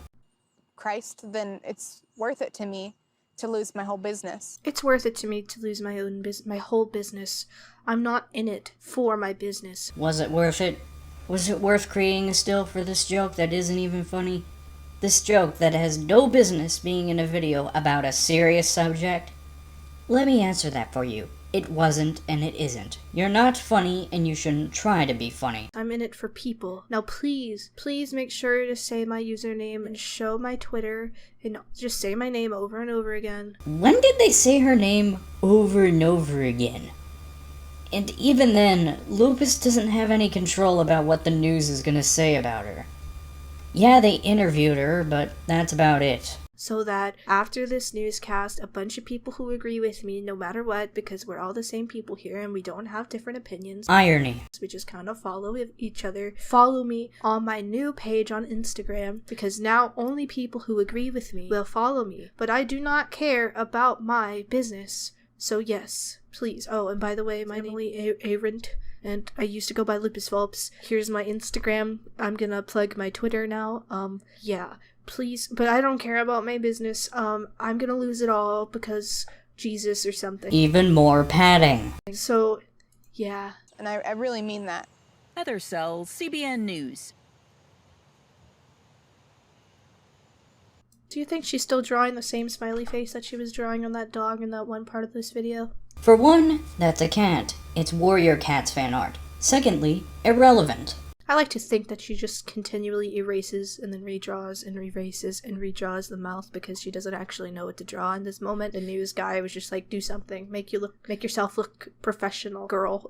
Christ, then it's worth it to me to lose my whole business. It's worth it to me to lose my whole business. I'm not in it for my business. Was it worth it? Was it worth creating a still for this joke that isn't even funny? This joke that has no business being in a video about a serious subject? Let me answer that for you. It wasn't and it isn't. You're not funny and you shouldn't try to be funny. I'm in it for people. Now please make sure to say my username and show my Twitter and just say my name over and over again. When did they say her name over and over again? And even then, Lupus doesn't have any control about what the news is gonna say about her. Yeah, they interviewed her, but that's about it. So that after this newscast, a bunch of people who agree with me, no matter what, because we're all the same people here and we don't have different opinions. Irony. We just kind of follow each other. Follow me on my new page on Instagram, because now only people who agree with me will follow me. But I do not care about my business. So yes, please. Oh, and by the way, my name is Errant, and I used to go by LupisVulpes. Here's my Instagram. I'm gonna plug my Twitter now. Yeah. Please, but I don't care about my business. I'm gonna lose it all because Jesus or something. Even more padding. So, yeah. And I really mean that. Heather Sells, CBN News. Do you think she's still drawing the same smiley face that she was drawing on that dog in that one part of this video? For one, that's a cat. It's Warrior Cat's fan art. Secondly, irrelevant. I like to think that she just continually erases and then redraws and erases and redraws the mouth because she doesn't actually know what to draw in this moment. The news guy was just like, do something, make yourself look professional, girl.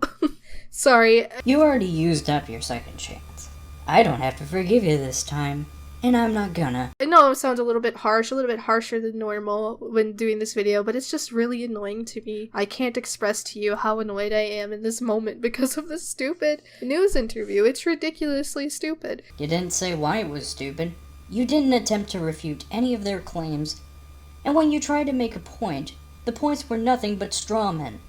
Sorry. You already used up your second chance. I don't have to forgive you this time. And I'm not gonna. I know it sounds a little bit harsh, a little bit harsher than normal when doing this video, but it's just really annoying to me. I can't express to you how annoyed I am in this moment because of this stupid news interview. It's ridiculously stupid. You didn't say why it was stupid. You didn't attempt to refute any of their claims. And when you tried to make a point, the points were nothing but straw men.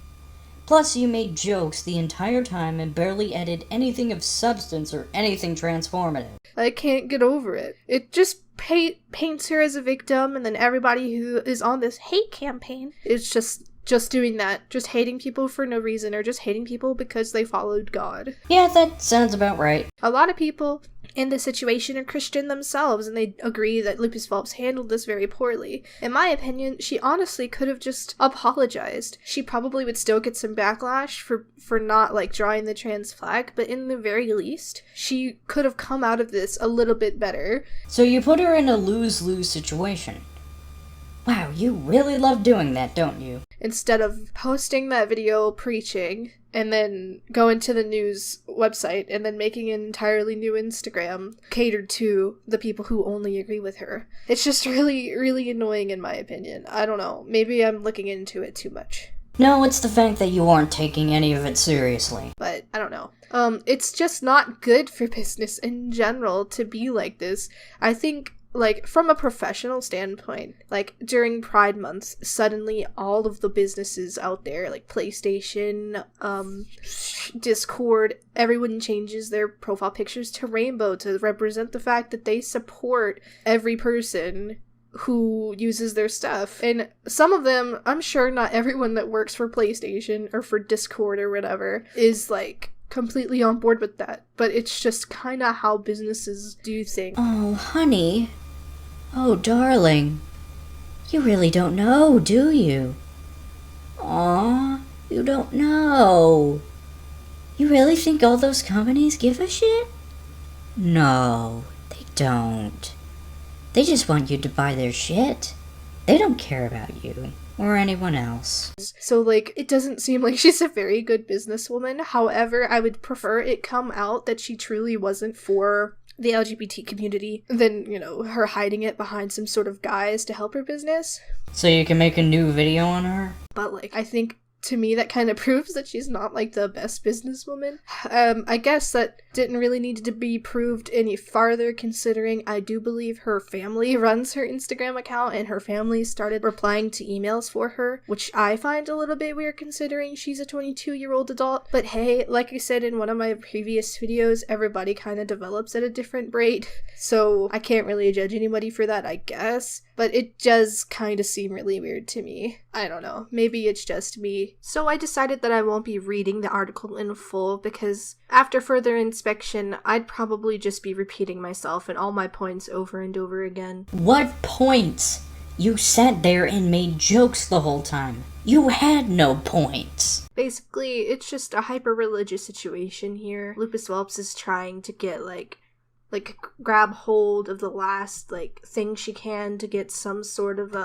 Plus, you made jokes the entire time and barely added anything of substance or anything transformative. I can't get over it. It just paints her as a victim, and then everybody who is on this hate campaign is just doing that. Just hating people for no reason, or just hating people because they followed God. Yeah, that sounds about right. A lot of people in this situation are Christian themselves, and they agree that LupisVulpes handled this very poorly. In my opinion, she honestly could have just apologized. She probably would still get some backlash for not, like, drawing the trans flag, but in the very least, she could have come out of this a little bit better. So you put her in a lose-lose situation. Wow, you really love doing that, don't you? Instead of posting that video preaching, and then going to the news website, and then making an entirely new Instagram catered to the people who only agree with her. It's just really, really annoying in my opinion. I don't know. Maybe I'm looking into it too much. No, it's the fact that you aren't taking any of it seriously. But, I don't know. It's just not good for business in general to be like this. I think like, from a professional standpoint, like, during Pride Month, suddenly all of the businesses out there, like PlayStation, Discord, everyone changes their profile pictures to rainbow to represent the fact that they support every person who uses their stuff. And some of them, I'm sure not everyone that works for PlayStation or for Discord or whatever is, like, completely on board with that. But it's just kind of how businesses do things. Oh, honey. Oh, darling. You really don't know, do you? Aw, you don't know. You really think all those companies give a shit? No, they don't. They just want you to buy their shit. They don't care about you or anyone else. So, like, it doesn't seem like she's a very good businesswoman. However, I would prefer it come out that she truly wasn't for the LGBT community than, you know, her hiding it behind some sort of guise to help her business. So you can make a new video on her? But, like, I think, to me, that kind of proves that she's not, like, the best businesswoman. I guess that didn't really need to be proved any farther, considering I do believe her family runs her Instagram account, and her family started replying to emails for her, which I find a little bit weird considering she's a 22-year-old adult. But hey, like I said in one of my previous videos, everybody kind of develops at a different rate, so I can't really judge anybody for that, I guess. But it does kind of seem really weird to me. I don't know, maybe it's just me. So I decided that I won't be reading the article in full because after further inspection, I'd probably just be repeating myself and all my points over and over again. What points? You sat there and made jokes the whole time. You had no points. Basically, it's just a hyper-religious situation here. LupisVulpes is trying to get, like, grab hold of the last, like, thing she can to get some sort of,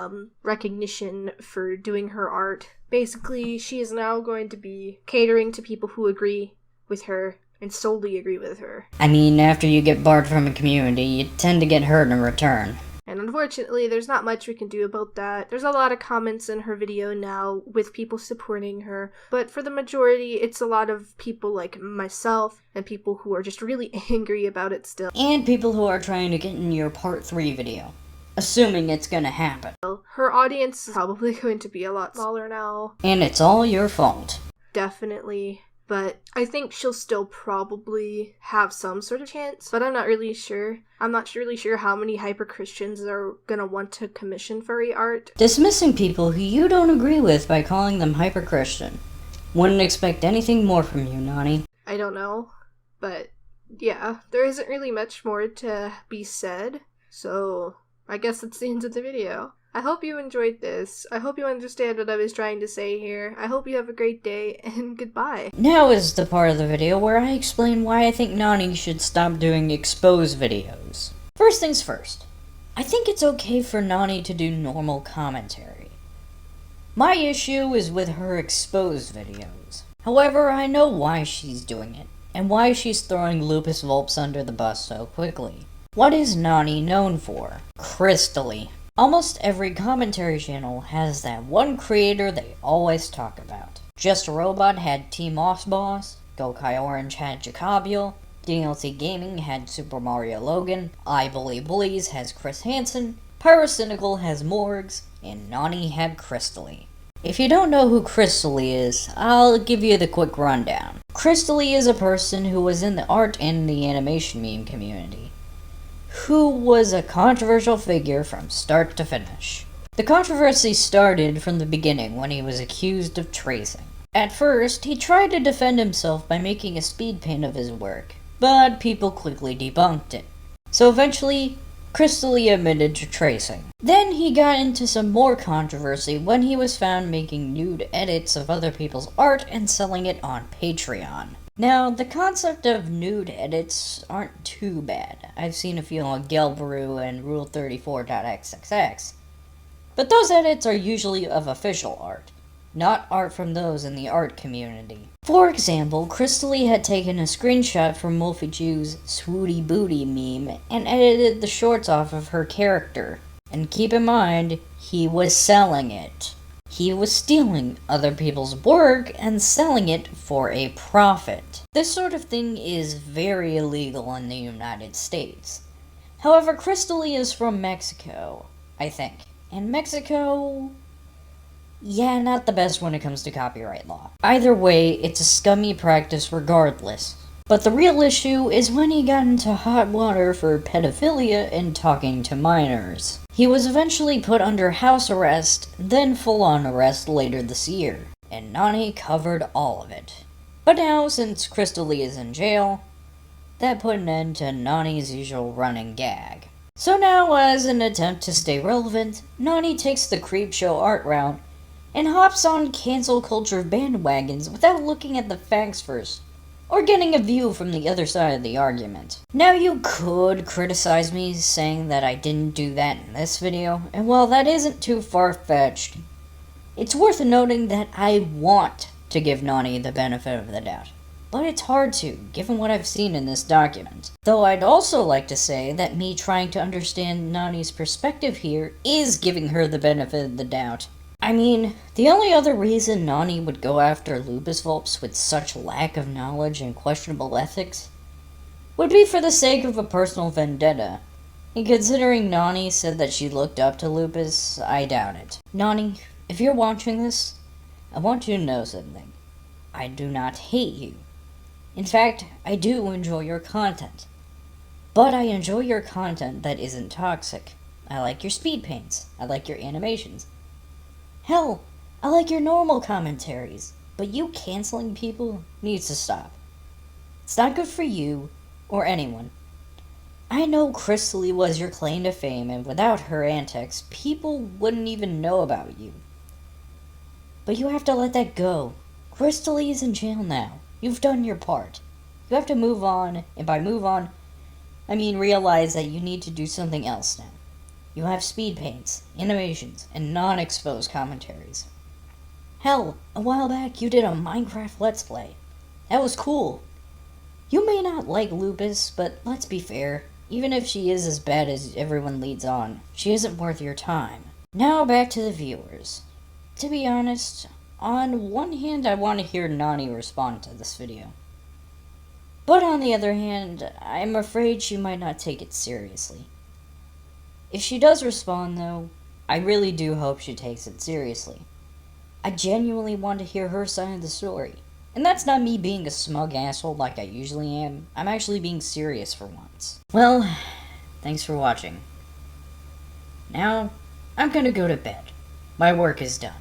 recognition for doing her art. Basically, she is now going to be catering to people who agree with her and solely agree with her. I mean, after you get barred from a community, you tend to get hurt in return. And unfortunately, there's not much we can do about that. There's a lot of comments in her video now with people supporting her, but for the majority, it's a lot of people like myself and people who are just really angry about it still. And people who are trying to get in your part 3 video, assuming it's gonna happen. Her audience is probably going to be a lot smaller now. And it's all your fault. Definitely. But I think she'll still probably have some sort of chance, but I'm not really sure. I'm not really sure how many hyper-Christians are gonna want to commission furry art. Dismissing people who you don't agree with by calling them hyper-Christian. Wouldn't expect anything more from you, Nawnii. I don't know, but yeah, there isn't really much more to be said, so I guess that's the end of the video. I hope you enjoyed this. I hope you understand what I was trying to say here. I hope you have a great day, and goodbye. Now is the part of the video where I explain why I think Nawnii should stop doing expose videos. First things first, I think it's okay for Nawnii to do normal commentary. My issue is with her expose videos. However, I know why she's doing it, and why she's throwing LupisVulpes under the bus so quickly. What is Nawnii known for? Crystally. Almost every commentary channel has that one creator they always talk about. Just a Robot had Team Boss, Gokai Orange had Jacobule, DLC Gaming had Super Mario Logan, I Bully Bullies has Chris Hansen, Pyrocynical has Morgs, and Nawnii had Crystally. If you don't know who Crystally is, I'll give you the quick rundown. Crystally is a person who was in the art and the animation meme community, who was a controversial figure from start to finish. The controversy started from the beginning when he was accused of tracing. At first, he tried to defend himself by making a speed paint of his work, but people quickly debunked it. So eventually, Crystally admitted to tracing. Then he got into some more controversy when he was found making nude edits of other people's art and selling it on Patreon. Now, the concept of nude edits aren't too bad. I've seen a few on Gelbaru and Rule34.xxx. But those edits are usually of official art, not art from those in the art community. For example, Crystally had taken a screenshot from Wolfie Chew's Swooty Booty meme and edited the shorts off of her character. And keep in mind, he was selling it. He was stealing other people's work and selling it for a profit. This sort of thing is very illegal in the United States. However, Crystalia is from Mexico, I think. And Mexico... yeah, not the best when it comes to copyright law. Either way, it's a scummy practice regardless. But the real issue is when he got into hot water for pedophilia and talking to minors. He was eventually put under house arrest, then full-on arrest later this year, and Nawnii covered all of it. But now, since Crystalia is in jail, that put an end to Nawnii's usual running gag. So now, as an attempt to stay relevant, Nawnii takes the creepshow art route and hops on cancel culture bandwagons without looking at the facts first, or getting a view from the other side of the argument. Now you could criticize me saying that I didn't do that in this video, and while that isn't too far-fetched, it's worth noting that I want to give Nawnii the benefit of the doubt. But it's hard to, given what I've seen in this document. Though I'd also like to say that me trying to understand Nawnii's perspective here is giving her the benefit of the doubt. I mean, the only other reason Nawnii would go after LupisVulpes with such lack of knowledge and questionable ethics would be for the sake of a personal vendetta. And considering Nawnii said that she looked up to Lupus, I doubt it. Nawnii, if you're watching this, I want you to know something. I do not hate you. In fact, I do enjoy your content. But I enjoy your content that isn't toxic. I like your speed paints. I like your animations. Hell, I like your normal commentaries. But you canceling people needs to stop. It's not good for you or anyone. I know Crystalia was your claim to fame, and without her antics, people wouldn't even know about you. But you have to let that go. Crystalia is in jail now. You've done your part. You have to move on, and by move on, I mean realize that you need to do something else now. You have speed paints, animations, and non-exposed commentaries. Hell, a while back you did a Minecraft Let's Play. That was cool. You may not like Lupus, but let's be fair. Even if she is as bad as everyone leads on, she isn't worth your time. Now back to the viewers. To be honest, on one hand I want to hear Nawnii respond to this video. But on the other hand, I'm afraid she might not take it seriously. If she does respond though, I really do hope she takes it seriously. I genuinely want to hear her side of the story. And that's not me being a smug asshole like I usually am. I'm actually being serious for once. Well, thanks for watching. Now, I'm gonna go to bed. My work is done.